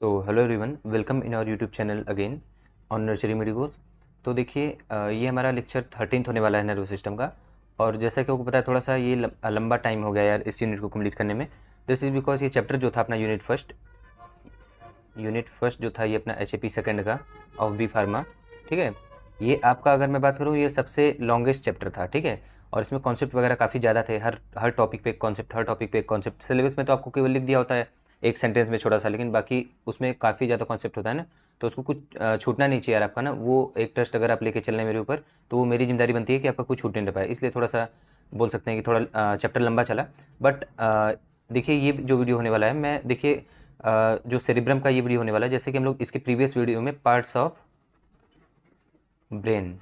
So hello everyone, welcome in our YouTube channel again on nursery medicos. तो देखिए ये हमारा लेक्चर 13th होने वाला है नर्वस सिस्टम का। और जैसा कि आपको पता है, थोड़ा सा ये लंबा टाइम हो गया यार इस यूनिट को कंप्लीट करने में। दिस इज़ बिकॉज ये चैप्टर जो था अपना यूनिट फर्स्ट जो था ये अपना एच ए पी सेकेंड का ऑफ बी फार्मा, ठीक है। ये आपका अगर मैं बात करूँ ये सबसे लॉन्गेस्ट चैप्टर था, ठीक है। और इसमें कॉन्सेप्ट वगैरह काफ़ी ज़्यादा थे, हर हर टॉपिक पे एक कॉन्सेप्ट, हर टॉपिक पे एक कॉन्सेप्ट। सिलेबस में तो आपको केवल लिख दिया होता है एक सेंटेंस में छोटा सा, लेकिन बाकी उसमें काफ़ी ज़्यादा कॉन्सेप्ट होता है ना। तो उसको कुछ छूटना नहीं चाहिए यार आपका ना। वो एक ट्रस्ट अगर आप लेके चल रहे हैं मेरे ऊपर, तो वो मेरी जिम्मेदारी बनती है कि आपका कुछ छूट नहीं पाए। इसलिए थोड़ा सा बोल सकते हैं कि थोड़ा चैप्टर लंबा चला। बट देखिए ये जो वीडियो होने वाला है, मैं देखिए जो सेरिब्रम का ये वीडियो होने वाला है, जैसे कि हम लोग इसके प्रीवियस वीडियो में पार्ट्स ऑफ ब्रेन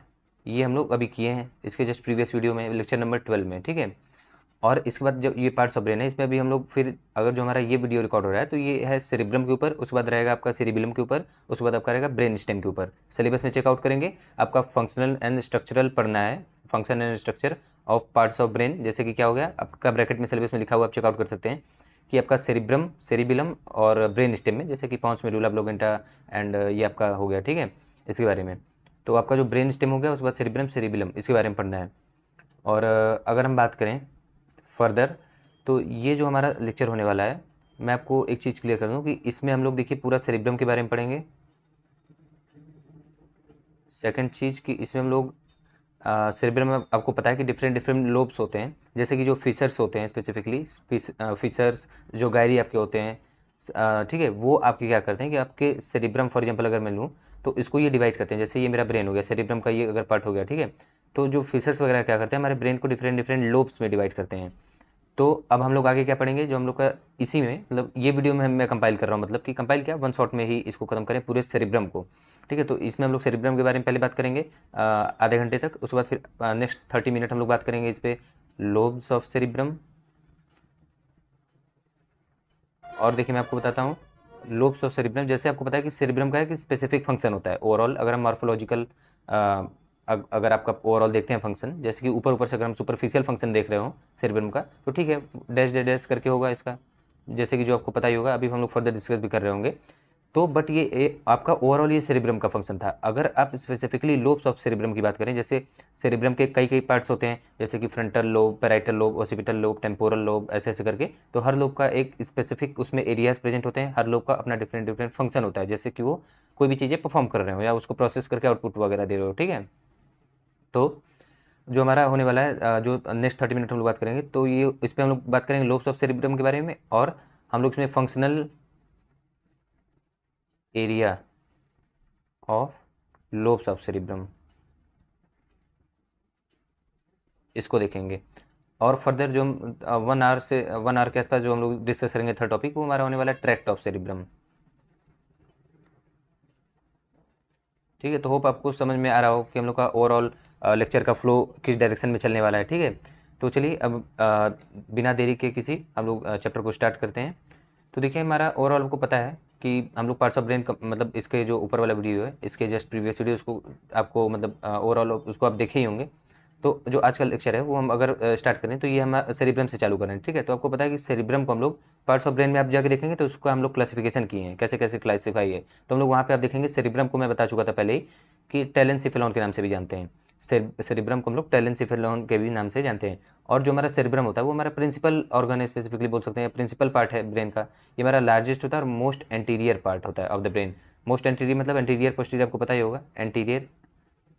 ये हम लोग अभी किए हैं, इसके जस्ट प्रीवियस वीडियो में लेक्चर नंबर 12 में, ठीक है। और इसके बाद जो ये पार्ट्स ऑफ ब्रेन है, इसमें अभी हम लोग फिर अगर जो हमारा ये वीडियो रिकॉर्ड हो रहा है तो ये है सेरिब्रम के ऊपर, उसके बाद रहेगा आपका सेरिबिलम के ऊपर, उसके बाद आपका रहेगा ब्रेन स्टेम के ऊपर। सिलेबस में चेकआउट करेंगे, आपका फंक्शनल एंड स्ट्रक्चरल पढ़ना है, function and structure of parts of brain. जैसे कि क्या हो गया आपका ब्रैकेट में सिलेबस में लिखा हुआ, आप चेकआउट कर सकते हैं कि आपका सेरिब्रम, सेरिबिलम और ब्रेन स्टेम में, जैसे कि पॉन्स मेडुला ऑब्लोंगेटा एंड ये आपका हो गया, ठीक है, इसके बारे में। तो आपका जो ब्रेन स्टेम हो गया, उसके बाद सेरिब्रम, सेरिबिलम, इसके बारे में पढ़ना है। और अगर हम बात करें फर्दर, तो ये जो हमारा लेक्चर होने वाला है, मैं आपको एक चीज़ क्लियर कर दूं कि इसमें हम लोग देखिए पूरा सेरिब्रम के बारे में पढ़ेंगे। सेकंड चीज़ कि इसमें हम लोग सेरिब्रम में आपको पता है कि डिफरेंट डिफरेंट लोब्स होते हैं, जैसे कि जो फीचर्स होते हैं, स्पेसिफिकली फीचर्स जो गायरी आपके होते हैं, ठीक है, वो आपके क्या करते हैं कि आपके सेरिब्रम फॉर एग्जांपल अगर मैं लूँ तो इसको ये डिवाइड करते हैं। जैसे ये मेरा ब्रेन हो गया, सेरिब्रम का ये अगर पार्ट हो गया, ठीक है। तो जो फीचर्स वगैरह क्या करते हैं, हमारे ब्रेन को डिफरेंट डिफरेंट लोब्स में डिवाइड करते हैं। तो अब हम लोग आगे क्या पढ़ेंगे, जो हम लोग का इसी में मतलब ये वीडियो में मैं कंपाइल कर रहा हूँ, मतलब कि कंपाइल क्या, वन शॉट में ही इसको खत्म करें पूरे सेरिब्रम को, ठीक है। तो इसमें हम लोग सेरिब्रम के बारे में पहले बात करेंगे आधे घंटे तक, उसके बाद फिर नेक्स्ट 30 मिनट हम लोग बात करेंगे इस पे लोब्स ऑफ सेरिब्रम। और देखिए मैं आपको बताता हूँ लोब्स ऑफ सेरिब्रम, जैसे आपको पता है कि सेरिब्रम का एक स्पेसिफिक फंक्शन होता है ओवरऑल। अगर हम मॉर्फोलॉजिकल अगर आपका ओवरऑल देखते हैं फंक्शन, जैसे कि ऊपर ऊपर से अगर हम सुपरफिशियल फंक्शन देख रहे हो सेरिब्रम का, तो ठीक है, डैश डैश डैश करके होगा इसका, जैसे कि जो आपको पता ही होगा, अभी हम लोग फर्दर डिस्कस भी कर रहे होंगे। तो बट ये आपका ओवरऑल ये सेरिब्रम का फंक्शन था। अगर आप स्पेसिफिकली लोब्स ऑफ सेरिब्रम की बात करें, जैसे सेरिब्रम के कई कई पार्ट्स होते हैं, जैसे कि frontal lobe, parietal lobe, occipital lobe, temporal lobe, ऐसे ऐसे करके। तो हर लोब का एक स्पेसिफिक उसमें एरियाज प्रेजेंट होते हैं, हर लोब का अपना डिफरेंट डिफरेंट फंक्शन होता है, जैसे कि वो कोई भी चीज़ें परफॉर्म कर रहे हो या उसको प्रोसेस करके आउटपुट वगैरह दे रहे हो, ठीक है। तो जो हमारा होने वाला है जो नेक्स्ट 30 मिनट हम लोग बात करेंगे, तो ये इस पर हम लोग बात करेंगे लोब्स ऑफ सेरिब्रम के बारे में, और हम लोग इसमें functional area of lobes of cerebrum इसको देखेंगे। और फर्दर जो हम 1 आवर के आसपास जो हम लोग डिस्कस करेंगे थर्ड टॉपिक, वो हमारा होने वाला है ट्रैक्ट ऑफ सेरिब्रम, ठीक है। तो होप आपको समझ में आ रहा हो कि हम लोग का ओवरऑल लेक्चर का फ्लो किस डायरेक्शन में चलने वाला है, ठीक है। तो चलिए अब बिना देरी के किसी हम लोग चैप्टर को स्टार्ट करते हैं। तो देखिए हमारा ओवरऑल आपको पता है कि हम लोग पार्ट्स ऑफ ब्रेन मतलब इसके जो ऊपर वाला वीडियो है, इसके जस्ट प्रीवियस वीडियो, उसको आपको मतलब ओवरऑल उसको आप देखे ही होंगे। तो जो आज का लेक्चर है वो हम अगर स्टार्ट करें तो ये हम सेरिब्रम से चालू करें, ठीक है। तो आपको पता है कि सेरिब्रम को हम लोग पार्ट्स ऑफ ब्रेन में आप जाके देखेंगे तो उसको हम लोग क्लासिफिकेशन किए हैं, कैसे कैसे क्लासिफाई है। तो हम लोग वहाँ पे आप देखेंगे सेरिब्रम को मैं बता चुका था पहले ही कि टेलेंसिफेलॉन के नाम से भी जानते हैं। सेरिब्रम को हम लोग टेलेंसिफेलॉन के भी नाम से जानते हैं। और जो हमारा सेरिब्रम होता है वो हमारा प्रिंसिपल ऑर्गन है, स्पेसिफिकली बोल सकते हैं प्रिंसिपल पार्ट है ब्रेन का। ये हमारा लार्जेस्ट होता है और मोस्ट एंटीरियर पार्ट होता है of the brain. Most anterior मतलब एंटीरियर पोस्टीरियर आपको पता ही होगा, एंटीरियर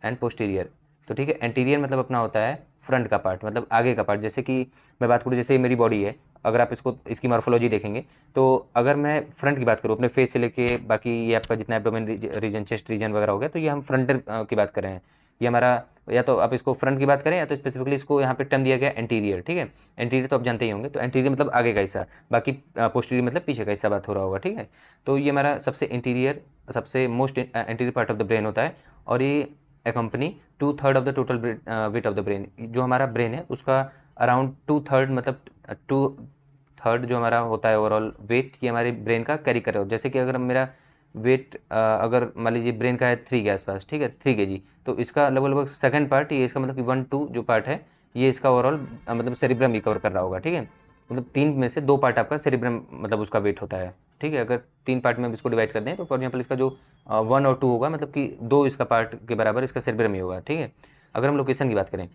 एंड पोस्टीरियर। तो ठीक है, एंटीरियर मतलब अपना होता है फ्रंट का पार्ट, मतलब आगे का पार्ट। जैसे कि मैं बात करूँ, जैसे मेरी बॉडी है, अगर आप इसको इसकी मॉर्फोलॉजी देखेंगे, तो अगर मैं फ्रंट की बात करूँ अपने फेस से लेके बाकी ये आपका जितना एब्डोमेन रीजन, चेस्ट रीजन वगैरह हो गया, तो ये हम फ्रंट की बात कर रहे हैं। ये हमारा, या तो आप इसको फ्रंट की बात करें या तो स्पेसिफिकली इसको यहाँ पे टर्म दिया गया एंटीरियर, ठीक है। एंटीरियर तो आप जानते ही होंगे, तो एंटीरियर मतलब आगे का हिस्सा, बाकी पोस्टीरियर मतलब पीछे का हिस्सा बात हो रहा होगा, ठीक है। तो ये हमारा सबसे इंटीरियर, सबसे most anterior part of the brain होता है। और ये एकम्पनी 2/3 of the total weight of the brain. जो हमारा ब्रेन है उसका अराउंड 2/3 मतलब 2/3 जो हमारा होता है ओवरऑल वेट, ये हमारे ब्रेन का कैरी कर रहा हो। जैसे कि अगर मेरा वेट अगर मान लीजिए ब्रेन का है 3 के आसपास, ठीक है, 3 kg, तो इसका लगभग लगभग सेकंड पार्ट ये इसका मतलब कि 1/2 जो पार्ट है ये इसका ओवरऑल मतलब सेरिब्रम ही कवर कर रहा होगा, ठीक है। मतलब 3 में से 2 पार्ट आपका सेरिब्रम मतलब उसका वेट होता है, ठीक है। अगर 3 पार्ट में इसको डिवाइड कर दें तो फॉर एग्जाम्पल इसका जो 1 और 2 होगा, मतलब कि 2 इसका पार्ट के बराबर इसका सेरिब्रम ही होगा, ठीक है। अगर हम लोकेशन की बात करें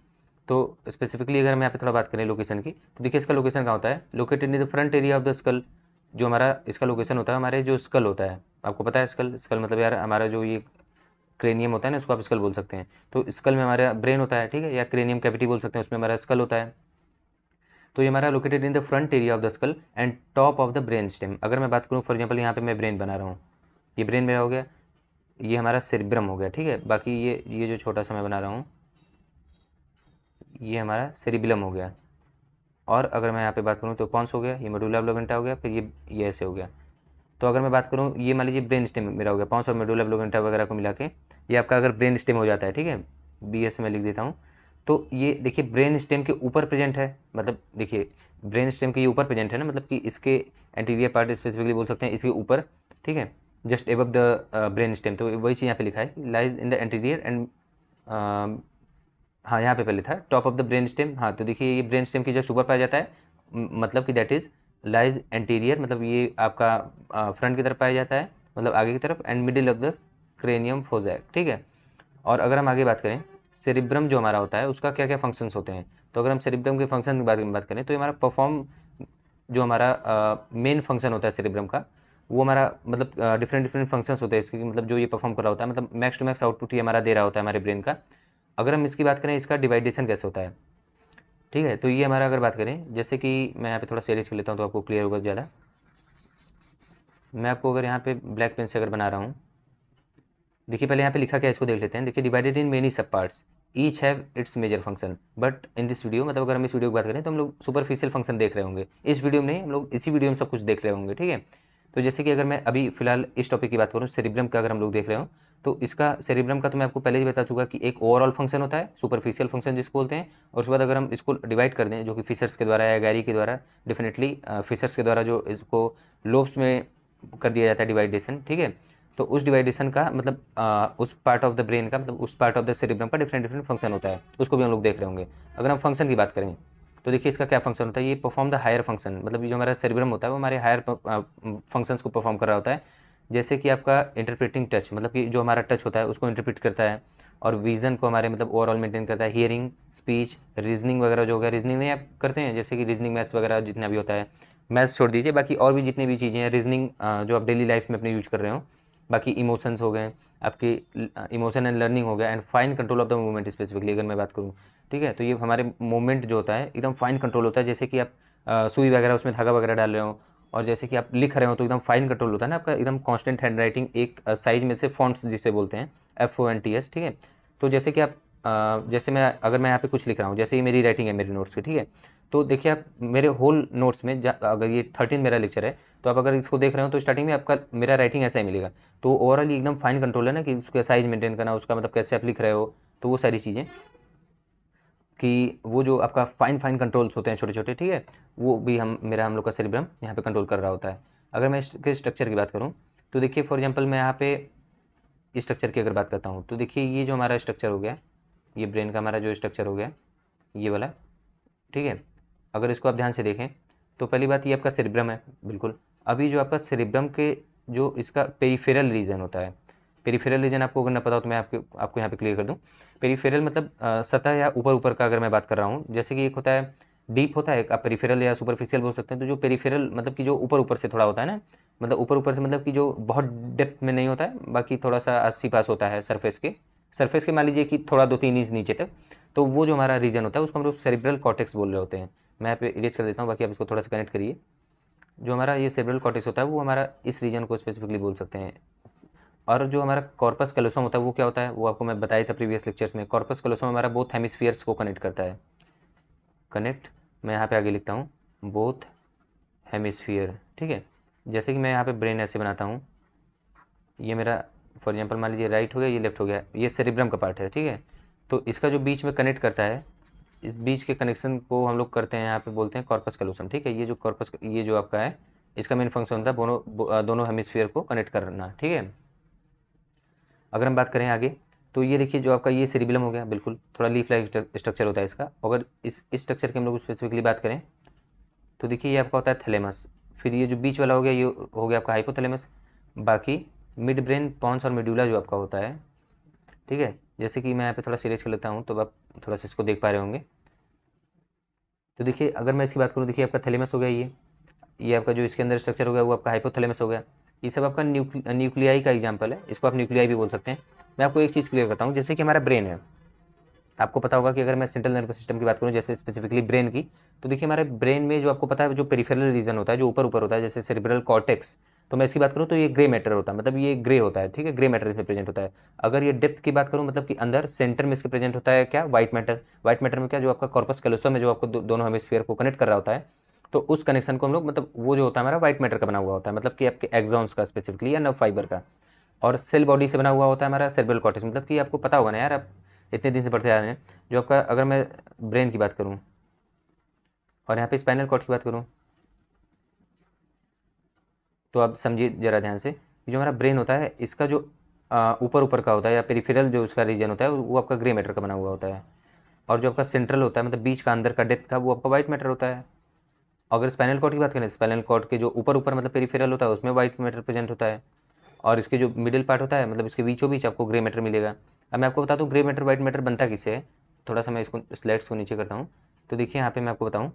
तो स्पेसिफिकली अगर हम यहाँ पे थोड़ा बात करें लोकेशन की, तो देखिए इसका लोकेशन कहाँ होता है, located in the front area of the skull. जो हमारा इसका लोकेशन होता है, हमारे जो स्कल होता है, आपको पता है स्कल, स्कल मतलब यार हमारा जो ये क्रेनियम होता है ना, इसको आप स्कल बोल सकते हैं। तो स्कल में हमारा ब्रेन होता है, ठीक है, या क्रेनियम कैविटी बोल सकते हैं, उसमें हमारा स्कल होता है। तो ये हमारा located in the front area of the skull and top of the brain stem. अगर मैं बात करूँ फॉर एग्जाम्पल यहाँ पे मैं ब्रेन बना रहा हूँ, ये ब्रेन मेरा हो गया, ये हमारा सेरिब्रम हो गया, ठीक है। बाकी ये जो छोटा सा मैं बना रहा हूँ ये हमारा सेरिबिलम हो गया। और अगर मैं यहाँ पे बात करूँ तो कौन सा हो गया, ये मेडुला ऑब्लोगेंटा हो गया, फिर ये ऐसे हो गया। तो अगर मैं बात करूँ, ये मान लीजिए ब्रेन स्टेम मेरा हो गया, पॉन्स और मेडुला ऑब्लोगेंटा वगैरह को मिला के ये आपका अगर ब्रेन स्टेम हो जाता है, ठीक है, BS में लिख देता हूँ। तो ये देखिए ब्रेन स्टेम के ऊपर प्रेजेंट है, मतलब देखिए ब्रेन स्टेम के ये ऊपर प्रेजेंट है ना, मतलब कि इसके एंटीरियर पार्ट स्पेसिफिकली बोल सकते हैं इसके ऊपर, ठीक है, just above the brain stem. तो वही चीज़ यहाँ पे लिखा है, lies in the anterior and, हाँ यहाँ पे पहले था top of the brain stem. हाँ तो देखिए ये ब्रेन स्टेम की जस्ट ऊपर पाया जाता है, मतलब कि दैट इज लाइज एंटीरियर, मतलब ये आपका फ्रंट की तरफ पाया जाता है, मतलब आगे की तरफ, and middle of the cranium फोजैक, ठीक है। और अगर हम आगे बात करें सेरिब्रम जो हमारा होता है उसका क्या क्या फंक्शंस होते हैं, तो अगर हम सेरिब्रम के फंक्शन के बारे में बात करें तो ये हमारा परफॉर्म, जो हमारा मेन फंक्शन होता है सेरिब्रम का, वो हमारा मतलब डिफरेंट डिफरेंट फंक्शंस होते हैं इसके, मतलब जो ये परफॉर्म कर रहा होता है, मतलब मैक्स टू मैक्स आउटपुट ये हमारा दे रहा होता है हमारे ब्रेन का। अगर हम इसकी बात करें इसका डिवाइडेशन कैसे होता है, ठीक है, तो ये हमारा अगर बात करें, जैसे कि मैं यहाँ पे थोड़ा सेलेक्ट कर लेता हूँ तो आपको क्लियर होगा ज़्यादा। मैं आपको अगर यहाँ पे ब्लैक पेन से अगर बना रहा हूँ, देखिए पहले यहाँ पे लिखा क्या है इसको देख लेते हैं। देखिए divided in many sub parts each have its major function, but in this video, मतलब अगर हम इस वीडियो की बात करें तो हम लोग सुपरफिशियल फंक्शन देख रहे होंगे, इस वीडियो में नहीं, हम लोग इसी वीडियो में सब कुछ देख रहे होंगे, ठीक है। तो जैसे कि अगर मैं अभी फिलहाल इस टॉपिक की बात करूँ सेरिब्रम का, अगर हम लोग देख रहे हो तो इसका सेरिब्रम का तो मैं आपको पहले ही बता चुका कि एक ओवरऑल फंक्शन होता है सुपरफिशियल फंक्शन जिसको बोलते हैं, और उसके बाद अगर हम इसको डिवाइड कर दें जो कि फिशर्स के द्वारा या गैरी के द्वारा, डेफिनेटली फिशर्स के द्वारा जो इसको लोब्स में कर दिया जाता है डिवाइडेशन, ठीक है। तो उस डिवाइडेशन का मतलब उस पार्ट ऑफ द ब्रेन का, मतलब उस पार्ट ऑफ द सेरिब्रम का डिफरेंट डिफरेंट फंक्शन होता है, उसको भी हम लोग देख रहे होंगे। अगर हम फंक्शन की बात करें तो देखिए इसका क्या फंक्शन होता है, ये परफॉर्म द हायर फंक्शन, मतलब ये जो हमारा सेरिब्रम होता है वो हमारे हायर फंक्शंस को परफॉर्म कर रहा होता है। जैसे कि आपका इंटरप्रेटिंग टच, मतलब कि जो हमारा टच होता है उसको इंटरप्रेट करता है, और विजन को हमारे मतलब ओवरऑल मेंटेन करता है, हियरिंग, स्पीच, रीजनिंग वगैरह जो हो गया, रीजनिंग नहीं आप करते हैं, जैसे कि रीजनिंग मैथ्स वगैरह जितना भी होता है, मैथ्स छोड़ दीजिए, बाकी और भी जितनी भी चीज़ें हैं रीजनिंग जो आप डेली लाइफ में अपने यूज कर रहे हो, बाकी इमोशंस हो गए आपके, इमोशन एंड लर्निंग हो गया, and fine control of the movement specifically अगर मैं बात करूँ, ठीक है। तो ये हमारे मूवमेंट जो होता है एकदम फाइन कंट्रोल होता है, जैसे कि आप सुई वगैरह उसमें धागा वगैरह डाल रहे हो, और जैसे कि आप लिख रहे हो तो एकदम फाइन कंट्रोल होता है ना आपका, एकदम कांस्टेंट हैंड राइटिंग, एक साइज में से फॉन्ट्स जिसे बोलते हैं FONTS, ठीक है। तो जैसे कि आप जैसे मैं अगर मैं यहाँ पे कुछ लिख रहा हूँ, जैसे ये मेरी राइटिंग है मेरे नोट्स की, ठीक है। तो देखिए आप मेरे होल नोट्स में अगर ये 13 मेरा लेक्चर है तो आप अगर इसको देख रहे हो तो स्टार्टिंग में आपका मेरा राइटिंग ऐसा ही मिलेगा। तो ओवरऑल एकदम फाइन कंट्रोल है ना, कि उसका साइज मेंटेन करना, उसका मतलब कैसे आप लिख रहे हो, तो वो सारी चीज़ें कि वो जो आपका फाइन फाइन कंट्रोल्स होते हैं छोटे छोटे, ठीक है, वो भी हम लोग का सेरिब्रम यहाँ पे कंट्रोल कर रहा होता है। अगर मैं इसके स्ट्रक्चर की बात करूँ तो देखिए फॉर एग्जांपल मैं यहाँ पे स्ट्रक्चर की अगर बात करता हूँ तो देखिए ये जो हमारा स्ट्रक्चर हो गया, ये ब्रेन का हमारा जो स्ट्रक्चर हो गया ये वाला, ठीक है। अगर इसको आप ध्यान से देखें तो पहली बात ये आपका सेरिब्रम है, बिल्कुल। अभी जो आपका सेरिब्रम के जो इसका पेरिफेरल रीजन होता है, पेरिफेरल रीजन आपको अगर ना पता हो तो मैं आपको यहाँ पे क्लियर कर दूँ। पेरिफेरल मतलब सतह या ऊपर ऊपर का अगर मैं बात कर रहा हूँ, जैसे कि एक होता है डीप होता है, आप पेरिफेरल या सुपरफिशियल बोल सकते हैं। तो जो पेरिफेरल मतलब कि जो ऊपर ऊपर से थोड़ा होता है ना, मतलब ऊपर ऊपर से मतलब कि जो बहुत डेप्थ में नहीं होता है, बाकी थोड़ा सा आस पास होता है सरफेस के मान लीजिए कि थोड़ा 2-3 इंच नीचे तक, तो वो जो हमारा रीजन होता है उसको हम लोग सेरिब्रल कॉर्टेक्स बोल रहे होते हैं। मैं यहाँ पे इरेज कर देता हूँ, बाकी आप इसको थोड़ा सा कनेक्ट करिए। जो हमारा ये सेरिब्रल कॉर्टेक्स होता है वो हमारा इस रीजन को स्पेसिफिकली बोल सकते हैं। और जो हमारा कॉर्पस कैलोसम होता है वो क्या होता है, वो आपको मैं बताया था प्रीवियस लेक्चर्स में। कॉर्पस कैलोसम हमारा बोथ हेमिस्फीयर्स को कनेक्ट करता है, कनेक्ट, मैं यहाँ पे आगे लिखता हूँ बोथ हेमिस्फीयर, ठीक है। जैसे कि मैं यहाँ पे ब्रेन ऐसे बनाता हूँ, ये मेरा फॉर एग्जांपल मान लीजिए राइट हो गया, ये लेफ्ट हो गया, ये सेरिब्रम का पार्ट है, ठीक है। तो इसका जो बीच में कनेक्ट करता है, इस बीच के कनेक्शन को हम लोग करते हैं यहाँ पे बोलते हैं कॉर्पस कैलोसम, ठीक है। ये जो कॉर्पस, ये जो आपका है इसका मेन फंक्शन होता है दोनों हेमिस्फीयर को कनेक्ट करना, ठीक है। अगर हम बात करें आगे तो ये देखिए जो आपका ये सेरिबेलम हो गया, बिल्कुल थोड़ा लीफ लाइक स्ट्रक्चर होता है इसका। अगर इस स्ट्रक्चर की हम लोग स्पेसिफिकली बात करें तो देखिए ये आपका होता है थैलेमस। फिर ये जो बीच वाला हो गया ये हो गया आपका हाइपोथैलेमस। बाकी मिड ब्रेन, पॉन्स और मेडुला जो आपका होता है, ठीक है। जैसे कि मैं यहाँ पे थोड़ा सीरियस कर लेता हूँ तो आप थोड़ा सा इसको देख पा रहे होंगे। तो देखिए अगर मैं इसकी बात करूँ, देखिए आपका थैलेमस हो गया ये आपका जो इसके अंदर स्ट्रक्चर हो गया वो आपका हाइपोथैलेमस हो गया। ये सब आपका न्यूक्लियाई का एग्जाम्पल है, इसको आप न्यूक्लियाई भी बोल सकते हैं। मैं आपको एक चीज़ क्लियर करता हूँ, जैसे कि हमारा ब्रेन है, आपको पता होगा कि अगर मैं सेंट्रल नर्वस सिस्टम की बात करूँ, जैसे स्पेसिफिकली ब्रेन की, तो देखिए हमारे ब्रेन में जो आपको पता है जो पेरिफेरल रीजन होता है, जो ऊपर ऊपर होता है, जैसे सेरिब्रल कॉर्टेक्स, तो मैं इसकी बात करूँ तो ये ग्रे मैटर होता है, मतलब ये ग्रे होता है, ठीक है, ग्रे मैटर इसमें प्रेजेंट होता है। अगर ये डेप्थ की बात करूँ, मतलब कि अंदर सेंटर में इसके प्रेजेंट होता है क्या, व्हाइट मैटर। व्हाइट मैटर में क्या, जो आपका कॉर्पस कैलोसम में जो आपको दोनों हेमिस्फीयर को कनेक्ट कर रहा होता है, तो उस कनेक्शन को हम लोग, मतलब वो जो होता है हमारा व्हाइट मैटर का बना हुआ होता है, मतलब कि आपके एक्सॉन्स का स्पेसिफिकली या नर्व फाइबर का। और सेल बॉडी से बना हुआ होता है हमारा सेरेब्रल कॉर्टेक्स, मतलब कि आपको पता होगा ना यार, आप इतने दिन से पढ़ते आ रहे हैं। जो आपका, अगर मैं ब्रेन की बात करूँ और यहाँ पे स्पाइनल कॉर्ड की बात करूँ, तो आप समझिए ज़रा ध्यान से, जो हमारा ब्रेन होता है इसका जो ऊपर ऊपर का होता है या पेरिफेरल जो उसका रीजन होता है वो आपका ग्रे मैटर का बना हुआ होता है। और जो आपका सेंट्रल होता है, मतलब बीच का अंदर का डेप्थ का, वो आपका व्हाइट मैटर होता है। अगर स्पाइनल कॉर्ड की बात करें, स्पाइनल कॉर्ड के जो ऊपर ऊपर मतलब पेरिफेरल होता है उसमें व्हाइट मैटर प्रेजेंट होता है। और इसके जो मिडिल पार्ट होता है, मतलब इसके बीचों बीच आपको ग्रे मैटर मिलेगा। अब मैं आपको बता दूँ ग्रे मैटर व्हाइट मैटर बनता किससे है। थोड़ा सा मैं इसको स्लाइड्स को नीचे करता हूँ। तो देखिए यहाँ पे मैं आपको बताऊँ,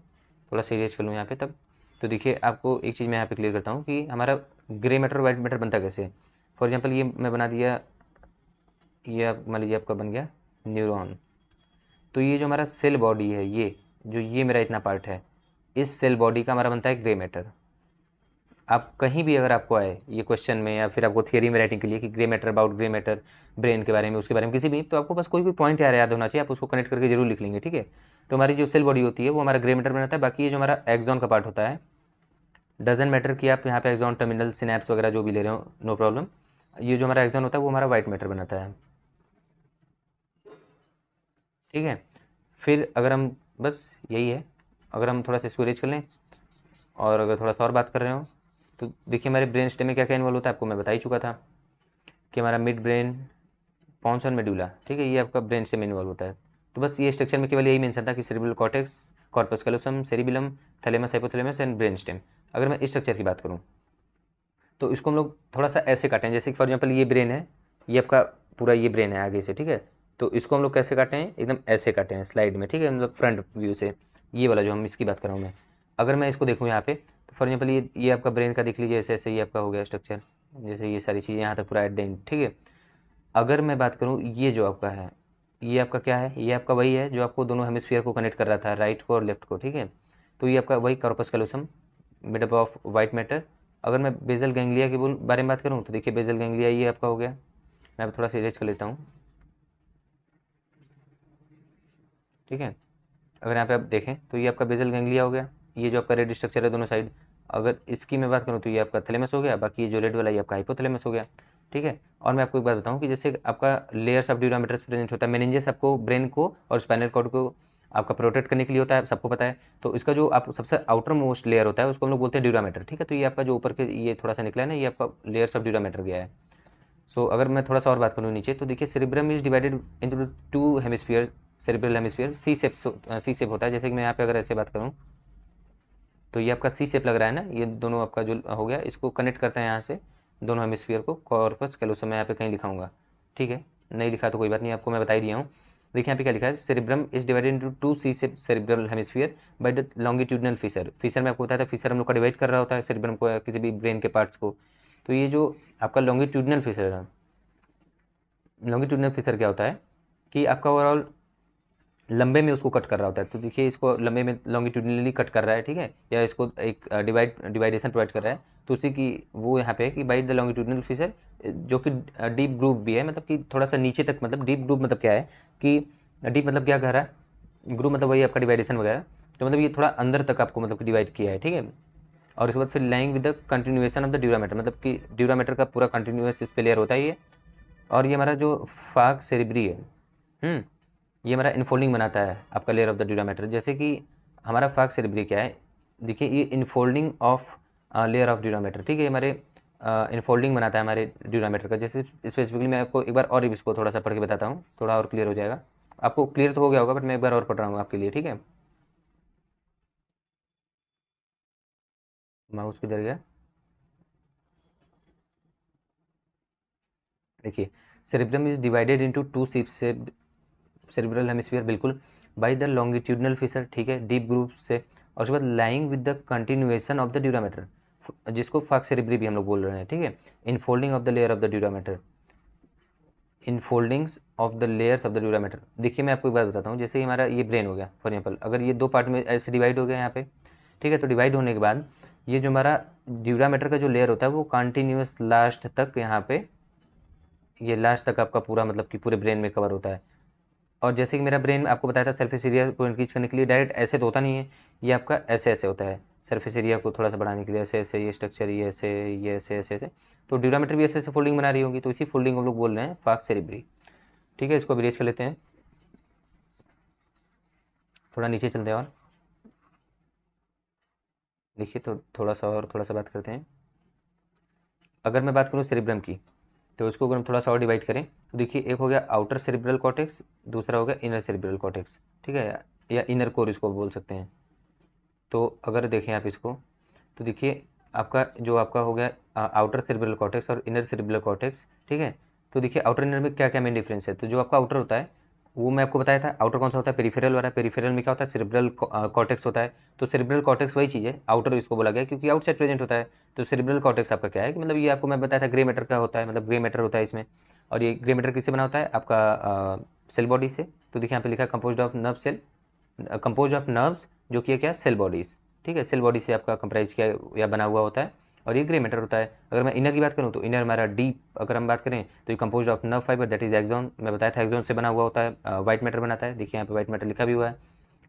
थोड़ा सीरियस कर लूँ यहाँ पे तब। तो देखिए आपको एक चीज़ मैं यहाँ पे क्लियर करता हूँ कि हमारा ग्रे मैटर व्हाइट मैटर बनता कैसे है। फॉर एग्जाम्पल ये मैं बना दिया, ये आप मान लीजिए आपका बन गया न्यूरॉन। तो ये जो हमारा सेल बॉडी है, ये जो ये मेरा इतना पार्ट है, इस सेल बॉडी का हमारा बनता है ग्रे मैटर। आप कहीं भी अगर आपको आए ये क्वेश्चन में या फिर आपको थियरी में राइटिंग के लिए कि grey matter about grey matter, brain के बारे में, उसके बारे में किसी भी, तो आपको बस कोई भी पॉइंट याद होना चाहिए, आप उसको कनेक्ट करके जरूर लिख लेंगे, ठीक है। तो हमारी जो सेल बॉडी होती है वो हमारा ग्रे मैटर बनाता है। बाकी ये जो हमारा एक्सॉन का पार्ट होता है, डजन मैटर कि आप यहाँ पे एक्सॉन टर्मिनल सिनैप्स वगैरह जो भी ले रहे हो, नो प्रॉब्लम। ये जो हमारा एक्सॉन होता है वो हमारा व्हाइट मैटर बनाता है, ठीक है। फिर अगर हम, बस यही है, अगर हम थोड़ा सा इसको रेज कर लें और अगर थोड़ा सा और बात कर रहे हो, तो देखिए हमारे ब्रेन स्टेम में क्या क्या इन्वॉल्व होता है आपको मैं बता ही चुका था कि हमारा मिड ब्रेन, पॉन्स और मेडुला, ठीक है, ये आपका ब्रेन स्टेम में इन्वॉल्व होता है। तो बस ये स्ट्रक्चर में केवल यही मेंशन था कि cerebral cortex, corpus callosum, cerebellum, thalamus, hypothalamus and brain stem. अगर मैं इस स्ट्रक्चर की बात करूँ तो इसको हम लोग थोड़ा सा ऐसे काटें, जैसे कि फॉर एग्जाम्पल ये ब्रेन है, ये आपका पूरा ये ब्रेन है आगे से, ठीक है। तो इसको हम लोग कैसे काटे हैं, एकदम ऐसे काटे हैं स्लाइड में, ठीक है, मतलब फ्रंट व्यू से। ये वाला जो हम इसकी बात कर रहा हूँ मैं, अगर मैं इसको देखूँ यहाँ पे, तो फॉर एग्जाम्पल ये आपका ब्रेन का देख लीजिए, ऐसे ऐसे ये आपका हो गया स्ट्रक्चर, जैसे ये सारी चीज़ें यहाँ तक पूरा एट द एंड, ठीक है। अगर मैं बात करूँ ये जो आपका है, ये आपका क्या है, ये आपका वही है जो आपको दोनों हेमिस्फीयर को कनेक्ट कर रहा था, राइट को और लेफ्ट को, ठीक है। तो ये आपका वही corpus callosum, made up of white matter. अगर मैं बेजल गैंग्लिया के बारे में बात करूँ तो देखिए बेजल गैंग्लिया ये आपका हो गया, मैं अब थोड़ा सा इरेज कर लेता हूँ, ठीक है। अगर यहाँ पे आप देखें तो ये आपका बेजल गैंग्लिया हो गया, ये जो आपका रेड स्ट्रक्चर है दोनों साइड। अगर इसकी मैं बात करूँ तो ये आपका थैलेमस हो गया, बाकी ये जो रेड वाला ये आपका हाइपोथैलेमस हो गया, ठीक है। और मैं आपको एक बात बताऊँ कि जैसे आपका लेयर्स ऑफ ड्यूरामीटर्स प्रेजेंट होता है, मेनिंजेस आपको ब्रेन को और स्पाइनल कॉर्ड को आपका प्रोटेक्ट करने के लिए होता है, सबको पता है। तो इसका जो आप सबसे आउटर मोस्ट लेयर होता है उसको हम लोग बोलते हैं ड्यूरामीटर, ठीक है। तो ये आपका जो ऊपर के ये थोड़ा सा निकला है ना, ये आपका लेयर्स ऑफ ड्यूरामीटर गया है। सो अगर मैं थोड़ा सा और बात करूँ नीचे, तो देखिए cerebrum is divided into two hemisphere, cerebral hemisphere C shape होता है। जैसे कि मैं यहाँ पे अगर ऐसे बात करूँ तो ये आपका सी शेप लग रहा है ना, ये दोनों आपका जो हो गया, इसको कनेक्ट करते हैं यहाँ से दोनों हेमिस्फीयर को, कॉर्पस कैलोसम मैं यहाँ पे कहीं लिखाऊंगा, ठीक है। नहीं लिखा तो कोई बात नहीं, आपको मैं बता ही दिया हूँ। देखिए यहाँ पे क्या लिखा है, cerebrum is divided into two C shape cerebral hemisphere by the longitudinal fissure. Fissure में आपको बताया था, फिशर हम लोग का डिवाइड कर रहा होता है सेरिब्रम को या किसी भी ब्रेन के पार्ट्स को। तो ये जो आपका लॉन्गिट्यूडनल फिशर है, लॉन्गिट्यूडनल फिशर क्या होता है कि आपका ओवरऑल लंबे में उसको कट कर रहा होता है। तो देखिए इसको लंबे में लॉन्गिट्यूडनली कट कर रहा है, ठीक है, या इसको एक डिवाइडेशन प्रोवाइड कर रहा है। तो उसी की वो यहाँ पे है कि बाई द लॉन्गिट्यूडनल फिशर, जो कि डीप ग्रूव भी है, मतलब कि थोड़ा सा नीचे तक, मतलब डीप ग्रूव मतलब क्या है कि डीप मतलब क्या कह रहा है, ग्रूव मतलब वही आपका डिवाइडेशन वगैरह। तो मतलब ये थोड़ा अंदर तक आपको मतलब कि डिवाइड किया है, ठीक है। और उसके बाद फिर lying with the continuation of the dura mater, मतलब कि ड्यूरामीटर का पूरा कंटिन्यूस इस पे लेयर होता है ये। और ये हमारा जो फाग सेरिब्री है, ये हमारा इनफोल्डिंग बनाता है आपका लेयर ऑफ द ड्यूरामीटर। जैसे कि हमारा फाग सेरिब्री क्या है, देखिए ये infolding of layer of dura mater, ठीक है, हमारे इनफोल्डिंग बनाता है हमारे ड्यूरामीटर का। जैसे स्पेसिफिकली मैं आपको एक बार और इसको थोड़ा सा पढ़ के बताता हूँ, थोड़ा और क्लियर हो जाएगा। आपको क्लियर तो हो गया होगा बट मैं एक बार और पढ़ रहा हूँ आपके लिए, ठीक है। माउस किधर गया, देखिए cerebrum is divided into two cerebral hemisphere, बिल्कुल, बाय द लॉन्गिट्यूडनल फिशर, ठीक है, डीप ग्रूव से, और उसके बाद lying with the continuation of the dura mater, जिसको फाक सेरिब्री भी हम लोग बोल रहे हैं, ठीक है, in folding of the layer of the dura mater, in foldings of the layers of the dura mater. देखिए मैं आपको एक बात बताता हूँ, जैसे हमारा ये ब्रेन हो गया फॉर एग्जाम्पल, अगर ये दो पार्ट में ऐसे डिवाइड हो गया यहाँ पे, ठीक है, तो डिवाइड होने के बाद ये जो हमारा ड्यूरामीटर का जो लेयर होता है वो कंटिन्यूस लास्ट तक यहाँ पे, ये लास्ट तक आपका पूरा मतलब कि पूरे ब्रेन में कवर होता है। और जैसे कि मेरा ब्रेन आपको बताया था सरफेस एरिया को इंक्रीज करने के लिए डायरेक्ट ऐसे तो होता नहीं है, ये आपका ऐसे ऐसे होता है, सरफेस एरिया को थोड़ा सा बढ़ाने के लिए ऐसे ऐसे, ये स्ट्रक्चर ये ऐसे, ये ऐसे ऐसे ऐसे, तो ड्यूरामीटर भी ऐसे ऐसे फोल्डिंग बना रही होगी, तो इसी फोल्डिंग को हम लोग बोल रहे हैं फाक सेरिब्री, ठीक है। इसको अभी रेज कर लेते हैं, थोड़ा नीचे चलते हैं और देखिए, तो थोड़ा सा और थोड़ा सा बात करते हैं। अगर मैं बात करूँ सेरिब्रम की, तो उसको अगर हम थोड़ा सा और डिवाइड करें तो देखिए, एक हो गया आउटर सेरिब्रल कॉर्टेक्स, दूसरा हो गया इनर सेरिब्रल कॉर्टेक्स, ठीक है, या इनर कोर इसको बोल सकते हैं। तो अगर देखें आप इसको, तो देखिए आपका जो आपका हो गया आउटर सेरिब्रल कॉर्टेक्स और इनर सेरिब्रल कॉर्टेक्स, ठीक है। तो देखिए आउटर इनर में क्या क्या मेन डिफरेंस है, तो जो आपका आउटर होता है वो मैं आपको बताया था, आउटर कौन सा होता है, पेरिफेरल वाला, पेरिफेरल में क्या होता है, सेरिब्रल कॉर्टेक्स होता है। तो सेरिब्रल कॉर्टेक्स वही चीज़ है, आउटर इसको बोला गया क्योंकि आउटसाइड प्रेजेंट होता है। तो सेरिब्रल कॉर्टेक्स आपका क्या है कि मतलब ये आपको मैं बताया था ग्रे मैटर का होता है, मतलब ग्रे मैटर होता है इसमें। और ये ग्रे मैटर किससे बना होता है आपका सेल बॉडी से। तो देखिए यहाँ पे लिखा composed of nerve cell, compose of nerves, जो कि क्या सेल बॉडीज़, ठीक है, सेल बॉडी से आपका कंप्राइज किया या बना हुआ होता है, और ये ग्रे मैटर होता है। अगर मैं इनर की बात करूँ तो इनर हमारा डीप, अगर हम बात करें तो ये compose of nerve fibre that is axon, मैं बताया था एक्सॉन से बना हुआ होता है, व्हाइट मैटर बनाता है, देखिए यहाँ पे व्हाइट मैटर लिखा भी हुआ है।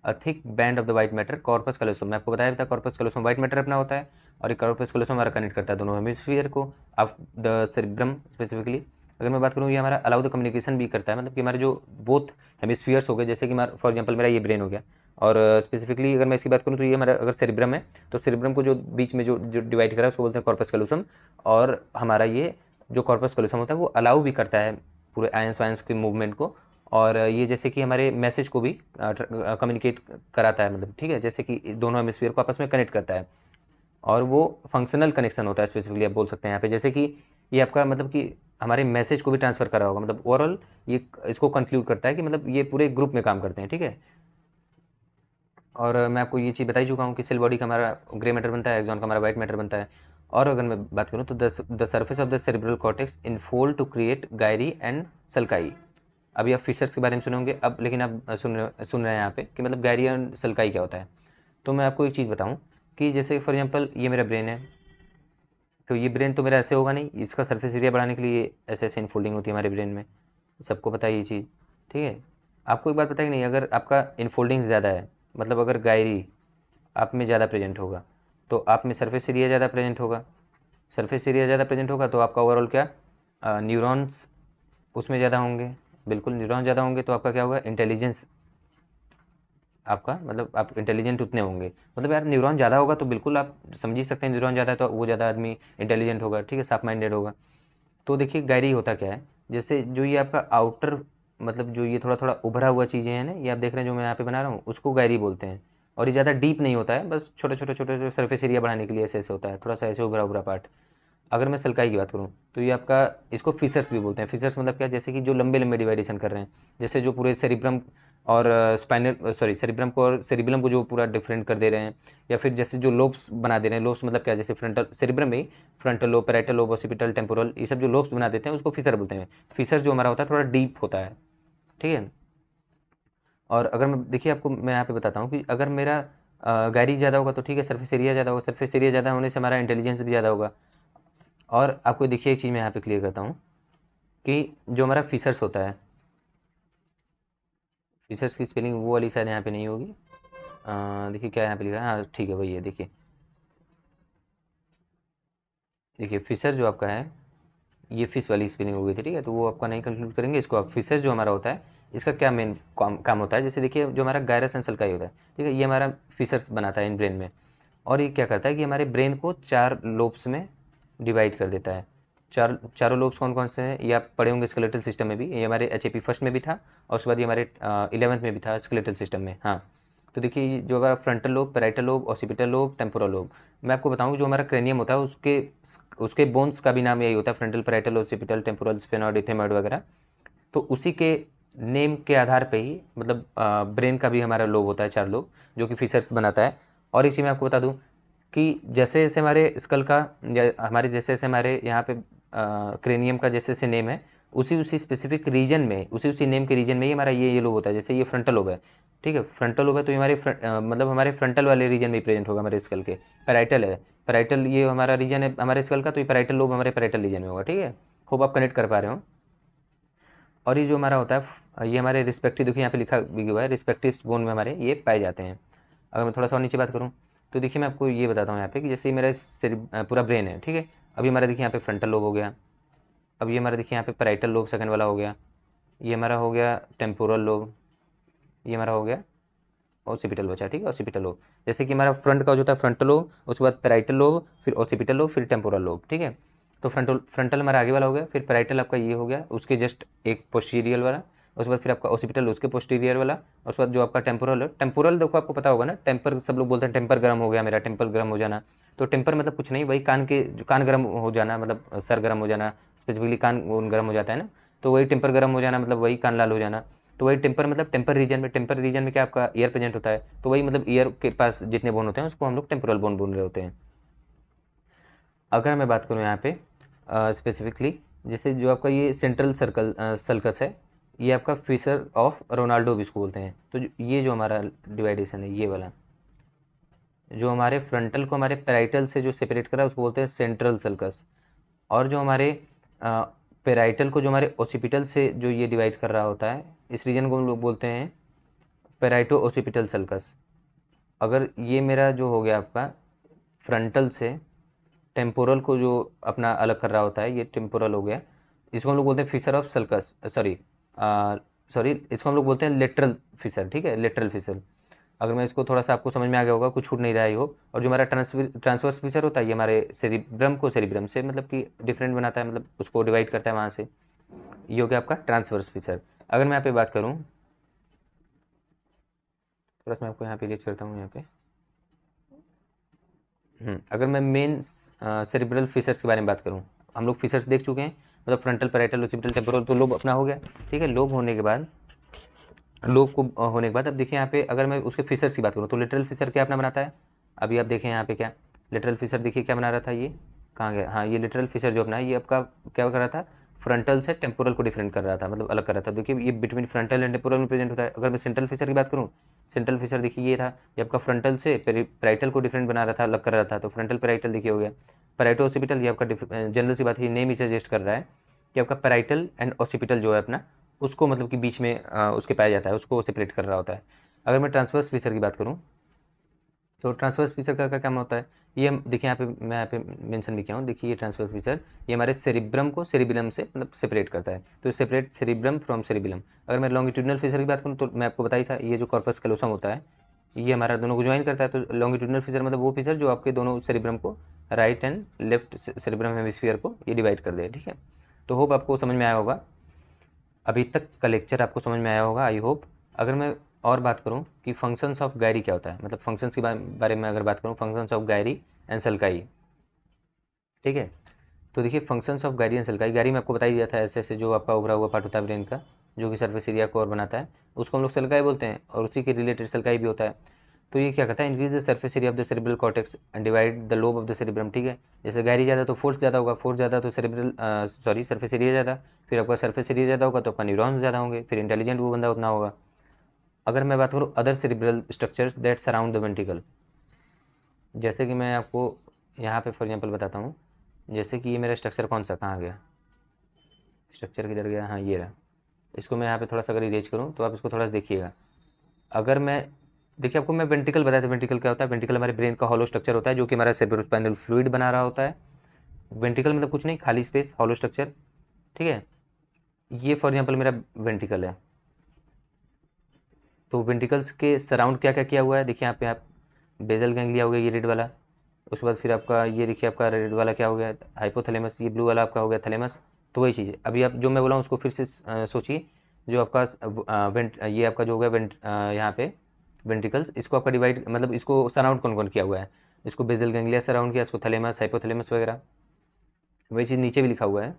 A thick band of the white matter corpus callosum, मैं आपको बताया था कॉर्पस कलोसम व्हाइट मैटर अपना होता है, और ये कॉर्पस कलोसम हमारा कनेक्ट करता है दोनों हेमिस्फीयर को ऑफ द सेरिब्रम स्पेसिफिकली। अगर मैं बात करूँ ये हमारा अलाउ द कम्युनिकेशन भी करता है, मतलब कि हमारे जो बोथ हेमिस्फीयर्स हो गए, जैसे कि हमारा फॉर एग्जांपल मेरा ये ब्रेन हो गया, और स्पेसिफिकली अगर मैं इसकी बात करूँ तो ये हमारा अगर सेरिब्रम है, तो सेरिब्रम को जो बीच में जो जो डिवाइड करा है उसको बोलते हैं कॉर्पस कलोसम। और हमारा ये जो कॉर्पस कलोसम होता है वो अलाउ भी करता है पूरे आयंस वायंस के मूवमेंट को, और ये जैसे कि हमारे मैसेज को भी कम्युनिकेट कराता है, मतलब ठीक है, जैसे कि दोनों हेमिस्फीयर को आपस में कनेक्ट करता है, और वो फंक्शनल कनेक्शन होता है स्पेसिफिकली आप बोल सकते हैं यहाँ पे, जैसे कि ये आपका मतलब कि हमारे मैसेज को भी ट्रांसफर करा होगा, मतलब ओवरऑल ये इसको कंक्लूड करता है कि मतलब ये पूरे ग्रुप में काम करते हैं, ठीक है। और मैं आपको ये चीज़ बता ही चुका हूँ कि सेल बॉडी का हमारा ग्रे मैटर बनता है, एक्सॉन का हमारा व्हाइट मैटर बनता है। और अगर मैं बात करूँ तो the surface of the cerebral cortex infold to create gyri and sulci. अभी आप फिशर्स के बारे में सुने होंगे अब, लेकिन आप सुन रहे हैं यहाँ पे कि मतलब गायरी एंड सल्काई क्या होता है। तो मैं आपको एक चीज़ बताऊँ कि जैसे फॉर एग्जांपल ये मेरा ब्रेन है, तो ये ब्रेन तो मेरा ऐसे होगा नहीं, इसका सरफेस एरिया बढ़ाने के लिए ऐसे ऐसे इनफोल्डिंग होती है हमारे ब्रेन में, सबको पता है ये चीज़, ठीक है। आपको एक बात पता है कि नहीं, अगर आपका इनफोल्डिंग ज़्यादा है, मतलब अगर गायरी आप में ज़्यादा प्रेजेंट होगा तो आप में सरफेस एरिया ज़्यादा प्रेजेंट होगा, सरफेस एरिया ज़्यादा प्रेजेंट होगा तो आपका ओवरऑल क्या, न्यूरॉन्स उसमें ज़्यादा होंगे, बिल्कुल न्यूरॉन ज़्यादा होंगे तो आपका क्या होगा, इंटेलिजेंस आपका, मतलब आप इंटेलिजेंट उतने होंगे, मतलब यार न्यूरॉन ज़्यादा होगा तो बिल्कुल आप समझ ही सकते हैं न्यूरॉन ज़्यादा है तो वो ज़्यादा आदमी इंटेलिजेंट होगा, ठीक है, साफ माइंडेड होगा। तो देखिए गायरी होता क्या है, जैसे जो ये आपका आउटर, मतलब जो ये थोड़ा थोड़ा उभरा हुआ चीज़ें हैं ना, ये आप देख रहे हैं जो मैं यहाँ पे बना रहा हूँ, उसको गायरी बोलते हैं। और ये ज़्यादा डीप नहीं होता है, बस छोटे छोटे छोटे छोटे सर्फेस एरिया बढ़ाने के लिए ऐसे ऐसे होता है, थोड़ा सा ऐसे उभरा उभरा पार्ट। अगर मैं सल्काई की बात करूँ तो ये आपका, इसको फिशर्स भी बोलते हैं। फिशर्स मतलब क्या, जैसे कि जो लंबे लंबे डिवाइडेशन कर रहे हैं, जैसे जो पूरे सेरिब्रम और स्पाइनल सॉरी सेरिब्रम को और सेरिब्रम को जो पूरा डिफरेंट कर दे रहे हैं, या फिर जैसे जो लोब्स बना दे रहे हैं, लोब्स मतलब क्या, जैसे फ्रंटल सेरिब्रम में ही frontal lobe, parietal lobe, occipital, temporal, ये सब जो लोब्स बना देते हैं उसको फिशर बोलते हैं। फिशर जो हमारा होता है थोड़ा डीप होता है, ठीक है। और अगर मैं देखिए आपको मैं यहाँ पे बताता हूँ कि अगर मेरा गायरी ज़्यादा होगा तो ठीक है, सरफेस एरिया ज़्यादा होगा, सरफेस एरिया ज़्यादा होने से हमारा इंटेलिजेंस भी ज़्यादा होगा। और आपको देखिए एक चीज़ मैं यहाँ पे क्लियर करता हूँ कि जो हमारा फिशर्स होता है, फिशर्स की स्पेलिंग वो वाली शायद यहाँ पे नहीं होगी, देखिए क्या यहाँ पे लिखा है, हाँ ठीक है वही है, देखिए देखिए फिशर जो आपका है ये फिश वाली स्पेलिंग हो गई थी, ठीक है, तो वो आपका नहीं कंक्लूड करेंगे इसको। आप फिशर जो हमारा होता है इसका क्या मेन काम होता है, जैसे देखिए जो हमारा गायरस एंड सल्काई होता है, ठीक है, ये हमारा फिशर्स बनाता है इन ब्रेन में। और ये क्या करता है कि हमारे ब्रेन को चार लोब्स में डिवाइड कर देता है। चारों लोब्स कौन कौन से हैं ये आप पढ़े होंगे स्केलेटल सिस्टम में भी, ये हमारे एच फर्स्ट में भी था, और उसके बाद ये हमारे 11th में भी था स्केलेटल सिस्टम में, हाँ। तो देखिए जो हमारा frontal lobe, parietal lobe, occipital lobe, temporal lobe, मैं आपको बताऊँ जो हमारा क्रेनियम होता है उसके उसके बोन्स का भी नाम यही होता है, frontal, parietal, occipital, temporal, sphenoid, इथेमॉइड वगैरह। तो उसी के नेम के आधार पे ही मतलब ब्रेन का भी हमारा लोब होता है, 4 लोब, जो कि फीचर्स बनाता है। और इसी में आपको बता दूं कि जैसे जैसे हमारे स्कल का या हमारे जैसे जैसे हमारे यहाँ पे क्रेनियम का जैसे जैसे नेम है, उसी उसी स्पेसिफिक रीजन में, उसी उसी नेम के रीजन में ही हमारा ये लोब होता है। जैसे ये फ्रंटल लोब है, ठीक है, फ्रंटल लोब है तो ये हमारे मतलब हमारे फ्रंटल वाले रीजन में प्रेजेंट होगा हमारे स्कल के। पैराइटल है, पैराइटल ये हमारा रीजन है हमारे स्कल का, तो ये पैराइटल लोब हमारे पैराइटल रीजन में होगा, ठीक है। होप आप कनेक्ट कर पा रहे हो। और ये जो हमारा होता है ये हमारे रिस्पेक्टिव, देखिए यहाँ पे लिखा भी हुआ है, रिस्पेक्टिव बोन में हमारे ये पाए जाते हैं। अगर मैं थोड़ा सा और नीचे बात करूँ तो देखिए मैं आपको ये बताता हूँ यहाँ पे कि जैसे मेरा पूरा ब्रेन है, ठीक है। अभी हमारा देखिए यहाँ पे फ्रंटल लोब हो गया, अब ये हमारा देखिए यहाँ पे पैराइटल लोब सेकंड वाला हो गया, ये हमारा हो गया टेम्पोरल लोब, ये हमारा हो गया ऑसिपिटल बचा, ठीक है, ऑसिपिटल लोब। जैसे कि हमारा फ्रंट का जो होता है फ्रंटल लोब, उसके बाद पैराइटल लोब, फिर ऑसिपिटल लोब, फिर टेम्पोरल लोब, ठीक है। तो फ्रंटल हमारा आगे वाला हो गया, फिर पैराइटल आपका ये हो गया, उसके जस्ट एक पोस्टीरियर वाला, उसके बाद फिर आपका ऑसिपिटल उसके पोस्टीरियर वाला, उसके बाद जो आपका टेम्पोरल है, टेम्पोरल देखो आपको पता होगा ना, टेम्पर सब लोग बोलते हैं टेम्पर गर्म हो गया मेरा, टेम्पर गर्म हो जाना। तो टेम्पर मतलब कुछ नहीं, वही कान के जो कान गर्म हो जाना, मतलब सर गर्म हो जाना, स्पेसिफिकली कान गर्म हो जाता है ना, तो वही टेम्पर गर्म हो जाना, मतलब वही कान लाल हो जाना। तो वही टेम्पर मतलब टेम्पर रीजन में, टेम्पर रीजन में क्या आपका ईयर प्रेजेंट होता है, तो वही मतलब ईयर के पास जितने बोन होते हैं उसको हम लोग टेम्पोरल बोन बोल रहे होते हैं। अगर मैं बात करूँ यहाँ पे स्पेसिफिकली, जैसे जो आपका ये सेंट्रल सर्कल सल्कस है, ये आपका फिशर ऑफ रोनाल्डो भी इसको बोलते हैं। तो ये जो हमारा डिवाइडेशन है, ये वाला जो हमारे फ्रंटल को हमारे पैराइटल से जो सेपरेट कर रहा है उसको बोलते हैं सेंट्रल सल्कस। और जो हमारे पैराइटल को जो हमारे ओसिपिटल से जो ये डिवाइड कर रहा होता है, इस रीजन को हम लोग बोलते हैं पेराइटो ओसिपिटल सल्कस। अगर ये मेरा जो हो गया आपका फ्रंटल से टेम्पोरल को जो अपना अलग कर रहा होता है, ये टेम्पोरल हो गया, इसको हम लोग बोलते हैं फिशर ऑफ सल्कस, सॉरी इसको हम लोग बोलते हैं लेटरल फिशर, ठीक है, लेटरल फिशर। अगर मैं इसको थोड़ा सा आपको समझ में आ गया होगा, कुछ छूट नहीं रहा है हो। और जो हमारा ट्रांसवर्स फिशर होता है, ये हमारे सेरिब्रम को सेरिब्रम से मतलब कि डिफरेंट बनाता है, मतलब उसको डिवाइड करता है वहाँ से। ये हो गया आपका ट्रांसवर्स फिशर। अगर मैं यहाँ पे बात करूँ, थोड़ा सा मैं आपको यहाँ पे लिख करता हूँ यहाँ पे। अगर मैं मेन सेरिब्रल फिशर्स के बारे में बात करूँ, हम लोग फिशर्स देख चुके हैं, मतलब फ्रंटल, पैराइटल, ओसिपिटल, टेम्पोरल, तो लोब अपना हो गया, ठीक है। लोब होने के बाद, लोब को होने के बाद अब देखिए यहाँ पे अगर मैं उसके फिशर्स की बात करूँ तो लिटरल फिशर क्या अपना बनाता है, अभी आप देखें यहाँ पे क्या लिटरल फिशर देखिए क्या बना रहा था, ये कहाँ गया, हाँ, ये लिटरल फिशर जो अपना है ये आपका क्या कर रहा था, फ्रंटल से टेम्पोरल को डिफरेंट कर रहा था, मतलब अलग कर रहा था। देखिए ये बिटवीन फ्रंटल एंड टेम्पोरल में प्रेजेंट होता है। अगर मैं सेंट्रल फिशर की बात करूँ, सेंट्रल फिशर देखिए ये था, ये आपका फ्रंटल से पैराइटल को डिफरेंट बना रहा था, अलग कर रहा था, तो फ्रंटल पैराइटल देखिए हो गया। पैराइटो ओसिपिटल, ये आपका जनरल सी बात है, नेम ही सजेस्ट कर रहा है कि आपका पैराइटल एंड ओसिपिटल जो है अपना, उसको मतलब कि बीच में उसके पाया जाता है, उसको सेपरेट कर रहा होता है। अगर मैं ट्रांसवर्स फीचर की बात करूँ तो ट्रांसवर्स फीचर का क्या होता है, ये देखिए यहाँ पे मैं यहाँ पे मेंशन भी किया हूँ, देखिए ये ट्रांसवर्स फीचर ये हमारे सेरिब्रम को सेरिबिलम से मतलब सेपरेट करता है, तो सेपरेट सेरिब्रम फ्रॉम सेरिबिलम। अगर मैं लॉन्गिट्यूडनल फीचर की बात करूँ तो मैं आपको बताई था, ये जो कॉर्पस कैलोसम होता है ये हमारा दोनों को ज्वाइन करता है। तो लॉन्गिट्यूडनल फीचर मतलब वो फीचर जो आपके दोनों सेरिब्रम को, right and left cerebrum hemisphere को ये डिवाइड कर दे, ठीक है। तो होप आपको समझ में आया होगा, अभी तक का लेक्चर आपको समझ में आया होगा, आई होप। अगर मैं और बात करूं कि फंक्शंस ऑफ गायरी क्या होता है, मतलब फंक्शंस के बारे में अगर बात करूं, functions of Gayri and sulci, ठीक है। तो देखिए functions of Gayri and sulci, Gayri में आपको बता ही दिया था, ऐसे ऐसे जो आपका उभरा हुआ पार्ट होता है ब्रेन का, जो कि सर्फेस एरिया को और बनाता है, उसको हम लोग सल्काई बोलते हैं, और उसी के रिलेटेड सल्काई भी होता है। तो ये क्या करता है, increase the surface area of the cerebral cortex and divide the lobe of the cerebrum, ठीक है। जैसे गायरी ज़्यादा तो फोर्स ज़्यादा होगा, फोर्स ज़्यादा तो सेरिब्रल सॉरी सर्फेस एरिया ज़्यादा, फिर आपका सर्फेस एरिया ज़्यादा होगा तो आपका न्यूरॉन्स ज़्यादा होंगे, फिर इंटेलिजेंट वो बंदा उतना होगा। अगर मैं बात करूँ other cerebral structures that surround the ventricle, जैसे कि मैं आपको यहाँ पे फॉर एग्जांपल बताता हूँ, जैसे कि ये मेरा स्ट्रक्चर कौन सा कहाँ गया, स्ट्रक्चर किधर गया, हाँ ये रहा। इसको मैं यहाँ पे थोड़ा सा अगर इरेज करूँ तो आप इसको थोड़ा सा देखिएगा। अगर मैं देखिए आपको मैं वेंट्रिकल बताया था, वेंट्रिकल क्या होता है, वेंट्रिकल हमारे ब्रेन का हॉलो स्ट्रक्चर होता है जो कि हमारा सेरेब्रोस्पाइनल फ्लूइड बना रहा होता है। वेंट्रिकल मतलब कुछ नहीं, खाली स्पेस, हॉलो स्ट्रक्चर, ठीक है। ये फॉर एग्जांपल मेरा वेंट्रिकल है, तो वेंट्रिकल्स के सराउंड क्या क्या किया हुआ है, देखिए यहाँ पे आप बेजल गैंग्लिया हो गया ये रेड वाला, उसके बाद फिर आपका ये देखिए आपका रेड वाला क्या हो गया, हाइपोथैलेमस, ये ब्लू वाला आपका हो गया थैलेमस। तो वही चीज़ है, अभी आप जो मैं बोला हूँ उसको फिर से सोचिए, जो आपका वेंट ये आपका जो हो गया वेंट यहाँ पे वेंट्रिकल्स, इसको आपका डिवाइड मतलब इसको सराउंड कौन कौन किया हुआ है, इसको बेसल गैंग्लिया सराउंड किया, इसको थैलेमस हाइपोथैलेमस वगैरह। वही चीज़ नीचे भी लिखा हुआ है,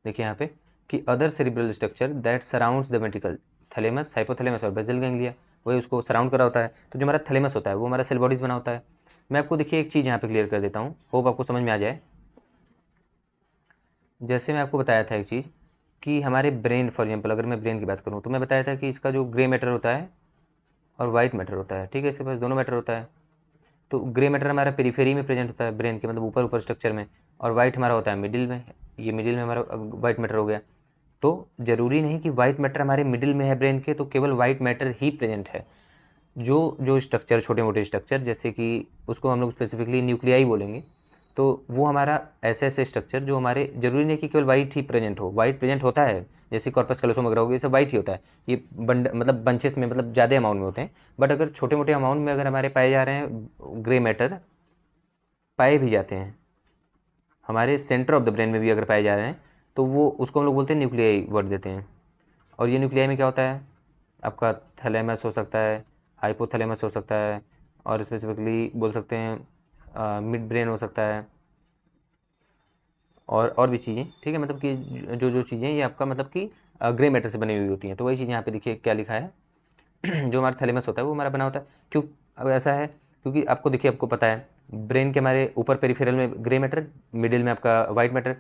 देखिए यहाँ पे कि other cerebral structure that surrounds the ventricle, thalamus hypothalamus और बेसल गैंग्लिया, वही उसको सराउंड करा होता है। तो जो हमारा थैलेमस होता है वो हमारा सेल बॉडीज बना होता है। मैं आपको देखिए एक चीज़ यहाँ पे क्लियर कर देता हूँ, होप आपको समझ में आ जाए। जैसे मैं आपको बताया था एक चीज़ कि हमारे ब्रेन, फॉर एग्जाम्पल अगर मैं ब्रेन की बात करूँ तो मैं बताया था कि इसका जो ग्रे मैटर होता है और वाइट मैटर होता है, ठीक है, इसके पास दोनों मैटर होता है। तो ग्रे मैटर हमारा पेरिफेरी में प्रेजेंट होता है ब्रेन के, मतलब ऊपर ऊपर स्ट्रक्चर में, और वाइट हमारा होता है मिडिल में, ये मिडिल में हमारा वाइट मैटर हो गया। तो ज़रूरी नहीं कि वाइट मैटर हमारे मिडिल में है ब्रेन के तो केवल वाइट मैटर ही प्रेजेंट है। जो जो स्ट्रक्चर, छोटे मोटे स्ट्रक्चर, जैसे कि उसको हम लोग स्पेसिफिकली न्यूक्लियाई बोलेंगे, तो वो हमारा ऐसे ऐसे स्ट्रक्चर जो हमारे, ज़रूरी नहीं कि केवल वाइट ही प्रेजेंट हो, वाइट प्रेजेंट होता है, जैसे कॉर्पस कैलोसोम वगैरह हो गया, ये सब वाइट ही होता है। ये मतलब बंचेस में, मतलब ज़्यादा अमाउंट में होते हैं। बट अगर छोटे मोटे अमाउंट में अगर हमारे पाए जा रहे हैं ग्रे मैटर, पाए भी जाते हैं हमारे सेंटर ऑफ द ब्रेन में भी अगर पाए जा रहे हैं, तो वो उसको हम लोग बोलते हैं न्यूक्लियाई वर्ड देते हैं। और ये न्यूक्लियाई में क्या होता है, आपका थैलेमस हो सकता है, हाइपोथैलेमस हो सकता है, और स्पेसिफिकली बोल सकते हैं मिड ब्रेन हो सकता है, और भी चीज़ें, ठीक है। मतलब कि जो जो चीज़ें ये आपका मतलब कि ग्रे मैटर से बनी हुई होती हैं। तो वही चीज़ यहाँ पे देखिए क्या लिखा है जो हमारा थैलेमस होता है वो हमारा बना होता है। क्यों अब ऐसा है, क्योंकि आपको देखिए, आपको पता है ब्रेन के हमारे ऊपर पेरिफेरल में ग्रे मैटर, मिडिल में आपका वाइट मैटर।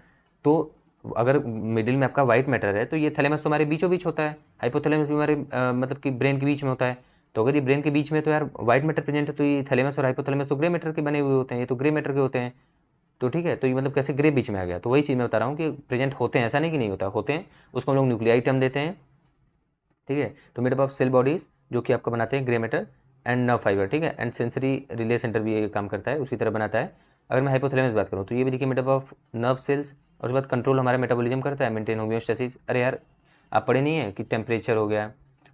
तो अगर मिडिल में आपका वाइट मैटर है तो ये थैलेमस तो हमारे बीचों बीच होता है, हाइपोथैलेमस भी हमारे मतलब कि ब्रेन के बीच में होता है। तो अगर ये ब्रेन के बीच में तो यार वाइट मैटर प्रेजेंट है, तो ये थैलेमस और हाइपोथैलेमस तो ग्रे मैटर के बने हुए होते हैं, ये तो ग्रे मैटर के होते हैं। तो ठीक है, तो ये मतलब कैसे ग्रे बीच में आ गया, तो वही चीज़ मैं बता रहा हूँ कि प्रेजेंट होते हैं, ऐसा नहीं कि नहीं होता, होते हैं। उसको हम लोग न्यूक्लियाई टर्म देते हैं, ठीक है। तो made up of cell bodies जो कि आपका बनाते हैं grey matter and nerve fibre, ठीक है, एंड सेंसरी रिले सेंटर भी ये काम करता है, उसकी तरह बनाता है। अगर मैं हाइपोथैलेमस बात करूँ तो ये भी देखिए made up of nerve cells, और उसके बाद कंट्रोल हमारा मेटाबॉलिज्म करता है, मेंटेन होम्योस्टेसिस। अरे यार आप पढ़े नहीं है कि टेम्परेचर हो गया,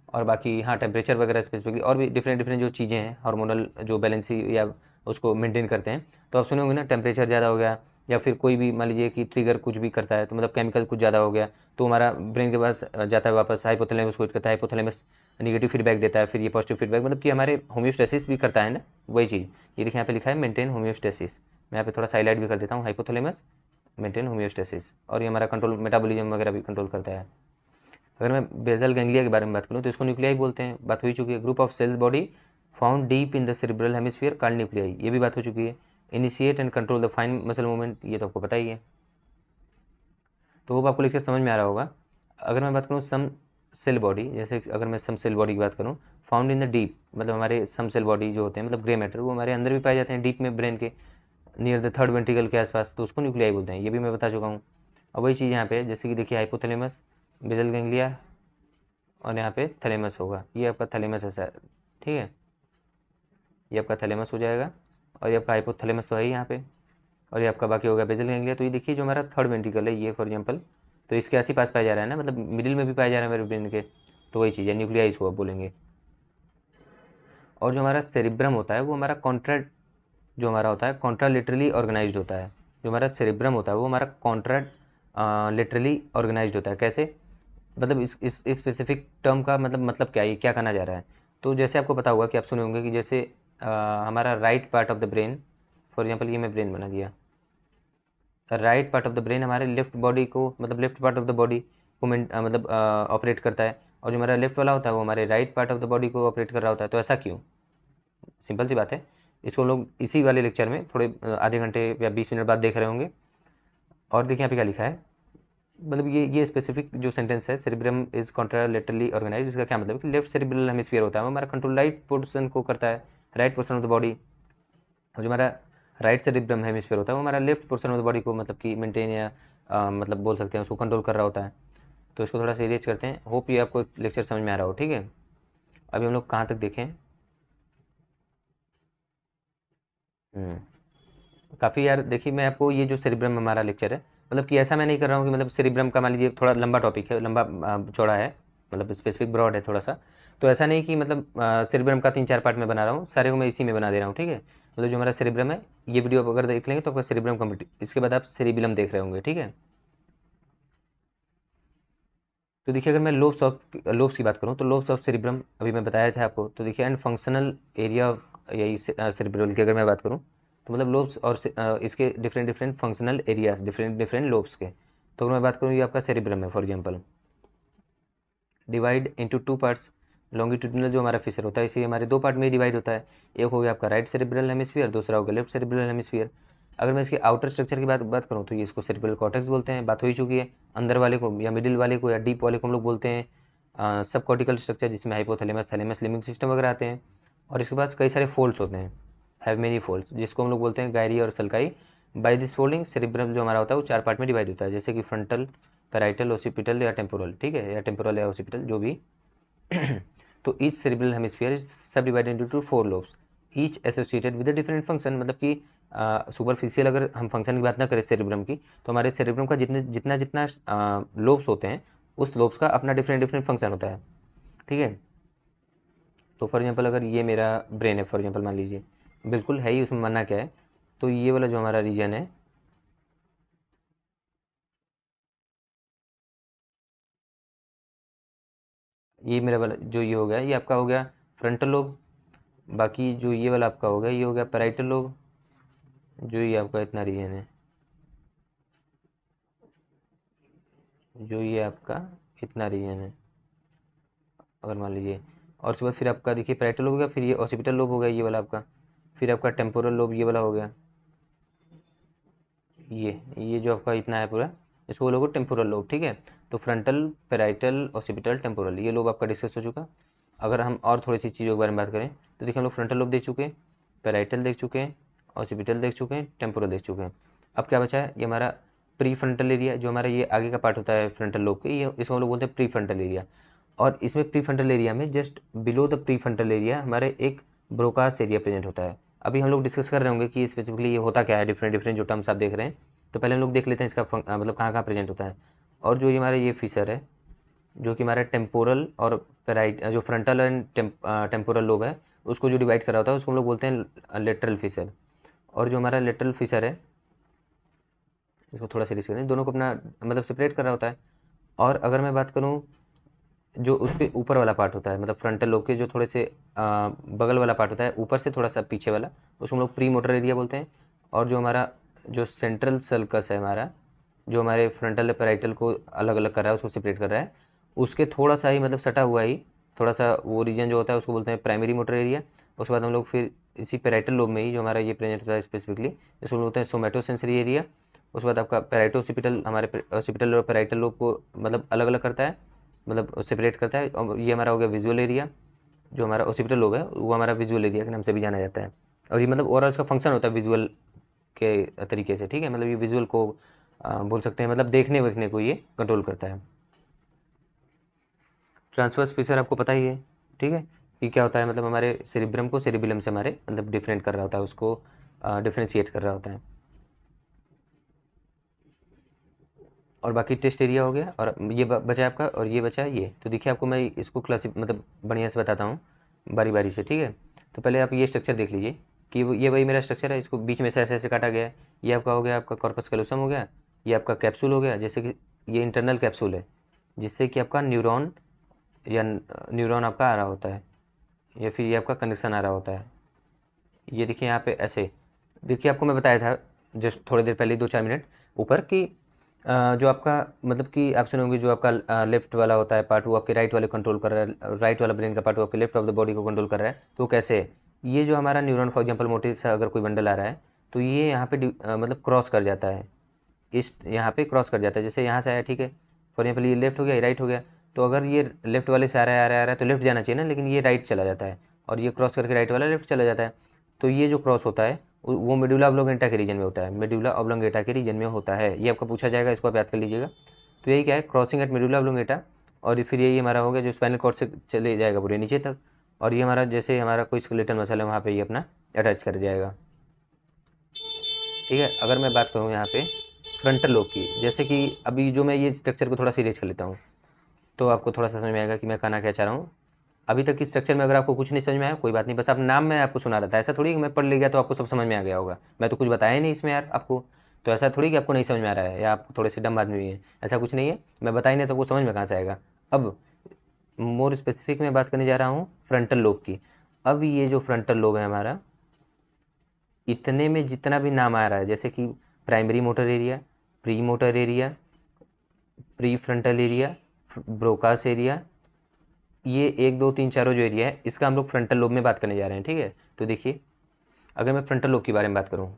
और बाकी हाँ टेम्परेचर वगैरह स्पेसिफिकली, और भी डिफरेंट डिफरेंट जो चीज़ें हैं हार्मोनल जो बैलेंसी या उसको मेंटेन करते हैं। तो आप सुने होंगे ना, टेम्परेचर ज़्यादा हो गया या फिर कोई भी मान लीजिए कि ट्रिगर कुछ भी करता है, तो मतलब केमिकल कुछ ज़्यादा हो गया, तो हमारा ब्रेन के पास जाता है वापस, हाइपोथैलेमस को हिट करता है, हाइपोथैलेमस नेगेटिव फीडबैक देता है, फिर ये पॉजिटिव फीडबैक, मतलब कि हमारे होम्योस्टेसिस भी करता है ना, वही चीज़। ये देखिए यहाँ पे लिखा है मेंटेन होम्योस्टेसिस, मैं यहाँ पे थोड़ा हाईलाइट भी कर देता हूँ, हाइपोथैलेमस मेंटेन होम्योस्टेसिस, और ये हमारा कंट्रोल मेटाबॉलिज्म वगैरह भी कंट्रोल करता है। अगर मैं बेसल गैंग्लिया के बारे में बात करूँ तो इसको न्यूक्लियाई बोलते हैं, बात हो ही चुकी है। Group of sales body found deep in the cerebral hemisphere called nuclei, ये भी बात हो चुकी है। Initiate and control the fine muscle movement, ये तो आपको पता ही है। तो वो आपको लेक्चर समझ में आ रहा होगा। अगर मैं बात करूँ सम सेल बॉडी, जैसे अगर मैं सम सेल बॉडी की बात करूँ, फाउंड इन द डीप, मतलब हमारे सम सेल बॉडी जो होते हैं, मतलब ग्रे मैटर, वो हमारे अंदर भी पाए जाते हैं, डीप में ब्रेन के नियर द थर्ड वेंट्रिकल के आसपास, तो उसको न्यूक्लियाई बोलते हैं, ये भी मैं बता चुका हूँ। और वही चीज़ यहाँ पे जैसे कि देखिए हाइपोथैलेमस, बेसल गैंग्लिया, और यहाँ पे थैलेमस होगा, ये आपका थैलेमस है सर, ठीक है, ये आपका थैलेमस हो जाएगा, और ये आपका हाइपोथैलेमस तो है ही यहाँ पे, और ये आपका बाकी होगा बेसल गैंग्लिया। तो ये देखिए जो हमारा थर्ड वेंट्रिकल है ये फॉर एग्जांपल, तो इसके आस ही पास पाया जा रहा है ना, मतलब मिडिल में भी पाया जा रहा है मेरे ब्रेन के, तो वही चीज़ है, न्यूक्लियाई इसको आप बोलेंगे। और जो हमारा सेरिब्रम होता है वो हमारा जो हमारा होता है कॉन्ट्रालेटरली ऑर्गेनाइज्ड होता है। जो हमारा सेरिब्रम होता है वो हमारा लेटरली ऑर्गेनाइज्ड होता है। कैसे, मतलब इस स्पेसिफिक टर्म का मतलब क्या, ये क्या कहना जा रहा है। तो जैसे आपको पता होगा कि आप सुने होंगे कि जैसे हमारा right part of the brain, for example ये मैं ब्रेन बना दिया, right part of the brain हमारे लेफ्ट बॉडी को, मतलब left part of the body को मतलब ऑपरेट करता है, और जो हमारा लेफ्ट वाला होता है वो हमारे right part of the body को ऑपरेट कर रहा होता है। तो ऐसा क्यों, सिंपल सी बात है, इसको लोग इसी वाले लेक्चर में थोड़े आधे घंटे या 20 मिनट बाद देख रहे होंगे। और देखिए यहाँ पे क्या लिखा है, मतलब ये स्पेसिफिक जो सेंटेंस है, सेरिब्रम इज कॉन्ट्रालेटरली ऑर्गेनाइज, इसका क्या मतलब है कि लेफ्ट सेरिब्रल हेमिस्फीयर होता है वो हमारा कंट्रोल राइट पोर्शन को करता है, right portion of the body. और जो हमारा राइट सेरिब्रम हेमिस्फीयर होता है वो हमारा left portion of the body को मतलब कि मेंटेन या मतलब बोल सकते हैं उसको कंट्रोल कर रहा होता है। तो इसको थोड़ा सा इरेज करते हैं, होप ये आपको लेक्चर समझ में आ रहा हो, ठीक है। अभी हम लोग कहाँ तक देखें, काफ़ी यार देखिए, मैं आपको ये जो सेरिब्रम हमारा लेक्चर है, मतलब कि ऐसा मैं नहीं कर रहा हूँ कि मतलब सेरिब्रम का मान लीजिए थोड़ा लंबा टॉपिक है, लंबा चौड़ा है, मतलब स्पेसिफिक ब्रॉड है थोड़ा सा। तो ऐसा नहीं कि मतलब सेरिब्रम का 3-4 पार्ट में बना रहा हूँ, सारे को मैं इसी में बना दे रहा हूँ, ठीक है। मतलब जो हमारा सेरिब्रम है, ये वीडियो आप अगर देख लेंगे तो आपका सेरिब्रम कंप्लीट, इसके बाद आप सेरिबिलम देख रहे होंगे, ठीक है। तो देखिए, अगर मैं लोब्स की बात करूँ तो लोब्स ऑफ सेरिब्रम अभी मैं बताया था आपको। तो देखिए, एंड फंक्शनल एरिया यही सेरिब्रल की अगर मैं बात करूँ तो मतलब लोब्स और इसके different different functional areas, different different lobes के। तो अगर मैं बात करूँ, ये आपका सेरिब्रम है for example, divide into two parts. Longitudinal जो हमारा फिशर होता है इसे हमारे दो पार्ट में डिवाइड होता है। एक हो गया आपका राइट सेरिब्रल हेमिस्फीयर, दूसरा हो गया लेफ्ट सेरिब्रल हेमिस्फीयर। अगर मैं इसके आउटर स्ट्रक्चर की बात करूँ तो ये इसको सेरिब्रल कॉर्टेक्स बोलते हैं, बात हो ही चुकी है। अंदर वाले को या मिडिल वाले को या डीप वाले को हम लोग बोलते हैं सब कॉर्टिकल स्ट्रक्चर, जिसमें हाइपोथैलेमस, थैलेमस, लिम्बिक सिस्टम वगैरह आते हैं। और इसके पास कई सारे फोल्ड्स होते हैं, हैव मेनी फोल्ड्स, जिसको हम लोग बोलते हैं गायरी और sulci. By this folding cerebrum जो हमारा होता है वो चार पार्ट में डिवाइड होता है, जैसे कि फ्रंटल, पैराइटल, ओसिपिटल या टेम्पोरल, ठीक है, या टेम्पोरल या ओसिपिटल जो भी। तो ईच सेरिब्रल हेमिस्फीयर इज सब divided into four lobes, each associated with a different function. मतलब कि सुपरफिशियल अगर हम फंक्शन की बात ना करें सेरिब्रम की, तो हमारे सेरिब्रम का जितना जितना लोब्स होते हैं उस लोब्स का अपना डिफरेंट डिफरेंट फंक्शन होता है, ठीक है। तो फॉर एग्जांपल अगर ये मेरा ब्रेन है फॉर एग्जांपल, मान लीजिए, बिल्कुल है ही, उसमें मानना क्या है। तो ये वाला जो हमारा रीजन है, ये मेरा वाला जो ये हो गया, ये आपका हो गया फ्रंटल लोब। बाकी जो ये वाला आपका हो गया, ये हो गया पैराइटल लोब, जो ये आपका इतना रीजन है, जो ये आपका इतना रीजन है, अगर मान लीजिए। और उसके बाद फिर आपका देखिए पैराइटल लोब हो गया, फिर ये ऑसिपिटल लोब हो गया ये वाला आपका, फिर आपका टेम्पोरल लोब ये वाला हो गया, ये जो आपका इतना है पूरा, इसको बोलोगे टेम्पोरल लोब, ठीक है। तो फ्रंटल, पैराइटल, ऑसिपिटल, टेम्पोरल, ये लोब आपका डिस्कस हो चुका। अगर हम और थोड़ी सी चीज़ों के बारे में बात करें तो देखिए, हम लोग फ्रंटल लोब देख चुके हैं, पैराइटल देख चुके हैं, ऑसिपिटल देख चुके हैं, टेम्पोरल देख चुके हैं। अब क्या बचा है, ये हमारा प्री फ्रंटल एरिया, जो हमारा ये आगे का पार्ट होता है फ्रंटल लोब के, ये इसको हम लोग बोलते हैं प्री फ्रंटल एरिया। और इसमें प्री फ्रंटल एरिया में just below the pre frontal area हमारे एक ब्रोकास एरिया प्रेजेंट होता है। अभी हम लोग डिस्कस कर रहे होंगे कि स्पेसिफिकली ये होता क्या है, डिफरेंट डिफरेंट जो टर्म्स आप देख रहे हैं। तो पहले हम लोग देख लेते हैं इसका मतलब कहाँ कहाँ प्रेजेंट होता है। और जो ये हमारा ये फीचर है, जो कि हमारा टेम्पोरल और पैराइट जो फ्रंटल एंड टेम्पोरल लोब है, उसको जो डिवाइड कर रहा होता है उसको हम लोग बोलते हैं लेटरल फीचर। और जो हमारा लेटरल फीचर है, इसको थोड़ा सा करते हैं, दोनों को अपना मतलब सेपरेट कर रहा होता है। और अगर मैं बात करूँ, जो उसके ऊपर वाला पार्ट होता है, मतलब फ्रंटल लोब के जो थोड़े से बगल वाला पार्ट होता है, ऊपर से थोड़ा सा पीछे वाला, उसको हम लोग प्री मोटर एरिया बोलते हैं। और जो हमारा जो सेंट्रल सल्कस है हमारा, जो हमारे फ्रंटल पैराइटल को अलग अलग कर रहा है, उसको सेपरेट कर रहा है, उसके थोड़ा सा ही मतलब सटा हुआ ही थोड़ा सा वो रीजन जो होता है उसको बोलते हैं प्राइमरी मोटर एरिया। उसके बाद हम लोग फिर इसी पैराइटल लोब में ही जो हमारा ये प्रेजेंट होता है स्पेसिफिकली, इसको बोलते हैं सोमेटोसेंसरी एरिया। उसके बाद आपका पैराइटोसिपिटल, हमारे ऑसिपिटल और पैराइटल लोब को मतलब अलग अलग करता है, मतलब सेपरेट करता है। और ये हमारा हो गया विजुअल एरिया, जो हमारा ऑसिपिटल लोब है वो हमारा विजुअल एरिया के नाम से भी जाना जाता है। और ये मतलब ओवरऑल इसका फंक्शन होता है विजुअल के तरीके से, ठीक है, मतलब ये विजुअल को बोल सकते हैं, मतलब देखने वेखने को ये कंट्रोल करता है। ट्रांसवर्स फीचर आपको पता ही है, ठीक है, कि क्या होता है, मतलब हमारे सेरिब्रम को सेरिबिलम से हमारे मतलब डिफरेंट कर रहा होता है, उसको डिफ्रेंशिएट कर रहा होता है। और बाकी टेस्ट एरिया हो गया, और ये बचा है आपका, और ये बचा है ये। तो देखिए, आपको मैं इसको मतलब बढ़िया से बताता हूँ बारी बारी से, ठीक है। तो पहले आप ये स्ट्रक्चर देख लीजिए कि ये वही मेरा स्ट्रक्चर है, इसको बीच में से ऐसे ऐसे काटा गया है। ये आपका हो गया आपका कॉर्पस कैलोसम हो गया, ये आपका कैप्सूल हो गया, जैसे कि ये इंटरनल कैप्सूल है, जिससे कि आपका न्यूरॉन या न्यूरॉन आपका आ रहा होता है, या फिर ये आपका कनेक्शन आ रहा होता है। ये देखिए यहाँ पे ऐसे, देखिए आपको मैं बताया था जस्ट थोड़ी देर पहले, 2-4 मिनट ऊपर कि जो आपका मतलब कि आप सुने होंगे, जो आपका लेफ्ट वाला होता है पार्ट वो आपके राइट वाले कंट्रोल कर रहा है, राइट वाला ब्रेन का पार्ट वो आपके लेफ्ट ऑफ द बॉडी को कंट्रोल कर रहा है। तो कैसे है, ये जो हमारा न्यूरॉन फॉर एग्जांपल मोटिव अगर कोई बंडल आ रहा है, तो ये यहाँ पे मतलब क्रॉस कर जाता है, इस यहाँ पे क्रॉस कर जाता है, जैसे यहाँ से आया, ठीक है, फॉर एग्जाम्पल ये लेफ्ट हो गया, ये राइट हो गया। तो अगर ये लेफ्ट वाले से आ रहा है तो लेफ्ट जाना चाहिए ना, लेकिन ये राइट चला जाता है, और ये क्रॉस करके राइट वाला लेफ्ट चला जाता है। तो ये जो क्रॉस होता है वो मेडुला ऑब्लोंगेटा के रीजन में होता है, मेडुला ऑब्लोंगेटा के रीजन में होता है, ये आपका पूछा जाएगा, इसको आप याद कर लीजिएगा। तो यही क्या है, क्रॉसिंग एट मेडुला ऑब्लोंगेटा। और फिर यही हमारा हो गया जो स्पाइनल कॉर्ड से चले जाएगा पूरे नीचे तक, और ये हमारा जैसे हमारा कोई स्केलेटल मसल है वहाँ पे ये अपना अटैच कर जाएगा, ठीक है। अगर मैं बात करूँ यहाँ पे फ्रंटल लोब की, जैसे कि अभी जो मैं ये स्ट्रक्चर को थोड़ा सा इरेज कर लेता हूँ, तो आपको थोड़ा सा समझ में आएगा कि मैं कहना क्या चाह रहा हूँ। अभी तक इस स्ट्रक्चर में अगर आपको कुछ नहीं समझ में आया कोई बात नहीं, बस आप नाम में आपको सुना रहा था, ऐसा थोड़ी कि मैं पढ़ ले गया तो आपको सब समझ में आ गया होगा, मैं तो कुछ बताया ही नहीं इसमें यार आपको। तो ऐसा थोड़ी कि आपको नहीं समझ में आ रहा है या आप थोड़े से डम आदमी हैं, ऐसा कुछ नहीं है, मैं बताया नहीं तो आपको समझ में कहाँ से आएगा। अब मोर स्पेसिफिक में बात करने जा रहा हूँ फ्रंटल लोब की। अब ये जो फ्रंटल लोब है हमारा, इतने में जितना भी नाम आ रहा है, जैसे कि primary motor area, pre motor area, pre frontal area, Broca's area, ये 1 2 3 4 जो एरिया है, इसका हम लोग फ्रंटल लोब में बात करने जा रहे हैं। ठीक है, तो देखिए अगर मैं फ्रंटल लोब के बारे में बात करूँ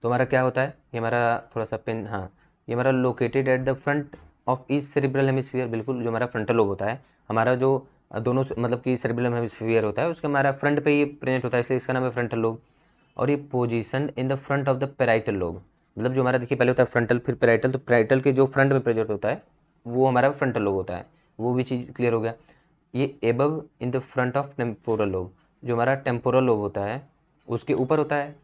तो हमारा क्या होता है, ये हमारा थोड़ा सा पेन, हाँ, ये हमारा located at the front of each cerebral hemisphere. बिल्कुल, जो हमारा फ्रंटल लोब होता है, हमारा जो दोनों मतलब कि सेरिब्रल हेमिस्फीयर होता है, उसका हमारा फ्रंट पे ये प्रेजेंट होता है, इसलिए इसका नाम है फ्रंटल लोब। और ये position in the front of the parietal lobe, मतलब जो हमारा देखिए पहले होता है फ्रंटल फिर पेराइटल, तो पेराइटल के जो फ्रंट में प्रेजेंट होता है वो हमारा फ्रंटल लोब होता है। वो भी चीज़ क्लियर हो गया। ये above in the front of temporal lobe, जो हमारा टेम्पोरल लोब होता है उसके ऊपर होता है।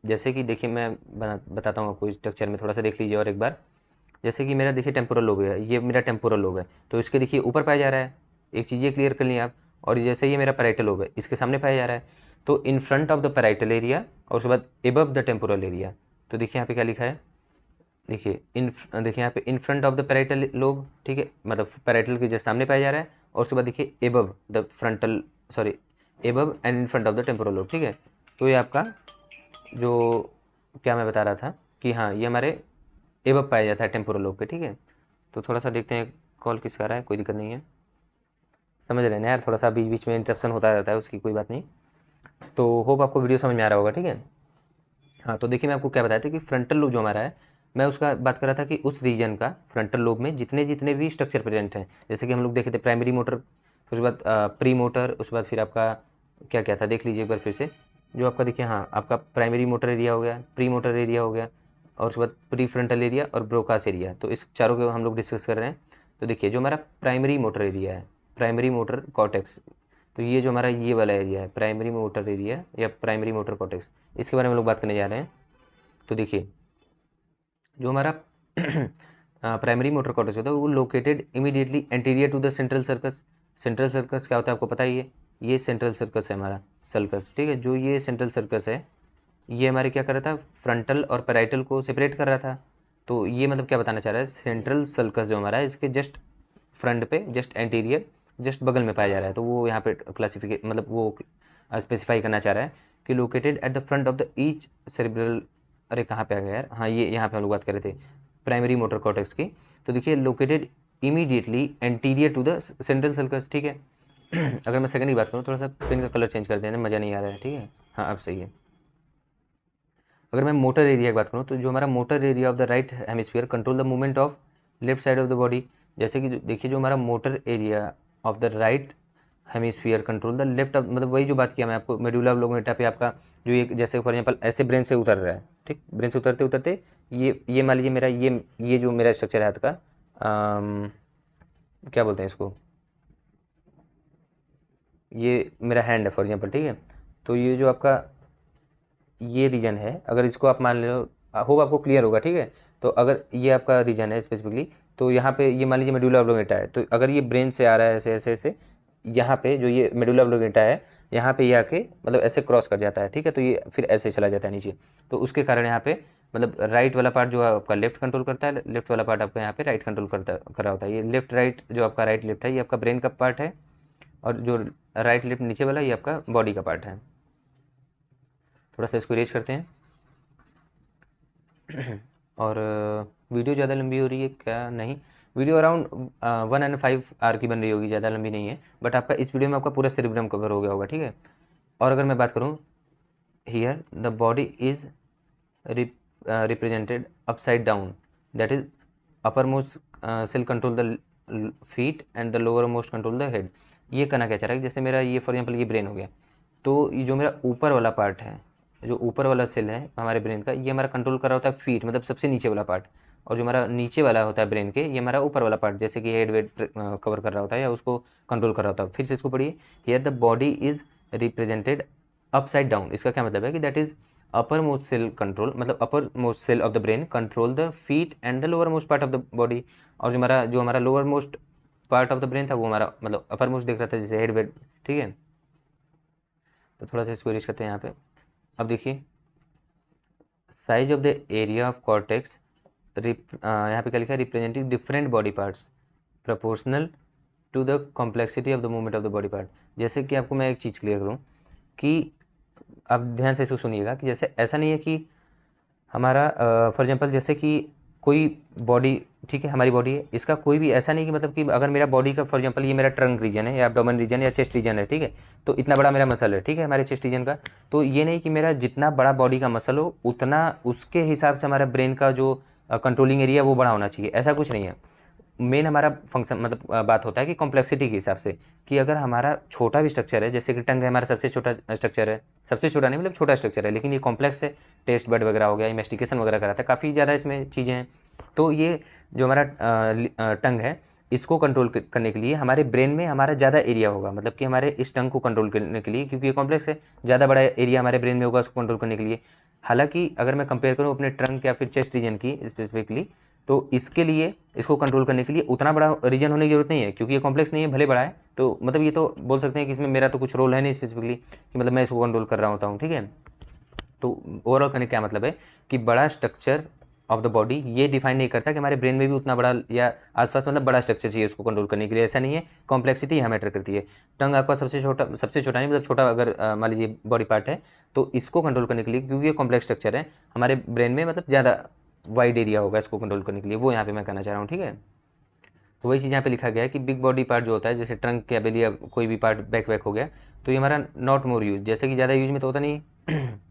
जैसे कि देखिए मैं बताता हूँ आपको स्ट्रक्चर में, थोड़ा सा देख लीजिए और एक बार। जैसे कि मेरा देखिए टेम्पोरल लोब है, ये मेरा टेम्पोरल लोब है, तो इसके देखिए ऊपर पाया जा रहा है, एक चीज़ ये क्लियर कर ली आप। और जैसे ये मेरा पैराइटल लोब है, इसके सामने पाया जा रहा है, तो in front of the parietal area और उसके बाद एबव द टेम्पोरल एरिया। तो देखिए यहाँ पे क्या लिखा है, देखिए देखिए यहाँ पे in front of the parietal lobe, ठीक है, मतलब पैराइटल के जस्ट सामने पाया जा रहा है, और उसके बाद देखिए above the frontal, sorry, above and in front of the temporal lobe. ठीक है, तो ये आपका जो क्या मैं बता रहा था कि हाँ, ये हमारे एबव पाया जाता है टेम्पोरल लोब पे। ठीक है, तो थोड़ा सा देखते हैं कॉल किसका आ रहा है, कोई दिक्कत नहीं है, समझ रहे हैं ना यार, थोड़ा सा बीच बीच में इंटरप्शन होता रहता है, उसकी कोई बात नहीं। तो होप आपको वीडियो समझ में आ रहा होगा। ठीक है, हाँ, तो देखिए मैं आपको क्या बताया था कि फ्रंटल लोब जो हमारा है, मैं उसका बात कर रहा था कि उस रीजन का फ्रंटल लोब में जितने जितने भी स्ट्रक्चर प्रेजेंट हैं, जैसे कि हम लोग देखे थे प्राइमरी मोटर, फिर उसके बाद प्री मोटर, उसके बाद फिर आपका क्या क्या था देख लीजिए एक बार फिर से। जो आपका देखिए, हाँ, आपका प्राइमरी मोटर एरिया हो गया, प्री मोटर एरिया हो गया, और उसके बाद प्री फ्रंटल एरिया और ब्रोकास एरिया, तो इस चारों को हम लोग डिस्कस कर रहे हैं। तो देखिए जो हमारा प्राइमरी मोटर एरिया है, प्राइमरी मोटर कॉर्टेक्स, तो ये जो हमारा ये वाला एरिया है प्राइमरी मोटर एरिया या प्राइमरी मोटर कॉर्टेक्स, इसके बारे में लोग बात करने जा रहे हैं। तो देखिए जो हमारा प्राइमरी मोटर कॉर्टेक्स होता है वो located immediately anterior to the central sulcus. Central sulcus क्या होता है आपको पता ही है, ये सेंट्रल सर्कस है हमारा सर्कस। ठीक है, जो ये सेंट्रल सर्कस है, ये हमारे क्या कर रहा था, फ्रंटल और पैराइटल को सेपरेट कर रहा था। तो ये मतलब क्या बताना चाह रहा है, सेंट्रल सर्कस जो हमारा है इसके जस्ट फ्रंट पे, जस्ट एंटीरियर, जस्ट बगल में पाया जा रहा है। तो वो यहाँ पे क्लासिफिकेट मतलब वो स्पेसिफाई करना चाह रहा है कि located at the front of the each cerebral, अरे कहाँ पे आ गया यार, हाँ, ये यहाँ पे हम लोग बात कर रहे थे प्राइमरी मोटर कॉर्टेक्स की। तो देखिए located immediately anterior to the central sulcus. ठीक है, अगर मैं सेकंड की बात करूँ, थोड़ा सा पेन का कलर चेंज कर देना, मज़ा नहीं आ रहा है। ठीक है, हाँ अब सही है। अगर मैं मोटर एरिया की बात करूँ तो जो हमारा motor area of the right hemisphere control the movement of left side of the body. जैसे कि देखिए जो हमारा motor area of the right hemisphere control the left of, मतलब वही जो बात किया मैं आपको, मेडुला ऑब्लोंगेटा पे आपका जो एक, जैसे फॉर एग्जांपल ऐसे ब्रेन से उतर रहा है, ठीक, ब्रेन से उतरते उतरते ये मान लीजिए मेरा ये जो मेरा स्ट्रक्चर है हाथ का, क्या बोलते हैं इसको, ये मेरा हैंड है फॉर एग्जांपल। ठीक है, तो ये जो आपका ये रीजन है, अगर इसको आप मान लो, होप आपको क्लियर होगा। ठीक है, तो अगर ये आपका रीजन है स्पेसिफिकली, तो यहाँ पे ये मान लीजिए मेडुला ऑब्लोंगेटा है, तो अगर ये ब्रेन से आ रहा है ऐसे ऐसे ऐसे, यहाँ पे जो ये मेडुला ऑब्लोंगेटा है, यहाँ पे ये आके मतलब ऐसे क्रॉस कर जाता है। ठीक है, तो ये फिर ऐसे चला जाता है नीचे, तो उसके कारण यहाँ पे मतलब राइट वाला पार्ट जो है आपका लेफ्ट कंट्रोल करता है, लेफ्ट वाला पार्ट आपका यहाँ पे राइट कंट्रोल कर रहा होता है। ये लेफ्ट राइट जो आपका राइट लेफ्ट है ये आपका ब्रेन का पार्ट है, और जो राइट लेफ्ट नीचे वाला ये आपका बॉडी का पार्ट है। थोड़ा सा इसको इरेज करते हैं। और वीडियो ज़्यादा लंबी हो रही है क्या, नहीं, वीडियो अराउंड 1.5 आवर की बन रही होगी, ज़्यादा लंबी नहीं है, बट आपका इस वीडियो में आपका पूरा सेरिब्रम कवर हो गया होगा। ठीक है, और अगर मैं बात करूँ, here the body is represented upside down, that is upper most cell control the feet and the lower most control the head. ये कहना क्या चाह रहा है कि जैसे मेरा ये फॉर एग्जाम्पल ये ब्रेन हो गया, तो ये जो मेरा ऊपर वाला पार्ट है, जो ऊपर वाला सेल है हमारे ब्रेन का, ये हमारा कंट्रोल कर रहा होता है फीट, मतलब सबसे नीचे वाला पार्ट, और जो हमारा नीचे वाला होता है ब्रेन के, ये हमारा ऊपर वाला पार्ट, जैसे कि हेड वेट कवर कर रहा होता है या उसको कंट्रोल कर रहा होता है। फिर से इसको पढ़िए, here the body is represented upside down. इसका क्या मतलब है कि that is upper most cell control, मतलब upper most cell of the brain control the feet and the lower most part of the body. और जो हमारा lower most part of the brain था वो हमारा मतलब अपर मोस्ट दिख रहा था, जैसे हेड वेट। ठीक है, तो थोड़ा सा इसको रीच करते हैं यहाँ पे। अब देखिए size of the area of cortex, यहाँ पे क्या लिखा है, representing different body parts. Proportional to the complexity of the movement of the body part. जैसे कि आपको मैं एक चीज़ क्लियर करूँ कि आप ध्यान से इसको सुनिएगा कि जैसे ऐसा नहीं है कि हमारा फॉर एग्जांपल जैसे कि कोई बॉडी, ठीक है, हमारी बॉडी है, इसका कोई भी ऐसा नहीं कि मतलब कि अगर मेरा बॉडी का फॉर एग्जांपल ये मेरा ट्रंक रीजन है या एब्डोमेन रीजन या चेस्ट रीजन है, ठीक है, तो इतना बड़ा मेरा मसल है, ठीक है, हमारे चेस्ट रीजन का, तो ये नहीं कि मेरा जितना बड़ा बॉडी का मसल हो उतना उसके हिसाब से हमारा ब्रेन का जो कंट्रोलिंग एरिया वो बड़ा होना चाहिए, ऐसा कुछ नहीं है। मेन हमारा फंक्शन मतलब बात होता है कि कॉम्प्लेक्सिटी के हिसाब से, कि अगर हमारा छोटा भी स्ट्रक्चर है, जैसे कि टंग है हमारा सबसे छोटा स्ट्रक्चर है, सबसे छोटा नहीं मतलब छोटा स्ट्रक्चर है, लेकिन ये कॉम्प्लेक्स है, टेस्ट बड वगैरह हो गया, इन्वेस्टिगेशन वगैरह कराता है, काफ़ी ज़्यादा इसमें चीज़ें हैं। तो ये जो हमारा टंग है, इसको कंट्रोल करने के लिए हमारे ब्रेन में हमारा ज़्यादा एरिया होगा, मतलब कि हमारे इस टंग को कंट्रोल करने के लिए, क्योंकि ये कॉम्प्लेक्स है, ज़्यादा बड़ा एरिया हमारे ब्रेन में होगा उसको कंट्रोल करने के लिए। हालांकि अगर मैं कंपेयर करूँ अपने ट्रंक या फिर चेस्ट रीजन की स्पेसिफिकली, तो इसके लिए इसको कंट्रोल करने के लिए उतना बड़ा रीजन होने की जरूरत नहीं है, क्योंकि ये कॉम्प्लेक्स नहीं है, भले बड़ा है, तो मतलब ये तो बोल सकते हैं कि इसमें मेरा तो कुछ रोल है नहीं स्पेसिफिकली कि मतलब मैं इसको कंट्रोल कर रहा होता हूँ, ठीक है। तो ओवरऑल करने का क्या मतलब है कि बड़ा स्ट्रक्चर ऑफ द बॉडी ये डिफाइन नहीं करता कि हमारे ब्रेन में भी उतना बड़ा या आसपास मतलब बड़ा स्ट्रक्चर चाहिए उसको कंट्रोल करने के लिए, ऐसा नहीं है। कॉम्प्लेक्सिटी यहाँ मैटर करती है। टंग आपका सबसे छोटा नहीं मतलब छोटा अगर मान लीजिए बॉडी पार्ट है, तो इसको कंट्रोल करने के लिए, क्योंकि ये कॉम्प्लेक्स स्ट्रक्चर है, हमारे ब्रेन में मतलब ज़्यादा वाइड एरिया होगा इसको कंट्रोल करने के लिए, वो यहाँ पे मैं कहना चाह रहा हूँ, ठीक है। तो वही चीज़ यहाँ पे लिखा गया है कि बिग बॉडी पार्ट जो होता है, जैसे ट्रंक या बेली या कोई भी पार्ट बैक वैक हो गया, तो ये हमारा नॉट मोर यूज, जैसे कि ज़्यादा यूज में तो होता नहीं है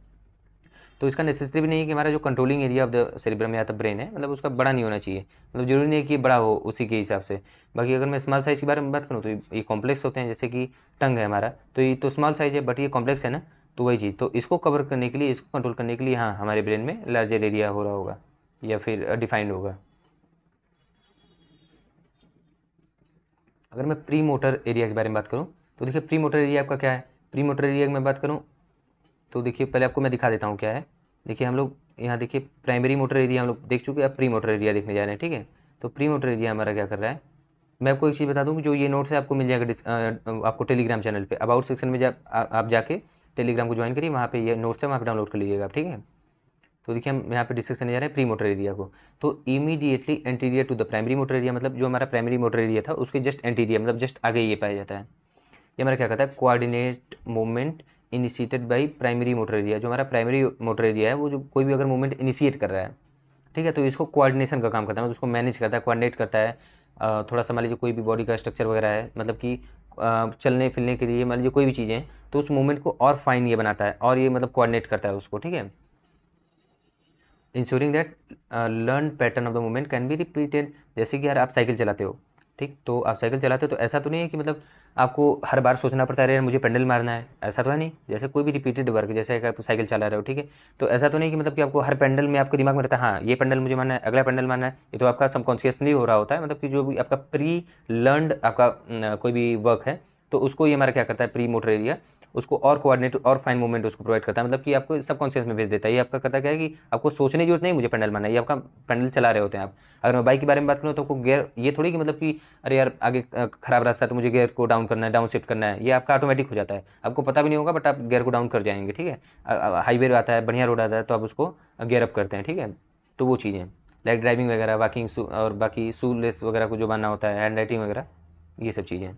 तो इसका नेसेसरी भी नहीं है कि हमारा जो controlling area of the cerebrum या द ब्रेन है, मतलब उसका बड़ा नहीं होना चाहिए, मतलब जरूरी नहीं है कि बड़ा हो उसी के हिसाब से। बाकी अगर मैं स्मॉल साइज़ के बारे में बात करूँ तो ये कॉम्प्लेक्स होते हैं, जैसे कि टंग है हमारा, तो ये तो स्मॉल साइज़ है बट ये कॉम्प्लेक्स है ना, तो वही चीज़, तो इसको कवर करने के लिए, इसको कंट्रोल करने के लिए हाँ हमारे ब्रेन में लार्जर एरिया हो रहा होगा या फिर डिफाइंड होगा। अगर मैं प्री मोटर एरिया के बारे में बात करूँ तो देखिए प्री मोटर एरिया आपका क्या है। प्री मोटर एरिया की मैं बात करूँ तो देखिए पहले आपको मैं दिखा देता हूँ क्या है। देखिए हम लोग यहाँ देखिए प्राइमरी मोटर एरिया हम लोग देख चुके हैं, अब प्री मोटर एरिया देखने जा रहे हैं, ठीक है। तो प्री मोटर एरिया हमारा क्या कर रहा है, मैं आपको एक चीज़ बता दूँ कि जो ये नोट्स है आपको मिल जाएगा आपको टेलीग्राम चैनल पे अबाउट सेक्शन में आप जाके टेलीग्राम को ज्वाइन करिए, वहाँ पे ये नोट्स है, वहाँ पे डाउनलोड कर लीजिएगा, ठीक है। तो देखिए हम यहाँ पे डिस्कस करने जा रहे हैं प्री मोटर एरिया को। तो immediately anterior to the primary motor area, मतलब जो हमारा प्राइमरी मोटर एरिया था उसके जस्ट एंटीरियर मतलब जस्ट आगे ये पाया जाता है। ये हमारा क्या कहता है, coordinate movement initiated by primary motor area. जो हमारा प्राइमरी मोटर एरिया है वो जो कोई भी अगर मूवमेंट इनिशिएट कर रहा है, ठीक है, तो इसको कोऑर्डिनेशन का काम करता है, मतलब उसको मैनेज करता है, कोऑर्डिनेट करता है। थोड़ा सा मान लीजिए कोई भी बॉडी का स्ट्रक्चर वगैरह है, मतलब कि चलने फिरने के लिए मान लीजिए कोई भी चीज़ें हैं, तो उस मूवमेंट को और फाइन ये बनाता है और ये मतलब कोऑर्डिनेट करता है उसको, ठीक है। Ensuring that learn pattern of the movement can be repeated. जैसे कि यार आप साइकिल चलाते हो, ठीक, तो आप साइकिल चलाते हो तो ऐसा तो नहीं है कि मतलब आपको हर बार सोचना पड़ता है अरे यार मुझे पेडल मारना है, ऐसा तो है नहीं। जैसे कोई भी रिपीटेड वर्क, जैसे कि आप साइकिल चला रहे हो, ठीक है, तो ऐसा तो नहीं कि मतलब कि आपको हर पेडल में आपके दिमाग में रहता है हाँ ये पेडल मुझे मारना है, अगला पेडल मारना है, ये तो आपका सबकॉन्शियसली हो रहा होता है, मतलब कि जो भी आपका प्री लर्नड आपका कोई भी वर्क है, तो उसको ये हमारा क्या करता है प्री मोटर एरिया, उसको और कोऑर्डिनेट और फाइन मूवमेंट उसको प्रोवाइड करता है, मतलब कि आपको सबकॉन्शियस में भेज देता है। ये आपका करता क्या है कि आपको सोचने की जरूरत नहीं मुझे पेडल मारना है, ये आपका पेडल चला रहे होते हैं आप। अगर मैं बाइक के बारे में बात करूँ तो आपको गियर, ये थोड़ी कि मतलब कि अरे यार आगे खराब रास्ता है तो मुझे गियर को डाउन करना है, डाउन शिफ्ट करना है, ये आपका ऑटोमेटिक हो जाता है, आपको पता भी नहीं होगा बट आप गियर को डाउन कर जाएंगे, ठीक है। हाईवे आता है, बढ़िया रोड आता है तो आप उसको गियर अप करते हैं, ठीक है। तो वो चीज़ें लाइक ड्राइविंग वगैरह, वॉकिंग और बाकी शू लेस वगैरह को जो बांधना होता है, हैंड राइटिंग वगैरह, ये सब चीज़ें।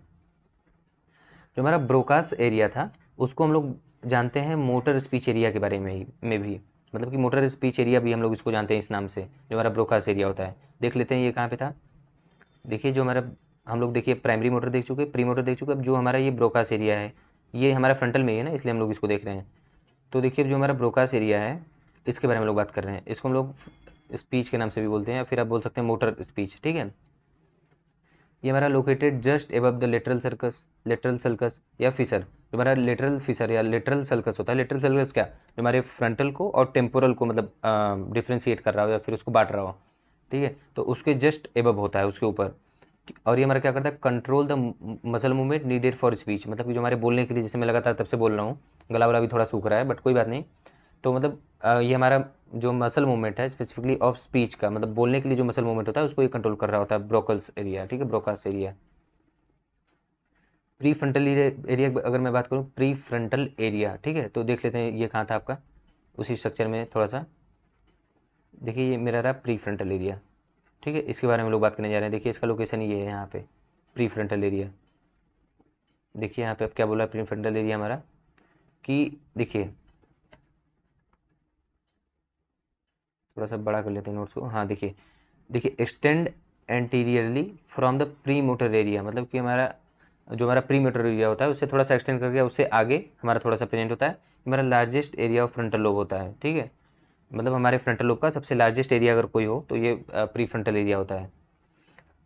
जो हमारा ब्रोकास एरिया था उसको हम लोग जानते हैं मोटर स्पीच एरिया के बारे में भी, मतलब कि मोटर स्पीच एरिया भी हम लोग इसको जानते हैं इस नाम से, जो हमारा ब्रोकास एरिया होता है। देख लेते हैं ये कहाँ पे था। देखिए जो हमारा हम लोग देखिए प्राइमरी मोटर देख चुके, प्री मोटर देख चुके, अब जो हमारा ये ब्रोकास एरिया है ये हमारा फ्रंटल में ही है ना, इसलिए हम लोग इसको देख रहे हैं। तो देखिए जो हमारा ब्रोकास एरिया है इसके बारे में लोग बात कर रहे हैं, इसको हम लोग स्पीच के नाम से भी बोलते हैं या फिर आप बोल सकते हैं मोटर स्पीच, ठीक है। ये हमारा located just above the lateral sulcus या फिसर। जो हमारा लेटरल फिसर या लेटरल सल्कस होता है, लेटरल सल्कस क्या, जो हमारे फ्रंटल को और टेम्पोरल को मतलब डिफ्रेंशिएट कर रहा हो या फिर उसको बांट रहा हो, ठीक है, तो उसके जस्ट एबव होता है, उसके ऊपर। और ये हमारा क्या करता है, control the muscle movement needed for speech, मतलब कि जो हमारे बोलने के लिए, जैसे मैं लगातार तब से बोल रहा हूँ, गला वाला भी थोड़ा सूख रहा है बट कोई बात नहीं। तो मतलब ये हमारा जो मसल मूवमेंट है स्पेसिफिकली ऑफ स्पीच का, मतलब बोलने के लिए जो मसल मूवमेंट होता है उसको ये कंट्रोल कर रहा होता है ब्रोकल्स एरिया, ठीक है, Broca's area. Pre frontal area अगर मैं बात करूँ, प्री फ्रंटल एरिया, ठीक है, तो देख लेते हैं ये कहाँ था आपका, उसी स्ट्रक्चर में थोड़ा सा देखिए, ये मेरा रहा प्री फ्रंटल एरिया, ठीक है, इसके बारे में हम लोग बात करने जा रहे हैं। देखिए इसका लोकेशन ये है यहाँ पे, प्री फ्रंटल एरिया। देखिए यहाँ पे अब क्या बोला प्री फ्रंटल एरिया हमारा, कि देखिए थोड़ा सा बड़ा कर लेते हैं नोट्स को। हाँ देखिए, देखिए extend anteriorly from the pre motor area, मतलब कि हमारा जो हमारा प्री मोटर एरिया होता है उससे थोड़ा सा एक्सटेंड करके उससे आगे हमारा थोड़ा सा प्रेजेंट होता है, हमारा largest area of frontal lobe होता है। ठीक है, मतलब हमारे फ्रंटल लोब का सबसे लार्जेस्ट एरिया अगर कोई हो तो ये प्री फ्रंटल एरिया होता है।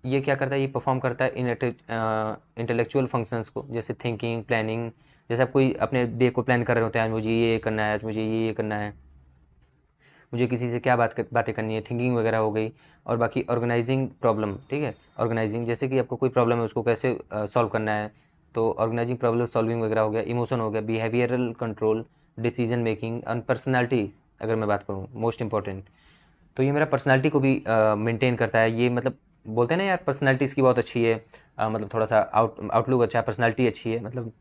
ये क्या करता है, ये परफॉर्म करता है इंटेलेक्चुअल फंक्शंस को, जैसे थिंकिंग, प्लानिंग। जैसे आप कोई अपने डे को प्लान कर रहे होते हैं, आज मुझे ये करना है, आज मुझे ये करना है, मुझे किसी से क्या बातें करनी है, थिंकिंग वगैरह हो गई। और बाकी ऑर्गेनाइजिंग प्रॉब्लम, ठीक है, ऑर्गेनाइजिंग जैसे कि आपको कोई प्रॉब्लम है उसको कैसे सॉल्व करना है, तो ऑर्गेनाइजिंग प्रॉब्लम सॉल्विंग वगैरह हो गया। इमोशन हो गया, behavioural control, decision making and personality अगर मैं बात करूँ, मोस्ट इंपॉर्टेंट, तो ये मेरा पर्सनैलिटी को भी मेंटेन करता है। ये मतलब बोलते हैं ना यार पर्सनैलिटी इसकी बहुत अच्छी है, मतलब थोड़ा सा आउटलुक अच्छा है, पर्सनैलिटी अच्छी है मतलब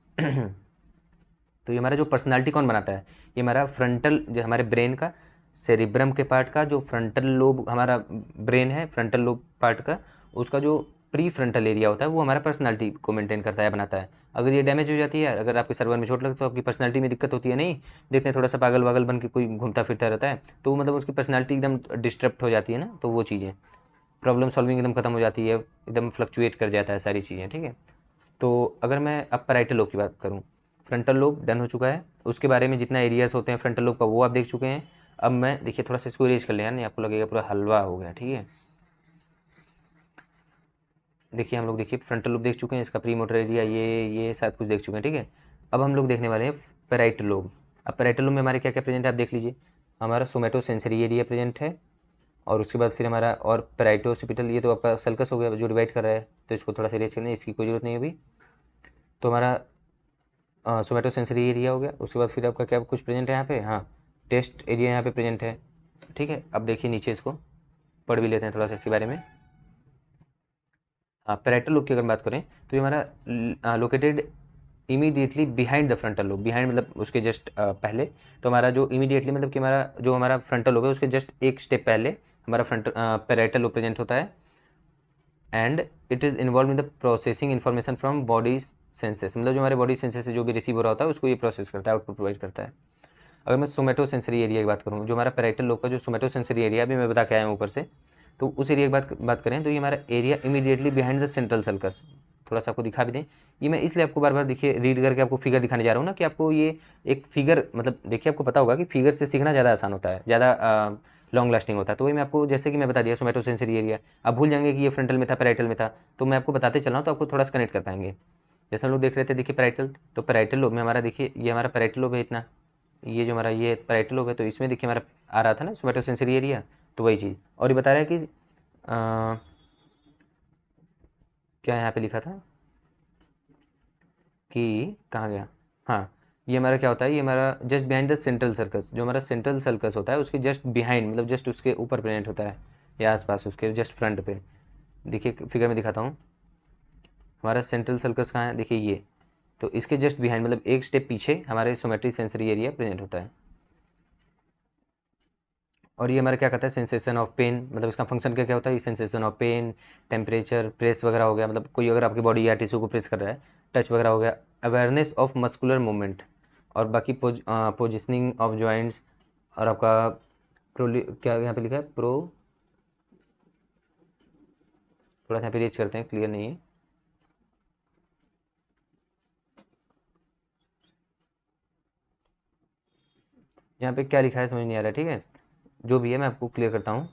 तो ये हमारा जो पर्सनालिटी कौन बनाता है, ये हमारा फ्रंटल, जो हमारे ब्रेन का सेरिब्रम के पार्ट का जो फ्रंटल लोब हमारा ब्रेन है, फ्रंटल लोब पार्ट का, उसका जो प्री फ्रंटल एरिया होता है वो हमारा पर्सनालिटी को मेंटेन करता है, बनाता है। अगर ये डैमेज हो जाती है, अगर आपके सर्वर में चोट लगती है तो आपकी पर्सनालिटी में दिक्कत होती है। नहीं देखते हैं थोड़ा सा पागल वागल बन के कोई घूमता फिरता रहता है, तो मतलब उसकी पर्सनालिटी एकदम डिस्टर्ब हो जाती है ना, तो वो चीज़ें, प्रॉब्लम सॉल्विंग एकदम खत्म हो जाती है, एकदम फ्लक्चुएट कर जाता है सारी चीज़ें। ठीक है, तो अगर मैं अब पैराइटल लोब की बात करूँ, फ्रंटल लोब डन हो चुका है, उसके बारे में जितना एरियाज होते हैं फ्रंटल लोब का वो आप देख चुके हैं। अब मैं देखिए थोड़ा सा इसको इरेज कर लिया, नहीं आपको लगेगा पूरा हलवा हो गया। ठीक है, देखिए हम लोग देखिए फ्रंटल लोब देख चुके हैं, इसका प्री मोटर एरिया ये सब कुछ देख चुके हैं। ठीक है, अब हम लोग देखने वाले हैं पैराइटल लोब। अब पैराइटल लोब में हमारे क्या क्या प्रेजेंट है आप देख लीजिए। हमारा सोमेटो सेंसरी एरिया प्रेजेंट है, और उसके बाद फिर हमारा और पैराइटोसिपिटल, ये तो आपका सल्कस हो गया जो डिवाइड कर रहा है, तो इसको थोड़ा सा इरेज करना है, इसकी कोई जरूरत नहीं है अभी। तो हमारा सोमेटो सेंसरी एरिया हो गया, उसके बाद फिर आपका क्या कुछ प्रेजेंट है यहाँ पे, हाँ टेस्ट एरिया यहाँ पे प्रेजेंट है। ठीक है, अब देखिए नीचे इसको पढ़ भी लेते हैं थोड़ा सा इसके बारे में। हाँ, पैराइटल लोब की अगर बात करें तो ये हमारा located immediately behind the frontal lobe, behind मतलब उसके जस्ट पहले। तो हमारा जो इमीडिएटली मतलब कि हमारा जो हमारा फ्रंटल लोब है उसके जस्ट एक स्टेप पहले हमारा फ्रंट पैराइटल लोब प्रेजेंट होता है। And it is involve in the processing information from body senses, मतलब जो हमारे बॉडी सेंसेस से जो भी रिसीव हो रहा होता है उसको ये प्रोसेस करता है, आउटपुट प्रोवाइड करता है। अगर मैं सोमेटो सेंसरी एरिया की बात करूँ, जो हमारा पैराइटल लोब का जो सोमेटो सेंसरी एरिया भी मैं बता के आया हूँ ऊपर से, तो उस एरिया की बात करें तो ये हमारा area immediately behind the central sulcus. थोड़ा सा आपको दिखा भी दें, ये मैं इसलिए आपको बार बार देखिए रीड करके आपको फिगर दिखाने जा रहा हूँ ना, कि आपको ये एक फिगर, मतलब देखिए आपको पता होगा कि फिगर से सीखना ज़्यादा आसान होता है, ज़्यादा लॉन्ग लास्टिंग होता है। तो वही मैं आपको, जैसे कि मैं बता दिया सोमेटो सेंसरी एरिया, आप भूल जाएंगे कि ये फ्रंटल में था पैराइटल में था, तो मैं आपको बताते चल रहा हूँ तो आपको थोड़ा सा कनेक्ट कर पाएंगे। जैसे हम लोग देख रहे थे देखिए पैराइटल, तो पैराइटल लोब में हमारा देखिए ये हमारा पैराइटल लोब है इतना, ये जो हमारा ये पैराइटल लोब है, तो इसमें देखिए हमारा आ रहा था ना सोमेटो सेंसरी एरिया, तो वही चीज़। और ये बता रहा है कि क्या यहाँ पे लिखा था कि कहाँ गया, हाँ ये हमारा क्या होता है, ये हमारा just behind the central circus, जो हमारा सेंट्रल सर्कस होता है उसके जस्ट बिहाइंड, मतलब जस्ट उसके ऊपर प्रेजेंट होता है, या आसपास उसके जस्ट फ्रंट पे। देखिए फिगर में दिखाता हूँ, हमारा सेंट्रल सर्कस कहाँ है, देखिए ये, तो इसके जस्ट बिहाइंड मतलब एक स्टेप पीछे हमारे सोमेट्री सेंसरी एरिया प्रेजेंट होता है। और ये हमारा क्या करता है, सेंसेशन ऑफ पेन, मतलब इसका फंक्शन क्या क्या होता है, ये sensation of pain, temperature, press वगैरह हो गया, मतलब कोई अगर आपकी बॉडी या टिश्यू को प्रेस कर रहा है, टच वगैरह हो गया, अवेयरनेस ऑफ मस्कुलर मूवमेंट, और बाकी पोजिशनिंग ऑफ जॉइंट्स, और आपका क्या यहाँ पे लिखा है थोड़ा सा यहाँ पे रीच करते हैं, क्लियर नहीं है, यहाँ पे क्या लिखा है समझ नहीं आ रहा है। ठीक है, जो भी है मैं आपको क्लियर करता हूँ।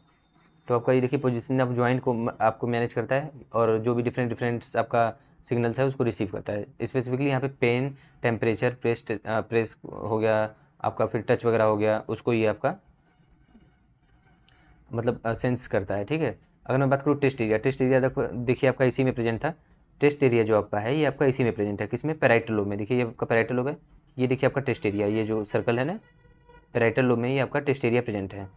तो आपका ये देखिए पोजीशन ऑफ जॉइंट को आपको मैनेज करता है, और जो भी डिफरेंट डिफरेंट आपका सिग्नल्स है उसको रिसीव करता है। स्पेसिफिकली यहाँ पे पेन, टेम्परेचर, प्रेस हो गया आपका, फिर टच वगैरह हो गया, उसको ये आपका मतलब सेंस करता है। ठीक है, अगर मैं बात करूँ टेस्ट एरिया, टेस्ट एरिया देखिए आपका इसी में प्रेजेंट था। टेस्ट एरिया जो आपका है ये आपका इसी में प्रेजेंट है, किसमें, पैराइटल लोब में। देखिए ये आपका पैराइटल लोब है, ये देखिए आपका टेस्ट एरिया, ये जो सर्कल है ना पैराइटल लोब में, ये आपका टेस्ट एरिया प्रेजेंट है।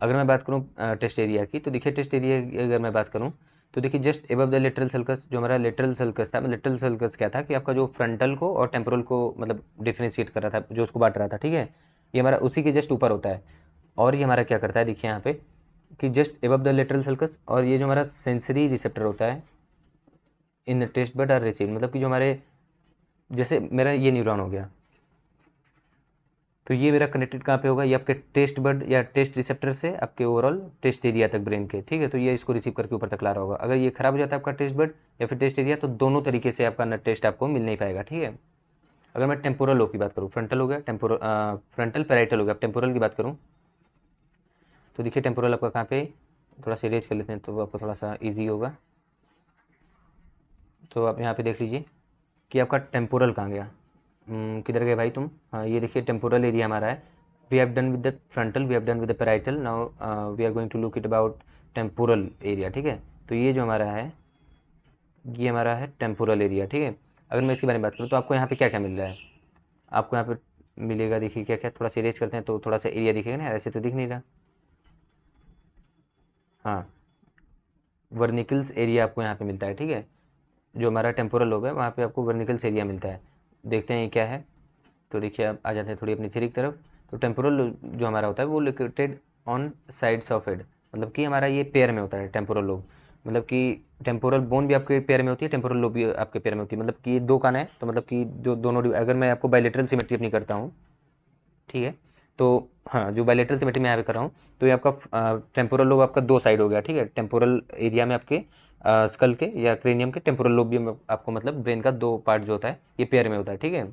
अगर मैं बात करूँ टेस्ट एरिया की, तो देखिए टेस्ट एरिया की अगर मैं बात करूँ तो देखिए just above the lateral sulcus, जो हमारा लेटरल सल्कस था, लेटरल सल्कस क्या था कि आपका जो फ्रंटल को और टेम्पोरल को मतलब डिफ्रेंशिएट कर रहा था, जो उसको बांट रहा था। ठीक है, ये हमारा उसी के जस्ट ऊपर होता है। और ये हमारा क्या करता है देखिए यहाँ पे, कि just above the lateral sulcus, और ये जो हमारा सेंसरी रिसेप्टर होता है इन टेस्ट बड आर रिसीव, मतलब कि जो हमारे, जैसे मेरा ये न्यूरॉन हो गया, तो ये मेरा कनेक्टेड कहाँ पे होगा, ये आपके टेस्ट बड या टेस्ट रिसेप्टर से आपके ओवरऑल टेस्ट एरिया तक ब्रेन के, ठीक है। तो ये इसको रिसीव करके ऊपर तक ला रहा होगा। अगर ये खराब हो जाता है आपका टेस्ट बड या फिर टेस्ट एरिया, तो दोनों तरीके से आपका न टेस्ट आपको मिल नहीं पाएगा, ठीक है। अगर मैं टेम्पोरल लोब की बात करूँ, फ्रंटल हो गया, टेम्पोरल फ्रंटल पैराइटल हो गया, टेम्पोरल की बात करूँ तो देखिए टेम्पोरल आपका कहाँ पे, थोड़ा सा इरेज कर लेते हैं तो आपको थोड़ा सा ईजी होगा। तो आप यहाँ पे देख लीजिए कि आपका टेम्पोरल कहाँ गया, किधर गए भाई तुम, हाँ ये देखिए टेम्पोरल एरिया हमारा है। We have done with the frontal, we have done with the parietal, now we are going to look it about temporal area, ठीक है। तो ये जो हमारा है, ये हमारा है टेम्पोरल एरिया, ठीक है। अगर मैं इसके बारे में बात करूँ तो आपको यहाँ पे क्या क्या मिल रहा है, आपको यहाँ पे मिलेगा, देखिए क्या क्या, थोड़ा सा इरेज करते हैं तो थोड़ा सा एरिया दिखेगा ना, ऐसे तो दिख नहीं रहा, हाँ वर्निकल्स एरिया आपको यहाँ पे मिलता है, ठीक है। जो हमारा टेम्पोरल लोब है वहाँ पे आपको वर्निकल्स एरिया मिलता है। देखते हैं ये क्या है, तो देखिए आप आ जाते हैं थोड़ी अपनी थ्योरी की तरफ। तो टेम्पोरल जो हमारा होता है वो located on sides of head, मतलब कि हमारा ये पेयर में होता है टेम्पोरल लोब, मतलब कि टेम्पोरल बोन भी आपके पेयर में होती है, टेम्पोरल लोब भी आपके पेयर में होती है, मतलब कि ये दो कान है, तो मतलब कि जो दोनों, अगर मैं आपको बायलेटरल सिमेट्री अपनी करता हूँ, ठीक है। तो हाँ जो बायलेटरल सिमेट्री मैं यहाँ पे कर रहा हूँ, तो ये आपका टेम्पोरल लोब आपका दो साइड हो गया, ठीक है। टेम्पोरल एरिया में आपके स्कल के या क्रेनियम के टेम्पोरल लोब भी आपको, मतलब ब्रेन का दो पार्ट जो होता है ये पेयर में होता है, ठीक है।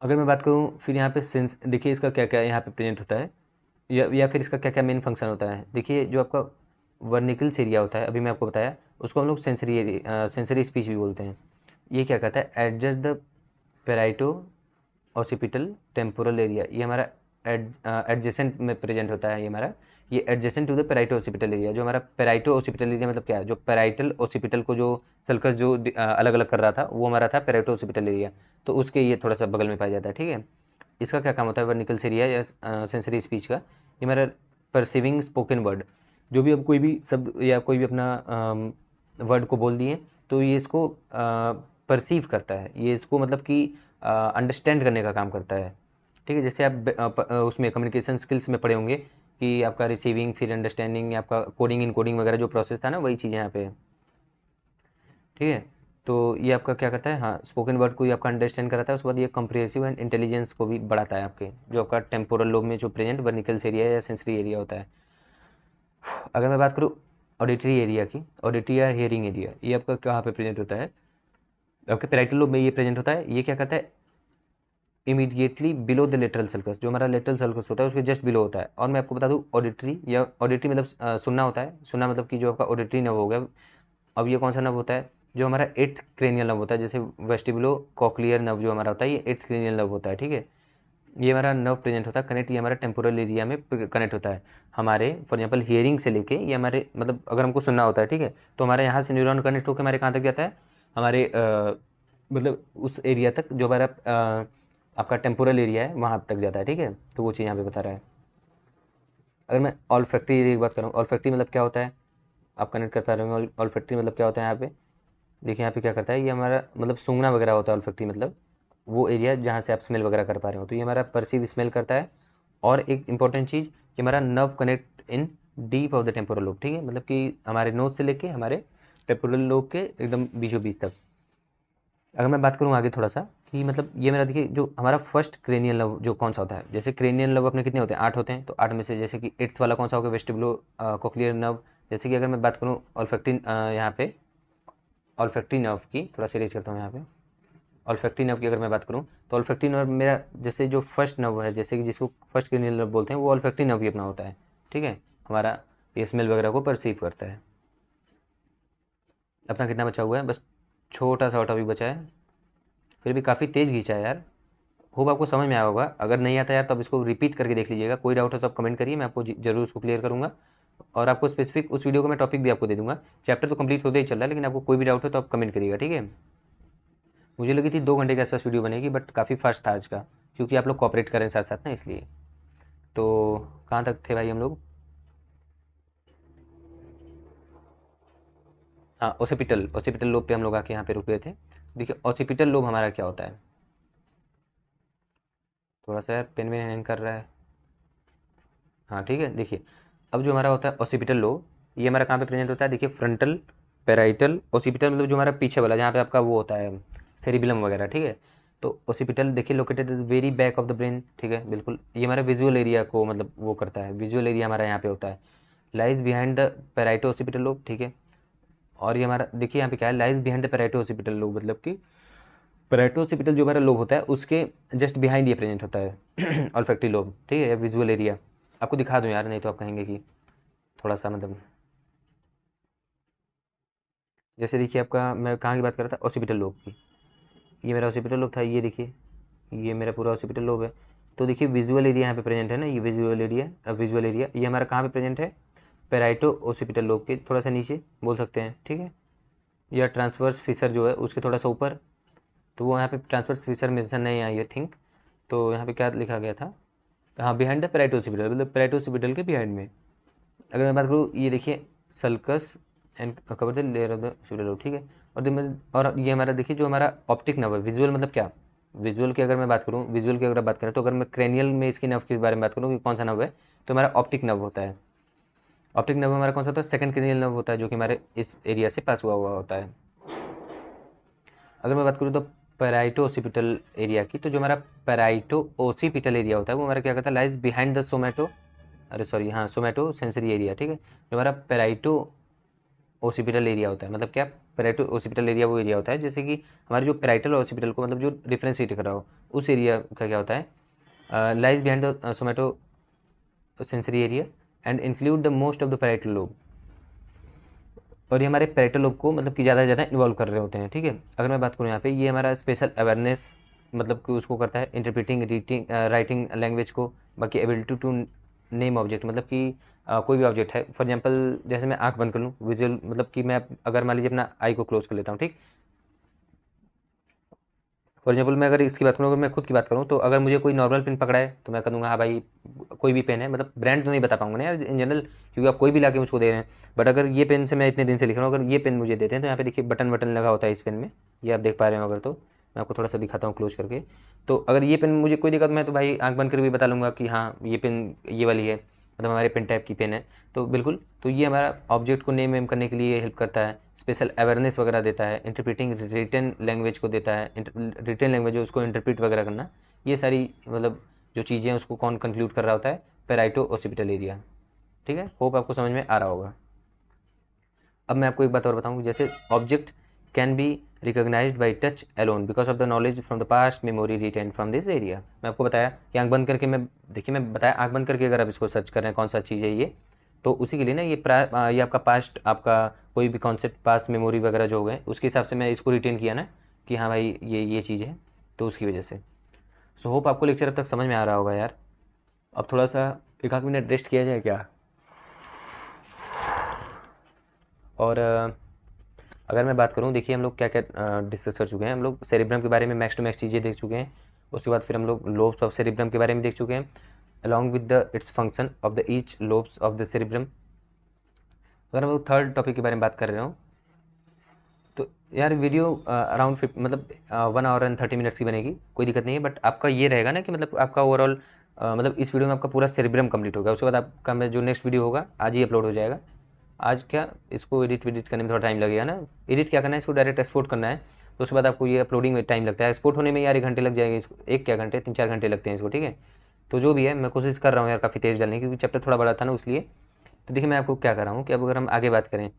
अगर मैं बात करूँ फिर यहाँ पे सेंस, देखिए इसका क्या क्या यहाँ पे प्रेजेंट होता है, या फिर इसका क्या क्या मेन फंक्शन होता है। देखिए जो आपका वर्निकल्स एरिया होता है, अभी मैं आपको बताया, उसको हम लोग सेंसरी स्पीच भी बोलते हैं। ये क्या कहता है, adjust the parieto occipital temporal area, ये हमारा एडजेसेंट में प्रेजेंट होता है, ये हमारा, ये adjacent to the parieto occipital area. जो हमारा पेराइटो ऑसिपिटल एरिया मतलब क्या है, जो पेराइटल ऑसिपिटल को जो सल्कस जो अलग अलग कर रहा था वो हमारा था पेराइटो ऑसिपिटल एरिया, तो उसके ये थोड़ा सा बगल में पाया जाता है, ठीक है। इसका क्या काम होता है वर्निकल्स एरिया या सेंसरी स्पीच का, ये हमारा परसिविंग स्पोकन वर्ड, जो भी अब कोई भी शब्द या कोई भी अपना वर्ड को बोल दिए, तो ये इसको परसीव करता है, ये इसको मतलब कि अंडरस्टैंड करने का काम करता है, ठीक है। जैसे आप उसमें कम्युनिकेशन स्किल्स में पढ़े होंगे कि आपका रिसीविंग फिर अंडरस्टैंडिंग, आपका कोडिंग इन कोडिंग वगैरह जो प्रोसेस था ना, वही चीज़ यहाँ पे है, ठीक है। तो ये आपका क्या करता है, हाँ स्पोकन वर्ड को ही आपका अंडरस्टैंड कराता है, उसके बाद ये कम्प्रिहेंसिव एंड इंटेलिजेंस को भी बढ़ाता है आपके, जो आपका टेम्पोरल लोब में जो प्रेजेंट वर्निकल्स एरिया या सेंसरी एरिया होता है। अगर मैं बात करूँ ऑडिटरी एरिया की, ऑडिटरी या हियरिंग एरिया, ये आपका कहाँ पे प्रेजेंट होता है, आपके पैराइटल लोब में ये प्रेजेंट होता है। ये क्या करता है, immediately below the lateral sulcus, जो हमारा लेटरल सल्कस होता है उसके जस्ट बिलो होता है। और मैं आपको बता दूँ ऑडिटरी, या ऑडिटरी मतलब सुनना होता है, सुनना मतलब कि जो आपका ऑडिटरी नर्व हो गया, अब ये कौन सा नर्व होता है, जो हमारा एट्थ क्रेनियल नर्व होता है, जैसे वेस्टिबुलो कॉक्लियर नर्व जो हमारा होता है, ये एट्थ क्रेनियल नर्व होता है, ठीक है। ये हमारा नर्व प्रेजेंट होता है कनेक्ट, ये हमारा टेम्पोरल एरिया में कनेक्ट होता है हमारे, फॉर एग्जाम्पल हियरिंग से लेके, ये हमारे मतलब अगर हमको सुनना होता है, ठीक है, तो हमारे यहाँ से न्यूरॉन कनेक्ट होकर हमारे कहाँ तक जाता है, हमारे मतलब उस एरिया तक जो हमारा आपका टेम्पोरल एरिया है वहाँ तक जाता है, ठीक है। तो वो चीज़ यहाँ पे बता रहा है। अगर मैं ऑल्फैक्टरी एरिया की बात करूँ, ऑल्फैक्टरी मतलब क्या होता है, आप कनेक्ट कर पा रहे होंगे, ऑल्फैक्टरी मतलब क्या होता है यहाँ पे, देखिए यहाँ पे क्या करता है, ये हमारा मतलब सूंघना वगैरह होता है ऑल्फैक्टरी, मतलब वो एरिया जहाँ से आप स्मेल वगैरह कर पा रहे हो, तो ये हमारा परसीव स्मेल करता है। और एक इंपॉर्टेंट चीज़ कि हमारा nerve connect in deep of the temporal lobe, ठीक है, मतलब कि हमारे नोज से लेके हमारे टेम्पोरल लोब के एकदम बीचों बीच तक। अगर मैं बात करूँ आगे थोड़ा सा कि मतलब ये मेरा देखिए जो हमारा फर्स्ट क्रेनियल लव जो कौन सा होता है, जैसे क्रेनियल लव अपने कितने होते हैं, 8 होते हैं, तो 8 में से जैसे कि एट्थ वाला कौन सा होगा, वेस्टिबुलो कोक्लियर नर्व। जैसे कि अगर मैं बात करूँ ऑल्फैक्टिन, यहाँ पे ऑल्फैक्टी नर्व की थोड़ा सा रेज करता हूँ यहाँ पे, ऑल्फैक्टी नर्व की अगर मैं बात करूँ, तो ऑल्फैक्टी नर्व मेरा जैसे जो फर्स्ट नर्व है, जैसे कि जिसको फर्स्ट क्रेनियल नर्व बोलते हैं, वो ऑल्फैक्टी नर्व ही अपना होता है, ठीक है। हमारा ये स्मेल वगैरह को परसीव करता है। अपना कितना बचा हुआ है, बस छोटा सा टॉपिक बचा है, फिर भी काफ़ी तेज़ खींचा है यार। होप आपको समझ में आया होगा, अगर नहीं आता यार तो आप इसको रिपीट करके देख लीजिएगा, कोई डाउट है तो आप कमेंट करिए, मैं आपको जरूर उसको क्लियर करूँगा। और आपको स्पेसिफिक उस वीडियो को मैं टॉपिक भी आपको दे दूँगा। चैप्टर तो कंप्लीट होते ही चल रहा है, लेकिन आपको कोई भी डाउट है तो आप कमेंट करिएगा, ठीक है। मुझे लगी थी 2 घंटे के आसपास वीडियो बनेगी, बट काफ़ी फास्ट था आज का, क्योंकि आप लोग कॉपरेट करें साथ साथ ना, इसलिए। तो कहाँ तक थे भाई हम लोग, हाँ ओसिपिटल, ओसिपिटल लोब पे हम लोग आके यहाँ पे रुके थे। देखिए ओसिपिटल लोब हमारा क्या होता है, थोड़ा सा यार पेन में हैंग कर रहा है, हाँ ठीक है, देखिए अब जो हमारा होता है ऑसिपिटल लोब, ये हमारा कहाँ पे प्रेजेंट होता है, देखिए फ्रंटल पैराइटल ऑसिपिटल, मतलब जो हमारा पीछे वाला जहाँ पे आपका वो होता है सेरिबेलम वगैरह, ठीक है। तो ऑसिपिटल देखिए located very back of the brain, ठीक है बिल्कुल, ये हमारा विजुअल एरिया को मतलब वो करता है, विजुअल एरिया हमारा यहाँ पे होता है। Lies behind the पैराइटो occipital lobe, ठीक है। और ये हमारा देखिए यहाँ पे क्या है, lies behind the पैराइटो occipital lobe, मतलब कि पैराइटो ऑसिपिटल जो हमारा लोब होता है उसके जस्ट बिहाइंड ये प्रेजेंट होता है ऑल्फैक्टरी लोब, ठीक है, विजुअल एरिया। आपको दिखा दूँ यार, नहीं तो आप कहेंगे कि थोड़ा सा मतलब, जैसे देखिए आपका मैं कहाँ की बात कर रहा था, ऑसिपिटल लोब की, ये मेरा ऑसिपिटल लोब था, ये देखिए ये मेरा पूरा ऑसिपिटल लोब है। तो देखिए विजुअल एरिया यहाँ पे प्रेजेंट है ना, ये विजुअल एरिया ये हमारा कहाँ पे प्रेजेंट है, पेराइटो ऑसिपिटल लोब के थोड़ा सा नीचे बोल सकते हैं, ठीक है, या ट्रांसवर्स फिशर जो है उसके थोड़ा सा ऊपर। तो वो यहाँ पे ट्रांसवर्स फिशर मेंशन नहीं आई आई थिंक, तो यहाँ पे क्या लिखा गया था, तो हाँ बिहाइंड द पेराइटो ऑसिपिटल, मतलब पेराइटो ऑसिपिटल के बिहाइंड में। अगर मैं बात करूँ, ये देखिए sulcus and cover the layer of the occipital lobe, ठीक है। और ये हमारा देखिए जो हमारा ऑप्टिक नर्व है, विजुअल मतलब क्या, विजुअल की अगर मैं बात करूँ, विजुअल की अगर बात करें तो अगर मैं क्रेनियल में इसकी नर्व के बारे में बात करूँ कि कौन सा नर्व है, तो हमारा ऑप्टिक नर्व होता है। ऑप्टिक नर्व हमारा कौन सा होता है, सेकंड क्रेनियल नर्व होता है, जो कि हमारे इस एरिया से पास हुआ हुआ होता है। अगर मैं बात करूँ तो पेराइटो ओसिपिटल एरिया की, तो जो हमारा पेराइटो ओसिपिटल एरिया होता है वो हमारा क्या कहता है, लाइज बिहाइंड द सोमैटो, अरे सॉरी हाँ सोमैटो सेंसरी एरिया, ठीक है। जो हमारा पेराइटो ओसिपिटल एरिया होता है, मतलब क्या, पेराइटो ओसिपिटल एरिया वो एरिया होता है जैसे कि हमारे जो पेराइटल ओसिपिटल को मतलब जो डिफ्रेंशिएट कर रहा हो, उस एरिया का क्या होता है, lies behind the सोमैटो sensory area and include the most of the parietal lobe. और ये हमारे पेरेटल लोब को मतलब कि ज़्यादा से ज़्यादा इन्वॉल्व कर रहे होते हैं, ठीक है। अगर मैं बात करूँ यहाँ पे, ये हमारा स्पेशल अवेयरनेस मतलब कि उसको करता है, इंटरप्रिटिंग रीडिंग राइटिंग लैंग्वेज को, बाकी एबिलिटी टू नेम ऑब्जेक्ट, मतलब कि कोई भी ऑब्जेक्ट है, फॉर एग्जांपल जैसे मैं आंख बंद कर लूँ, विजुअल मतलब कि मैं अगर मान लीजिए अपना आई को क्लोज कर लेता हूँ, ठीक। फॉर एग्जाम्पल मैं अगर इसकी बात करूँ, अगर मैं खुद की बात करूँ, तो अगर मुझे कोई नॉर्मल पेन पकड़ा है तो मैं कह दूँगा हाँ भाई कोई भी पेन है, मतलब ब्रांड तो नहीं बता पाऊंगा ना यार इन जनरल, क्योंकि आप कोई भी लाके मुझको दे रहे हैं। बट अगर ये पेन से मैं इतने दिन से लिख रहा हूँ, अगर ये पेन मुझे देते हैं, तो यहाँ पे देखिए बटन बटन लगा होता है इस पेन में, ये आप देख पा रहे हो अगर, तो मैं आपको थोड़ा सा दिखाता हूँ क्लोज करके। तो अगर ये पेन मुझे कोई दिक्कत, मैं तो भाई आँख बंद करके भी बता लूँगा कि हाँ ये पेन ये वाली है, मतलब हमारे पेन टाइप की पेन है। तो बिल्कुल, तो ये हमारा ऑब्जेक्ट को नेम वेम करने के लिए हेल्प करता है, स्पेशल अवेयरनेस वगैरह देता है, इंटरप्रिटिंग रिटन लैंग्वेज को देता है, रिटन लैंग्वेज है उसको इंटरप्रिट वगैरह करना, ये सारी मतलब जो चीज़ें हैं उसको कौन कंक्लूड कर रहा होता है, पेराइटो ओसिपिटल एरिया, ठीक है। होप आपको समझ में आ रहा होगा। अब मैं आपको एक बात और बताऊँ, जैसे object can be recognised by touch alone because of the knowledge from the past memory retain from this area. मैं आपको बताया कि आंख बंद करके, मैं देखिए मैं बताया आंख बंद करके अगर आप इसको सर्च कर रहे हैं कौन सा चीज़ है ये, तो उसी के लिए ना ये आपका पास्ट, आपका कोई भी कॉन्सेप्ट पास्ट मेमोरी वगैरह जो हो गए उसके हिसाब से मैं इसको रिटेन किया ना कि हाँ भाई ये चीज़ है, तो उसकी वजह से। सो होप आपको लेक्चर अब तक समझ में आ रहा होगा यार। अब थोड़ा सा एक आध मिनट रेस्ट किया जाए क्या। और अगर मैं बात करूँ, देखिए हम लोग क्या क्या डिस्कस कर चुके हैं, हम लोग सेरिब्रम के बारे में मैक्स टू मैक्स चीज़ें देख चुके हैं। उसके बाद फिर हम लोग लोब्स ऑफ सेरिब्रम के बारे में देख चुके हैं, along with the its function of the each lobes of the cerebrum. अगर हम लोग थर्ड टॉपिक के बारे में बात कर रहे हो, तो यार वीडियो अराउंड मतलब 1 आवर एंड 30 मिनट्स की बनेगी, कोई दिक्कत नहीं है। बट आपका ये रहेगा ना कि मतलब आपका ओवरऑल मतलब इस वीडियो में आपका पूरा सेरिब्रम कंप्लीट होगा। उसके बाद आपका मैं जो नेक्स्ट वीडियो होगा आज ही अपलोड हो जाएगा। आज क्या, इसको एडिट करने में थोड़ा टाइम लगेगा ना, एडिट क्या करना है, इसको डायरेक्ट एक्सपोर्ट करना है, तो उसके बाद आपको ये अपलोडिंग में टाइम लगता है, एक्सपोर्ट होने में यार 1 घंटे लग जाएगा इसको, एक क्या घंटे 3-4 घंटे लगते हैं इसको, ठीक है। तो जो भी है मैं कोशिश कर रहा हूँ यार काफ़ी तेज़ डालने की, क्योंकि चैप्टर थोड़ा बड़ा था ना उसलिए। तो देखिए मैं आपको क्या कर रहा हूँ कि अब अगर हम आगे बात करें,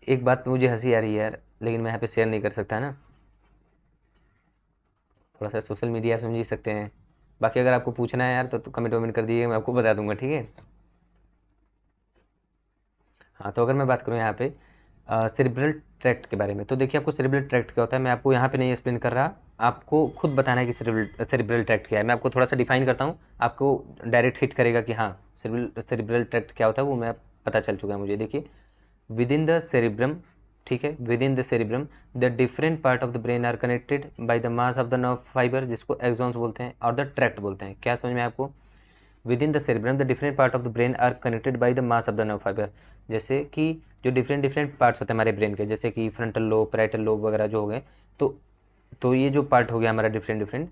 एक बात पे मुझे हंसी आ रही है यार, लेकिन मैं यहाँ पे शेयर नहीं कर सकता ना, थोड़ा सा सोशल मीडिया समझ ही सकते हैं। बाकी अगर आपको पूछना है यार तो कमेंट वमेंट कर दीजिए, मैं आपको बता दूंगा, ठीक है। हाँ तो अगर मैं बात करूँ यहाँ पे सेरिब्रल ट्रैक्ट के बारे में, तो देखिए आपको सेरिब्रल ट्रैक्ट क्या होता है मैं आपको यहाँ पे नहीं एक्सप्लेन कर रहा, आपको खुद बताना है कि सेरिब्रल ट्रैक्ट क्या है। मैं आपको थोड़ा सा डिफाइन करता हूँ, आपको डायरेक्ट हिट करेगा कि हाँ सेरिब्रल ट्रैक्ट क्या होता है, वो मैं पता चल चुका है मुझे। देखिए विद इन द सेरिब्रम, ठीक है, within the cerebrum the different part of the brain are connected by the mass of the nerve fibre, जिसको एक्सॉन्स बोलते हैं, और द ट्रैक्ट बोलते हैं। क्या समझ में आपको, within the cerebrum the different part of the brain are connected by the mass of the nerve fibre, जैसे कि जो डिफरेंट डिफरेंट पार्ट्स होते हैं हमारे ब्रेन के, जैसे कि फ्रंटल लोब, पैराइटल लोब वगैरह जो हो गए, तो ये जो पार्ट हो गया हमारा डिफरेंट डिफरेंट,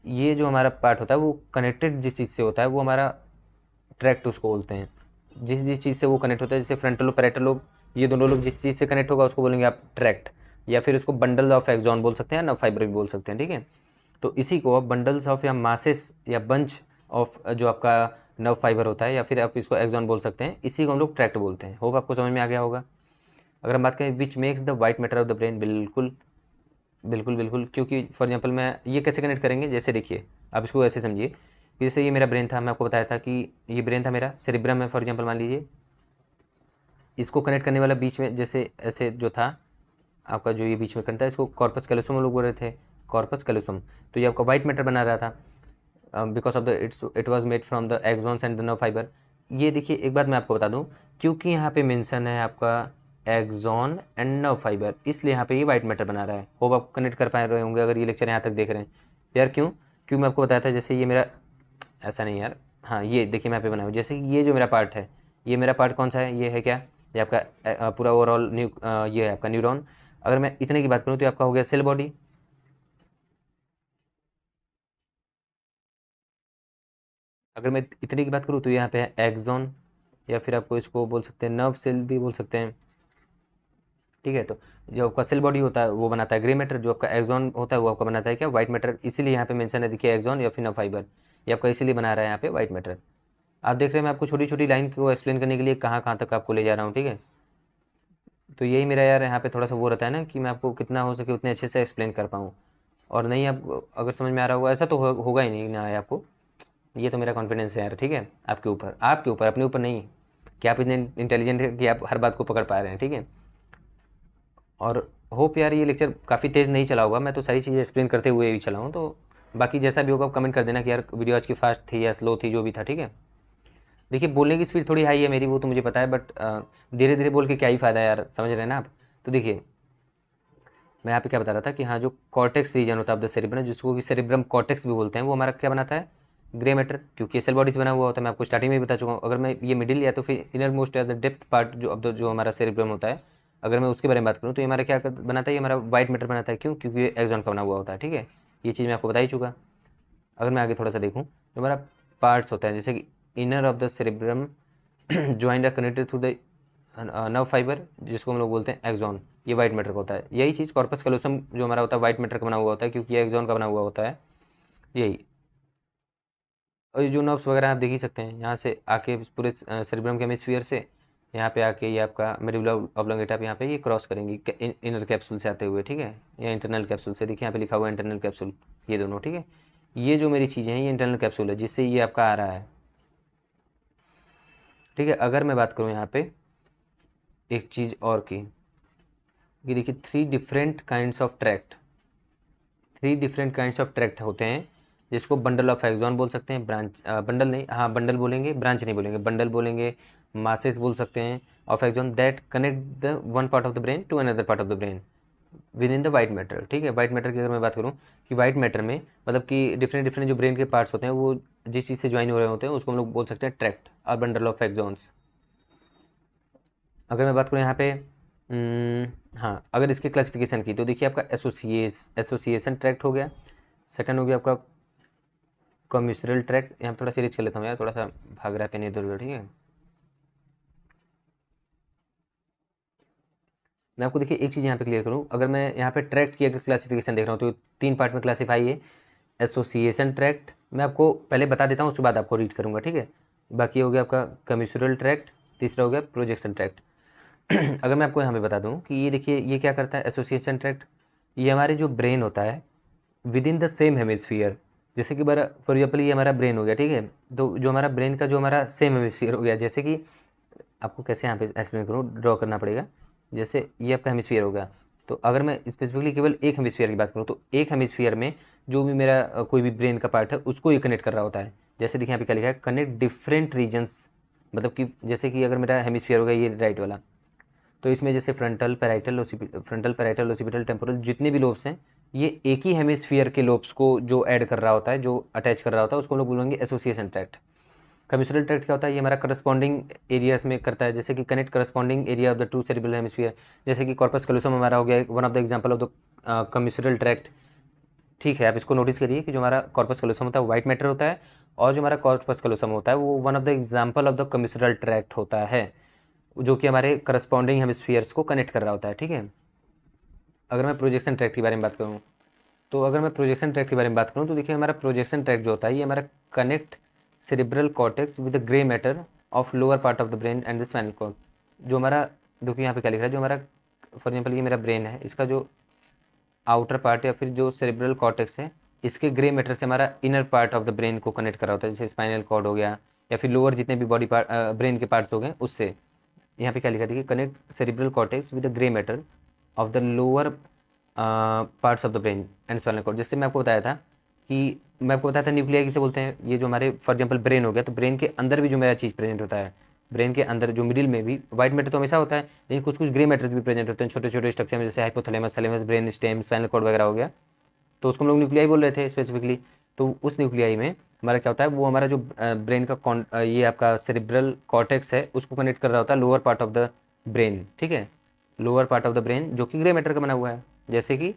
ये जो हमारा पार्ट होता है वो कनेक्टेड जिस चीज़ से होता है वो हमारा ट्रैक्ट उसको बोलते हैं। जिस जिस चीज़ से वो कनेक्ट होता है, जैसे फ्रंटल लोब, पैरेटल लोब, ये दोनों लोग जिस चीज़ से कनेक्ट होगा उसको बोलेंगे आप ट्रैक्ट, या फिर उसको बंडल ऑफ एक्सॉन बोल सकते हैं, नर्व फाइबर भी बोल सकते हैं, ठीक है। तो इसी को आप बंडल्स ऑफ या मासेस या बंच ऑफ जो आपका नर्व फाइबर होता है, या फिर आप इसको एक्सॉन बोल सकते हैं, इसी को हम लोग ट्रैक्ट बोलते हैं। होप आपको समझ में आ गया होगा। अगर हम बात करें which makes the white matter of the brain, बिल्कुल बिल्कुल बिल्कुल, क्योंकि फॉर एग्जांपल मैं ये कैसे कनेक्ट करेंगे, जैसे देखिए आप इसको ऐसे समझिए कि जैसे ये मेरा ब्रेन था, मैं आपको बताया था कि ये ब्रेन था मेरा, सेरिब्रम है फॉर एग्जांपल मान लीजिए, इसको कनेक्ट करने वाला बीच में जैसे ऐसे जो था आपका, जो ये बीच में करता है, इसको कॉर्पस कैलोसम हम लोग बोल रहे थे, कॉर्पस कैलोसम। तो ये आपका वाइट मैटर बना रहा था because of the it was made from the axons and the nerve fibre. ये देखिए एक बात मैं आपको बता दूं, क्योंकि यहाँ पे मेंशन है आपका एक्सॉन एंड नर्व फाइबर, इसलिए यहाँ पे ये वाइट मैटर बना रहा है। होप आप कनेक्ट कर पा रहे होंगे अगर ये लेक्चर यहाँ तक देख रहे हैं। यार क्यों, क्यों मैं आपको बताया था, जैसे ये मेरा, ऐसा नहीं यार, हाँ ये देखिए मैं यहाँ पे बनाया हूँ, जैसे कि ये जो मेरा पार्ट है, ये मेरा पार्ट कौन सा है, ये है क्या, ये आपका पूरा ओवरऑल ये है आपका न्यूरॉन। अगर मैं इतने की बात करूँ तो आपका हो गया सेल बॉडी। अगर मैं इतने की बात करूँ तो यहाँ पे है एक्सॉन, या फिर आपको इसको बोल सकते हैं नर्व सेल भी बोल सकते हैं, ठीक है। तो जो आपका सेल बॉडी होता है वो बनाता है ग्रे मैटर, जो आपका एक्सॉन होता है वो आपका बनाता है क्या, व्हाइट मैटर। इसीलिए यहाँ पे मेंशन है देखिए एक्सॉन या फिर नर्व फाइबर, ये आपका इसीलिए बना रहा है यहाँ पे व्हाइट मैटर। आप देख रहे हैं मैं आपको छोटी छोटी लाइन को एक्सप्लेन करने के लिए कहाँ कहाँ तक आपको ले जा रहा हूँ, ठीक है। तो यही मेरा यार यहाँ पे थोड़ा सा वो रहता है ना कि मैं आपको कितना हो सके उतने अच्छे से एक्सप्लेन कर पाऊँ। और नहीं, आप अगर समझ में आ रहा होगा, ऐसा तो होगा ही नहीं ना आए आपको, ये तो मेरा कॉन्फिडेंस है यार, ठीक है। आपके ऊपर अपने ऊपर नहीं, कि आप इतने इंटेलिजेंट है कि आप हर बात को पकड़ पा रहे हैं, ठीक है। और होप यार ये लेक्चर काफ़ी तेज़ नहीं चला होगा, मैं तो सारी चीज़ें एक्सप्लेन करते हुए ही चला हूँ। तो बाकी जैसा भी होगा आप कमेंट कर देना कि यार वीडियो आज की फास्ट थी या स्लो थी, जो भी था, ठीक है। देखिए बोलने की स्पीड थोड़ी हाई है मेरी, वो तो मुझे पता है, बट धीरे धीरे बोल के क्या ही फ़ायदा है यार, समझ रहे हैं ना आप। तो देखिए मैं यहाँ पे क्या बता रहा था कि हाँ, जो कॉर्टेक्स रीजन होता है ऑफ द सेरिब्रम, जिसको कि सेरिब्रम कॉर्टेक्स भी बोलते हैं, वो हमारा क्या बनाता है, ग्रे मैटर, क्योंकि ये सेल बॉडी से बना हुआ होता है। मैं आपको स्टार्टिंग में भी बता चुका हूँ। अगर मैं ये मिडिल या तो फिर इनर मोस्ट या द डेप्थ पार्ट जो अब जो हमारा सेरिब्रम होता है, अगर मैं उसके बारे में बात करूँ तो ये हमारा क्या बनाता है, ये हमारा व्हाइट मैटर बनाता है। क्यों, क्योंकि ये एक्सॉन का बना हुआ होता है, ठीक है। ये चीज़ मैं आपको बता ही चुका। अगर मैं आगे थोड़ा सा देखूँ, जो हमारा पार्ट्स होता है जैसे कि inner of the cerebrum joint are connected through the nerve fibre, जिसको हम लोग बोलते हैं एक्सॉन, ये वाइट मैटर का होता है। यही चीज़ कॉर्पस कैलोसम जो हमारा होता है वाइट मैटर का बना हुआ होता है, क्योंकि ये एक्सॉन का बना हुआ होता है, यही। और ये जो नर्व्स वगैरह आप देख ही सकते हैं, यहाँ से आके पूरे सेरिब्रम के हेमिस्फीयर से यहाँ पे आके ये आपका मेडुला ऑब्लोंगेटा पे यहाँ पे ये क्रॉस करेंगी इनर कैप्सूल से आते हुए, ठीक है, या इंटरनल कैप्सूल से। देखिए यहाँ पे लिखा हुआ है इंटरनल कैप्सूल, ये दोनों, ठीक है। ये जो मेरी चीज़ें हैं ये इंटरनल कैप्सूल है, जिससे ये आपका आ रहा है, ठीक है। अगर मैं बात करूँ यहाँ पे एक चीज़ और की, ये देखिए three different kinds of tract होते हैं, जिसको बंडल ऑफ एक्सॉन बोल सकते हैं, ब्रांच बंडल नहीं, हाँ बंडल बोलेंगे, ब्रांच नहीं बोलेंगे, बंडल बोलेंगे, मासेस बोल सकते हैं of axon that connect the one part of the brain to another part of the brain within the white matter, ठीक है। वाइट मैटर की अगर मैं बात करूँ कि वाइट मैटर में मतलब कि डिफरेंट डिफरेंट जो ब्रेन के पार्ट्स होते हैं वो जिस चीज़ से ज्वाइन हो रहे होते हैं उसको हम लोग बोल सकते हैं ट्रैक्ट और बंडल ऑफ एक्सॉन्स। अगर मैं बात करूँ यहाँ पे हाँ, अगर इसके क्लासिफिकेशन की तो देखिए आपका एसोसिएशन ट्रैक्ट हो गया, सेकंड हो गया आपका कम्यूसरल ट्रैक्ट। यहाँ पे थोड़ा सीरीज कर लेता हूँ यार, थोड़ा सा भाग रहा है पेन इधर उधर, ठीक है। मैं आपको देखिए एक चीज़ यहाँ पे क्लियर करूँ, अगर मैं यहाँ पे ट्रैक्ट की अगर क्लासिफिकेशन देख रहा हूँ तो तीन पार्ट में क्लासीफाई है। एसोसिएशन ट्रैक्ट मैं आपको पहले बता देता हूँ, उसके बाद आपको रीड करूँगा, ठीक है। बाकी हो गया आपका कम्यूसरल ट्रैक्ट, तीसरा हो गया प्रोजेक्शन ट्रैक्ट। अगर मैं आपको यहाँ पे बता दूँ कि ये देखिए ये क्या करता है एसोसिएशन ट्रैक्ट, ये हमारे जो ब्रेन होता है within the same hemisphere, जैसे कि बारा फॉर एग्जाम्पल ये हमारा ब्रेन हो गया, ठीक है। तो जो हमारा ब्रेन का जो हमारा सेम हेमिस्फीयर हो गया, जैसे कि आपको कैसे यहाँ पे एक्सप्लेन करूँ, ड्रॉ करना पड़ेगा। जैसे ये आपका हेमिस्फीयर हो गया, तो अगर मैं स्पेसिफिकली केवल एक हेमिस्फीयर की बात करूँ तो एक हेमिस्फीयर में जो भी मेरा कोई भी ब्रेन का पार्ट है उसको ये कनेक्ट कर रहा होता है। जैसे देखिए यहाँ पे क्या लिखा है, कनेक्ट डिफरेंट रीजन्स, मतलब कि जैसे कि अगर मेरा हेमिस्फीयर हो गया ये राइट वाला, तो इसमें जैसे फ्रंटल पैराइटल ओसिपिटल टेम्पोरल जितने भी लोब्स हैं, ये एक ही हेमिस्फीयर के लोब्स को जो ऐड कर रहा होता है, जो अटैच कर रहा होता है, उसको हम लोग बोलेंगे एसोसिएशन ट्रैक्ट। कम्यूसरल ट्रैक्ट क्या होता है, ये हमारा करस्पॉन्डिंग एरियाज में करता है, जैसे कि connect corresponding area of the two cerebral hemisphere, जैसे कि कॉर्पस कैलोसम हमारा हो गया one of the example of the commissural tract. ठीक है, आप इसको नोटिस करिए कि जो हमारा कॉर्पस कलोसम होता है वाइट मैटर होता है, और जो हमारा कॉर्पस कलोसम होता है वो one of the example of the commissural tract होता है, जो कि हमारे करस्पॉन्डिंग हेमिस्फीयर्स को कनेक्ट कर रहा होता है। ठीक है, अगर मैं प्रोजेक्शन ट्रैक्ट के बारे में बात करूँ, तो अगर मैं प्रोजेक्शन ट्रैक्ट के बारे में बात करूँ तो देखिए हमारा प्रोजेक्शन ट्रैक्ट जो होता है ये हमारा connect cerebral cortex with the grey matter of lower part of the brain and the spinal cord. जो हमारा, देखिए यहाँ पे क्या लिख रहा है, जो हमारा फॉर एग्जाम्पल ये मेरा ब्रेन है, इसका जो आउटर पार्ट या फिर जो सेरिब्रल कॉर्टेक्स है, इसके ग्रे मैटर से हमारा inner part of the brain को कनेक्ट करा होता है, जैसे स्पाइनल कॉर्ड हो गया या फिर लोअर जितने भी बॉडी पार्ट ब्रेन के पार्ट्स हो गए उससे। यहाँ पे क्या लिखा, देखिए connect cerebral cortex with the grey matter of the lower parts of the brain and spinal cord. जैसे मैं आपको बताया था कि मैं आपको बताया था न्यूक्लिया किसे बोलते हैं, ये जो हमारे फॉर एग्जांपल ब्रेन हो गया, तो ब्रेन के अंदर भी जो मेरा चीज़ प्रेजेंट होता है, ब्रेन के अंदर जो मिडिल में भी वाइट मैटर तो हमेशा होता है, लेकिन कुछ कुछ ग्रे मैटर्स भी प्रेजेंट होते हैं छोटे छोटे स्ट्रक्चर में, जैसे hypothalamus, thalamus, brain stem, spinal cord वगैरह हो गया, तो उसको हम लोग न्यूक्लियाई बोल रहे थे स्पेसिफिकली। तो उस न्यूक्लियाई में हमारा क्या होता है, वो हमारा जो ब्रेन का ये आपका सेरिब्रल कॉर्टेक्स है उसको कनेक्ट कर रहा होता है lower part of the brain. ठीक है, lower part of the brain जो कि ग्रे मैटर का बना हुआ है, जैसे कि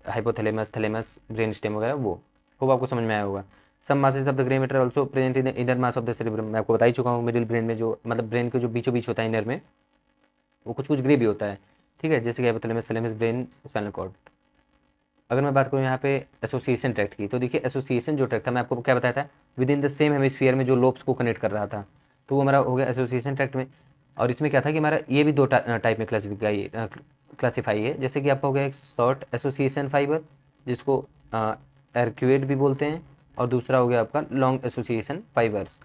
हाइपोथैलेमस, थैलेमस, ब्रेन स्टेम वगैरह, वो होप आपको समझ में आया होगा। Some masses of the grey matter also present in the inner mass of the cerebrum. मैं आपको बता ही चुका हूँ, मिडिल ब्रेन में जो मतलब ब्रेन के जो बीचों बीच होता है इनर में, वो कुछ कुछ ग्रे भी होता है। ठीक है, जैसे कि hypothalamus, thalamus, brain, spinal cord. अगर मैं बात करूँ यहाँ पे एसोसिएशन ट्रैक्ट की, तो देखिए एसोसिएशन जो ट्रैक्ट था, मैं आपको क्या बताया था, with in the same hemisphere में जो लोब्स को कनेक्ट कर रहा था, तो वो हमारा हो गया एसोसिएशन ट्रैक्ट में। और इसमें क्या था कि हमारा ये भी दो टाइप में क्लासीफाई है, जैसे कि आपका हो गया एक शॉर्ट एसोसिएशन फाइबर जिसको एर्क्यूएट भी बोलते हैं, और दूसरा हो गया आपका लॉन्ग एसोसिएशन फाइबर्स।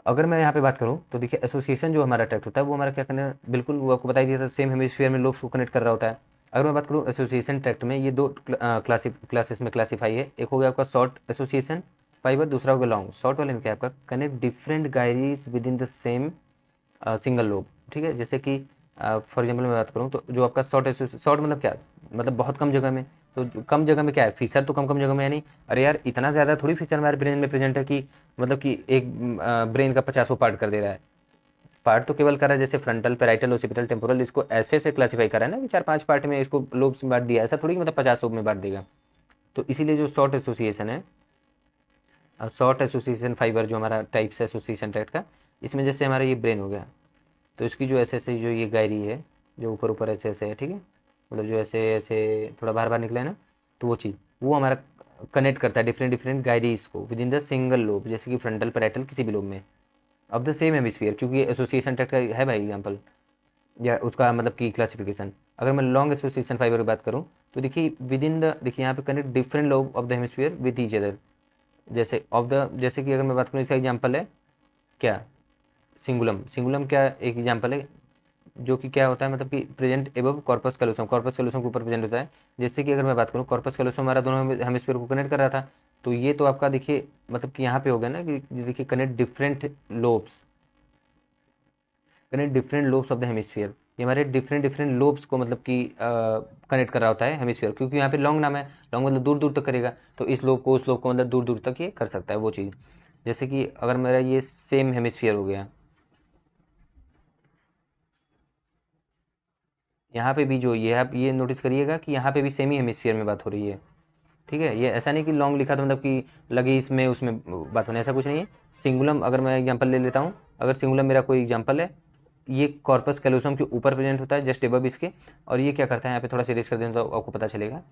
अगर मैं यहाँ पे बात करूँ तो देखिए एसोसिएशन जो हमारा ट्रैक्ट होता है वो हमारा क्या करना है, बिल्कुल वो आपको बता ही दिया था, सेम हेमिस्फीयर में लोब्स को कनेक्ट कर रहा होता है। अगर मैं बात करूँ एसोसिएशन ट्रैक्ट में, ये दो क्लासेस में क्लासीफाई है, एक हो गया आपका शॉर्ट एसोसिएशन फाइबर, दूसरा हो गया लॉन्ग। शॉर्ट वाले में क्या है आपका, कनेक्ट डिफरेंट गायरीज within the same single lobe. ठीक है, जैसे कि फॉर एग्जाम्पल मैं बात करूँ तो जो आपका शॉर्ट मतलब क्या, मतलब बहुत कम जगह में, तो कम जगह में क्या है, फीचर तो कम कम जगह में है नहीं, अरे यार इतना ज़्यादा थोड़ी फीचर हमारे ब्रेन में प्रेजेंट है कि मतलब कि एक ब्रेन का 50 पार्ट कर दे रहा है। पार्ट तो केवल कर रहा है, जैसे फ्रंटल, पैराइटल, ओसिपिटल, टेम्पोरल, इसको ऐसे से क्लासीफाई करा है ना कि 4-5 पार्ट में इसको लोब्स में बांट दिया, ऐसा थोड़ी मतलब 50 लोब में बांट देगा। तो इसीलिए जो शॉर्ट एसोसिएशन है, शॉर्ट एसोसिएशन फाइबर जो हमारा टाइप्स है एसोसिएशन ट्रैक्ट का, इसमें जैसे हमारा ये ब्रेन हो गया, तो इसकी जो ऐसे ऐसे जो ये गायरी है, जो ऊपर ऊपर ऐसे ऐसे है, ठीक है, मतलब जो ऐसे ऐसे थोड़ा बाहर बाहर निकला है ना, तो वो चीज़ वो हमारा कनेक्ट करता है डिफरेंट डिफरेंट गायरीज को with in the single lobe, जैसे कि फ्रंटल, पैराइटल, किसी भी लोब में ऑफ द सेम हेमिस्फीयर, क्योंकि एसोसिएशन ट्रैक्ट का है भाई एग्जाम्पल या उसका मतलब कि क्लासिफिकेशन। अगर मैं लॉन्ग एसोसिएशन फाइबर की बात करूँ तो देखिए विद इन द, देखिए यहाँ पे connect different lobe of the hemisphere with each other, जैसे कि अगर मैं बात करूँ, इसका एग्जाम्पल है क्या, सिंगुलम। सिंगुलम क्या एक एग्जाम्पल है, जो कि क्या होता है, मतलब कि present above corpus callosum, corpus callosum के ऊपर प्रेजेंट होता है। जैसे कि अगर मैं बात करूँ, कॉर्पस कैलोसम हमारा दोनों हेमिस्फीयर को कनेक्ट कर रहा था, तो ये तो आपका देखिए मतलब कि यहाँ पे हो गया ना कि देखिए connect different lobes, connect different lobes of the hemisphere, ये हमारे डिफरेंट डिफरेंट लोब्स को मतलब कि कनेक्ट कर रहा होता है हेमिस्फीयर, क्योंकि यहाँ पे लॉन्ग नाम है, लॉन्ग मतलब दूर दूर तक करेगा, तो इस लोब को उस लोब को मतलब दूर दूर तक ये कर सकता है वो चीज़। जैसे कि अगर मेरा ये सेम हेमिस्फीयर हो गया, यहाँ पे भी जो ये आप ये नोटिस करिएगा कि यहाँ पे भी सेमी हेमिस्फीयर में बात हो रही है। ठीक है, ये ऐसा नहीं कि लॉन्ग लिखा तो मतलब कि लगे इसमें उसमें बात होने, ऐसा कुछ नहीं है। सिंगुलम अगर मैं एग्जांपल ले लेता हूँ, अगर सिंगुलम मेरा कोई एग्जांपल है, ये कॉर्पस कैलोसम के ऊपर प्रेजेंट होता है जस्ट एबव इसके, और ये क्या करता है, यहाँ पे थोड़ा सा रेस कर दें तो आपको पता चलेगा।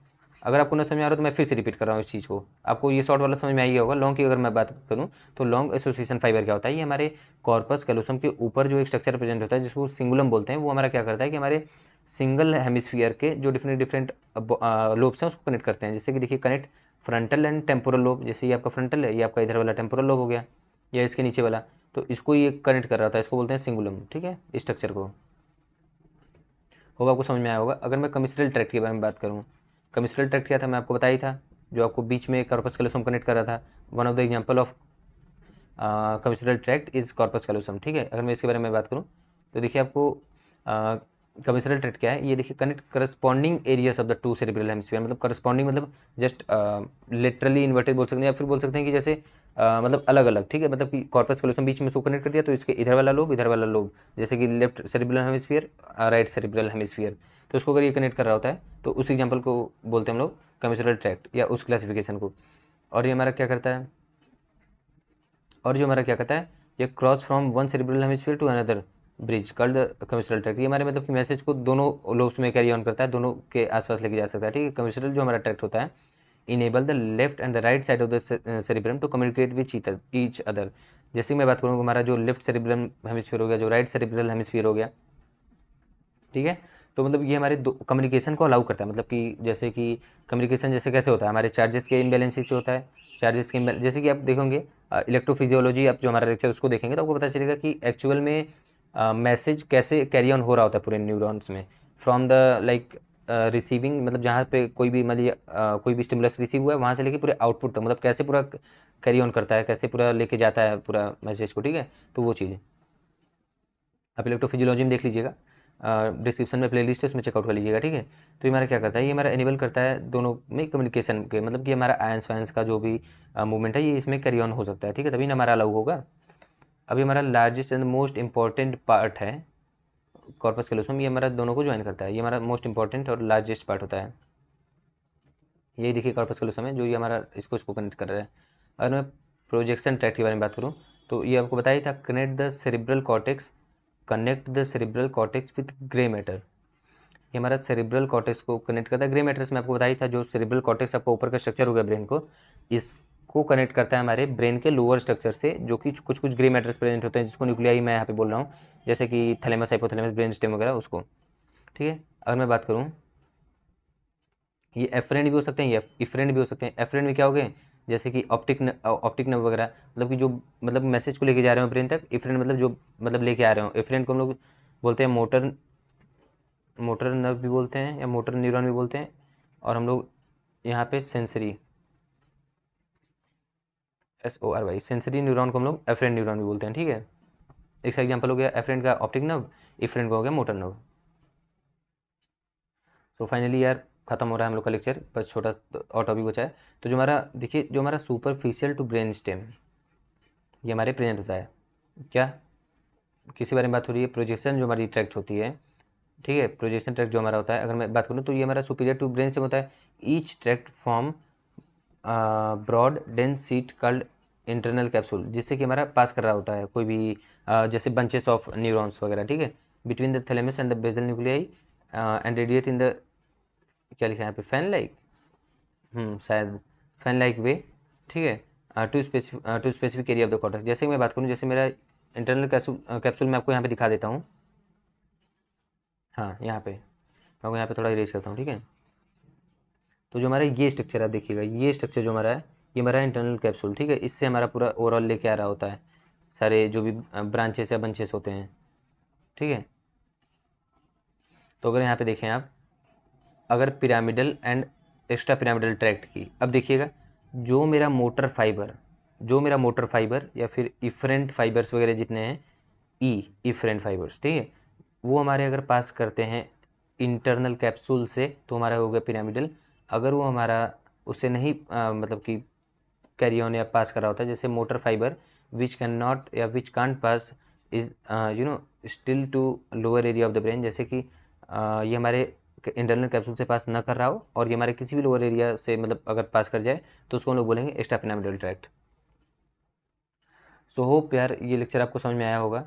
अगर आपको ना समझ में आ रहा तो मैं फिर से रिपीट कर रहा हूँ इस चीज़ को, आपको ये शॉर्ट वाला समझ में आ गया होगा। लॉन्ग की अगर मैं बात करूँ तो लॉन्ग एसोसिएशन फाइबर क्या होता है, ये हमारे कॉर्पस कैलोसम के ऊपर जो एक स्ट्रक्चर प्रेजेंट होता है जिसको सिंगुलम बोलते हैं, वो हमारा क्या करता है कि हमारे सिंगल हेमिस्फीयर के जो डिफरेंट डिफरेंट लोब्स हैं उसको कनेक्ट करते हैं। जैसे कि देखिए connect frontal and temporal lobe, जैसे ये आपका फ्रंटल है, ये आपका इधर वाला टेम्पोरल लोब हो गया, या इसके नीचे वाला, तो इसको ये कनेक्ट कर रहा था, इसको बोलते हैं सिंगुलम। ठीक है, इस स्ट्रक्चर को होगा आपको समझ में आया होगा। अगर मैं कमिस्ट्रल ट्रैक्ट के बारे में बात करूँ, कमिस्ट्रल ट्रैक्ट क्या था, मैं आपको बताया था, जो आपको बीच में कॉर्पस कैलोसम कनेक्ट कर रहा था। One of the example of commissural tract is corpus callosum. ठीक है, अगर मैं इसके बारे में बात करूँ तो देखिए आपको कमिस्ट्रल ट्रैक्ट क्या है, ये देखिए connect corresponding areas of the two cerebral hemisphere, मतलब करस्पॉन्डिंग मतलब जस्ट लिटरली इन्वर्टेड बोल सकते हैं, या फिर बोल सकते हैं कि जैसे मतलब अलग अलग। ठीक है, मतलब कि कॉर्पस कैलोसम बीच में इसको कनेक्ट कर दिया, तो इसके इधर वाला लोब, इधर वाला लोब, जैसे कि left cerebral hemisphere, right cerebral hemisphere, तो उसको अगर ये कनेक्ट कर रहा होता है तो उस एग्जाम्पल को बोलते हैं हम लोग कमिसुरल ट्रैक्ट या उस क्लासिफिकेशन को। और ये हमारा क्या करता है, और जो हमारा क्या करता है, ये cross from one cerebral hemisphere to another bridge called commissural tract. ये हमारे मतलब कि मैसेज को दोनों लोब्स में कैरी ऑन करता है, दोनों के आसपास लेके जा सकता है, ठीक है। कमिसुरल जो हमारा ट्रैक्ट होता है enable the left and the right side of the cerebrum to communicate with each other. जैसे मैं बात करूँ हमारा जो लेफ्ट सेरिब्रल हेमिस्फीयर हो गया, जो राइट सेरिब्रल हेमिस्फीयर हो गया, ठीक है। तो मतलब ये हमारे दो कम्युनिकेशन को अलाउ करता है, मतलब कि जैसे कि कम्युनिकेशन जैसे कैसे होता है, हमारे चार्जेस के इम्बैलेंस से होता है। चार्जेस के जैसे कि आप देखोगे इलेक्ट्रोफिजियोलॉजी, आप जो हमारा लेक्चर उसको देखेंगे तो आपको पता चलेगा कि एक्चुअल में मैसेज कैसे कैरी ऑन हो रहा होता है पूरे न्यूरॉन्स में, फ्रॉम द लाइक रिसीविंग, मतलब जहाँ पे कोई भी मतलब कोई भी स्टिमुलस रिसीव हुआ है वहाँ से लेके पूरे आउटपुट तक, मतलब कैसे पूरा कैरी ऑन करता है, कैसे पूरा लेके जाता है पूरा मैसेज को, ठीक है। तो वो चीज़ आप इलेक्ट्रोफिजियोलॉजी में देख लीजिएगा, डिस्क्रिप्शन में प्लेलिस्ट है उसमें चेकआउट कर लीजिएगा, ठीक है। तो ये हमारा क्या करता है, ये हमारा इनेबल करता है दोनों में कम्युनिकेशन के, मतलब कि हमारा आयंस वायंस का जो भी मूवमेंट है ये इसमें कैरी ऑन हो सकता है, ठीक है, तभी ना हमारा अलाउ होगा। अभी हमारा largest and most important part है कॉर्पस कैलोसम, ये हमारा दोनों को ज्वाइन करता है, ये हमारा मोस्ट इंपॉर्टेंट और लार्जेस्ट पार्ट होता है। यही देखिए कॉर्पस कैलोसम है जो ये हमारा इसको कनेक्ट कर रहा है। अगर मैं प्रोजेक्शन ट्रैक्ट के बारे में बात करूँ तो ये आपको बताया था, connect the cerebral cortex with grey matter. ये हमारा सेरिब्रल कॉर्टेक्स को कनेक्ट करता है ग्रे मैटर से। मैं आपको बताया था जो सेरिब्रल कॉर्टेक्स आपको ऊपर का स्ट्रक्चर हो गया ब्रेन को, इसको कनेक्ट करता है हमारे ब्रेन के लोअर स्ट्रक्चर से, जो कि कुछ कुछ ग्रे मैटर्स प्रेजेंट होते हैं जिसको न्यूक्लियाई मैं यहाँ पे बोल रहा हूँ, जैसे कि थैलेमस, हाइपोथैलेमस, ब्रेन स्टेम वगैरह उसको, ठीक है। अगर मैं बात करूँ ये एफरेंट भी हो सकते हैं, ये इफरेंट भी हो सकते हैं। एफरेंट में क्या हो गए, जैसे कि ऑप्टिक नर्व वगैरह, मतलब कि जो मतलब मैसेज को लेके जा रहे हो ब्रेन तक। इफरेंट मतलब जो मतलब लेके आ रहे हो, इफरेंट को हम लोग बोलते हैं मोटर नर्व भी बोलते हैं या मोटर न्यूरॉन भी बोलते हैं। और हम लोग यहाँ पे सेंसरी, SORY, सेंसरी न्यूरॉन को हम लोग एफरेंट न्यूरॉन भी बोलते हैं, ठीक है। इसका एग्जांपल हो गया एफरेंट का ऑप्टिक नर्व, इफरेंट का हो गया मोटर नर्व। तो फाइनली यार खत्म हो रहा है हम लोग का लेक्चर, बस छोटा और टॉपिक बचा है। तो जो हमारा देखिए, जो हमारा सुपरफिशियल टू ब्रेन स्टेम ये हमारे प्रेजेंट होता है, क्या किसी बारे में बात हो रही है, प्रोजेक्शन जो हमारी ट्रैक्ट होती है, ठीक है। प्रोजेक्शन ट्रैक्ट जो हमारा होता है, अगर मैं बात करूँ तो ये हमारा सुपीरियर टू ब्रेन स्टेम होता है। Each tract form broad dense sheet called internal capsule, जिससे कि हमारा पास कर रहा होता है कोई भी जैसे बंचेस ऑफ न्यूरॉन्स वगैरह, ठीक है, between the thalamus and the basal nuclei and radiate in the, क्या लिखा है यहाँ पे, फैन लाइक, शायद फैन लाइक वे, ठीक है, to specific area of the cortex. जैसे कि मैं बात करूँ, जैसे मेरा इंटरनल कैप्सूल मैं आपको यहाँ पे दिखा देता हूँ, हाँ यहाँ पे मैं आपको यहाँ पे थोड़ा इरेज करता हूँ, ठीक है। तो जो हमारा ये स्ट्रक्चर आप देखिएगा, ये स्ट्रक्चर जो हमारा है ये हमारा इंटरनल कैप्सूल, ठीक है। इससे हमारा पूरा ओवरऑल लेके आ रहा होता है सारे जो भी ब्रांचेस या बंचेस होते हैं, ठीक है। तो अगर यहाँ पे देखें आप, अगर pyramidal and extra pyramidal tract की, अब देखिएगा जो मेरा मोटर फाइबर या फिर इफरेंट फाइबर्स वगैरह जितने हैं, इफरेंट फाइबर्स, ठीक है, वो हमारे अगर पास करते हैं इंटरनल कैप्सूल से तो हमारा हो गया पिरामिडल। अगर वो हमारा उससे नहीं मतलब कि कैरी ऑन या पास कर रहा होता है, जैसे motor fibre which can not या which can't pass is still to lower area of the brain, जैसे कि ये हमारे इंटरनल कैप्सूल से पास ना कर रहा हो और ये हमारे किसी भी लोअर एरिया से मतलब अगर पास कर जाए तो उसको हम लोग बोलेंगे extra pyramidal tract. So hope यार ये लेक्चर आपको समझ में आया होगा।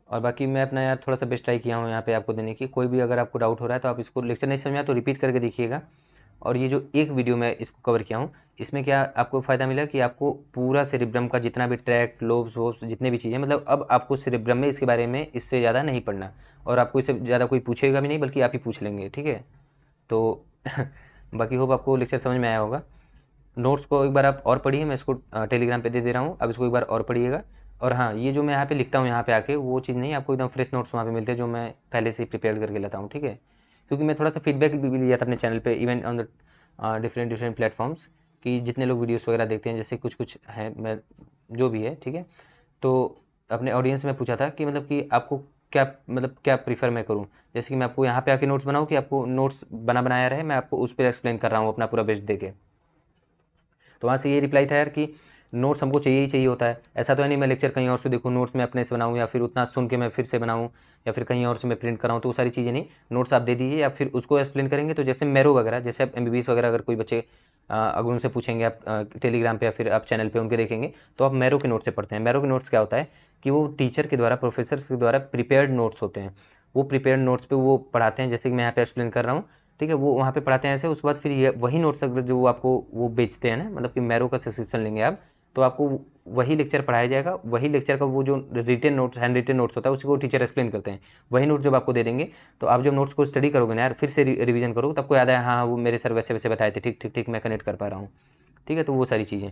और बाकी मैं अपना यार थोड़ा सा बेस्ट ट्राई किया हूँ यहाँ पे आपको देने की। कोई भी अगर आपको डाउट हो रहा है तो आप इसको लेक्चर नहीं समझ में आया तो रिपीट करके देखिएगा। और ये जो एक वीडियो मैं इसको कवर किया हूँ, इसमें क्या आपको फ़ायदा मिला कि आपको पूरा सेरिब्रम का जितना भी ट्रैक्ट, लोब्स वोब्स जितने भी चीज़ें, मतलब अब आपको सेरिब्रम में इसके बारे में इससे ज़्यादा नहीं पढ़ना, और आपको इससे ज़्यादा कोई पूछेगा भी नहीं, बल्कि आप ही पूछ लेंगे, ठीक है। तो बाकी होप आपको लेक्चर समझ में आया होगा। नोट्स को एक बार आप और पढ़िए, मैं इसको टेलीग्राम पे दे दे रहा हूँ, अब इसको एक बार और पढ़िएगा। और हाँ, ये जो मैं यहाँ पे लिखता हूँ यहाँ पे आके, वो चीज़ नहीं, आपको एकदम फ्रेश नोट्स वहाँ पे मिलते हैं जो मैं पहले से ही प्रिपेयर करके लाता हूँ, ठीक है। क्योंकि मैं थोड़ा सा फीडबैक भी लिया था अपने चैनल पे, even on the different platforms, कि जितने लोग वीडियोस वगैरह देखते हैं, जैसे कुछ कुछ है, मैं जो भी है, ठीक है। तो अपने ऑडियंस में पूछा था कि मतलब कि आपको क्या मतलब क्या प्रीफर मैं करूँ, जैसे कि मैं आपको यहाँ पे आके नोट्स बनाऊँ कि आपको नोट्स बनाया रहे, मैं आपको उस पर एक्सप्लेन कर रहा हूँ अपना पूरा बेस्ट दे के। तो वहाँ से ये रिप्लाई था यार कि नोट्स हमको चाहिए ही चाहिए होता है। ऐसा तो है नहीं मैं लेक्चर कहीं और से देखूँ, नोट्स मैं अपने से बनाऊँ, या फिर उतना सुन के मैं फिर से बनाऊँ, या फिर कहीं और से मैं प्रिंट कराऊँ, तो वो सारी चीज़ें नहीं। नोट्स आप दे दीजिए, या फिर उसको एक्सप्लेन करेंगे। तो जैसे मैरो वगैरह, जैसे आप MBBS वगैरह अगर कोई बच्चे अगर उनसे पूछेंगे आप टेलीग्राम पे या फिर आप चैनल पे उनके देखेंगे, तो आप मैरो के नोट्स से पढ़ते हैं। मैरो के नोट्स क्या होता है कि वो टीचर के द्वारा, प्रोफेसर के द्वारा प्रिपेयर्ड नोट्स होते हैं। वो प्रिपेयर्ड नोट्स पे वो पढ़ाते हैं, जैसे कि मैं यहाँ पे एक्सप्लेन कर रहा हूँ, ठीक है। वो वहाँ पे पढ़ाते हैं ऐसे, उसके बाद फिर ये वही नोट्स अगर जो वो आपको वो बेचते हैं ना, मतलब कि मैरो का सब्सक्रिप्शन लेंगे आप, तो आपको वही लेक्चर पढ़ाया जाएगा। वही लेक्चर का वो जो written notes, handwritten notes होता है, उसी को टीचर एक्सप्लेन करते हैं। वही नोट्स जब आपको दे देंगे, तो आप जब नोट्स को स्टडी करोगे ना यार, फिर से रिवीजन करोगे, तो आपको याद है हाँ वो मेरे सर वैसे वैसे बताए थे, ठीक ठीक ठीक मैं कनेक्ट कर पा रहा हूँ, ठीक है। तो वो सारी चीज़ें।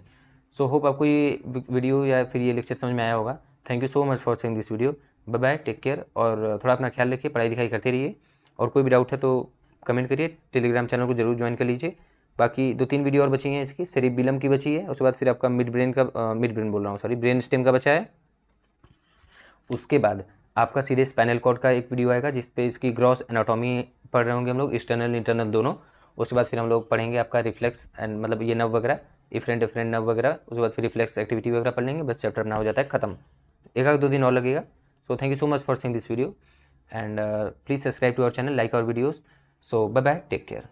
सो होप आपको ये वीडियो या फिर ये लेक्चर समझ में आया होगा। Thank you so much for seeing this video. Bye bye, take care, और थोड़ा अपना ख्याल रखिए, पढ़ाई लिखाई करते रहिए, और कोई भी डाउट है तो कमेंट करिए। टेलीग्राम चैनल को जरूर ज्वाइन कर लीजिए। बाकी 2-3 वीडियो और बची हैं इसकी, सेरिबेलम की बची है, उसके बाद फिर आपका मिड ब्रेन का मिड ब्रेन बोल रहा हूँ सॉरी, ब्रेन स्टेम का बचा है। उसके बाद आपका सीधे स्पाइनल कॉर्ड का एक वीडियो आएगा, जिस पे इसकी ग्रॉस एनाटॉमी पढ़ रहे होंगे हम लोग, एक्सटर्नल इंटरनल दोनों। उसके बाद फिर हम लोग पढ़ेंगे आपका रिफ्लेक्स एंड मतलब ये नर्व वगैरह, इफरेंट डिफरेंट नर्व वगैरह। उसके बाद फिर रिफ्लेक्स एक्टिविटी वगैरह पढ़ लेंगे, बस चैप्टर अपना हो जाता है खत्म। 1-2 दिन और लगेगा। So thank you so much for seeing this video, and please subscribe to our channel, like our videos. So bye bye, take care.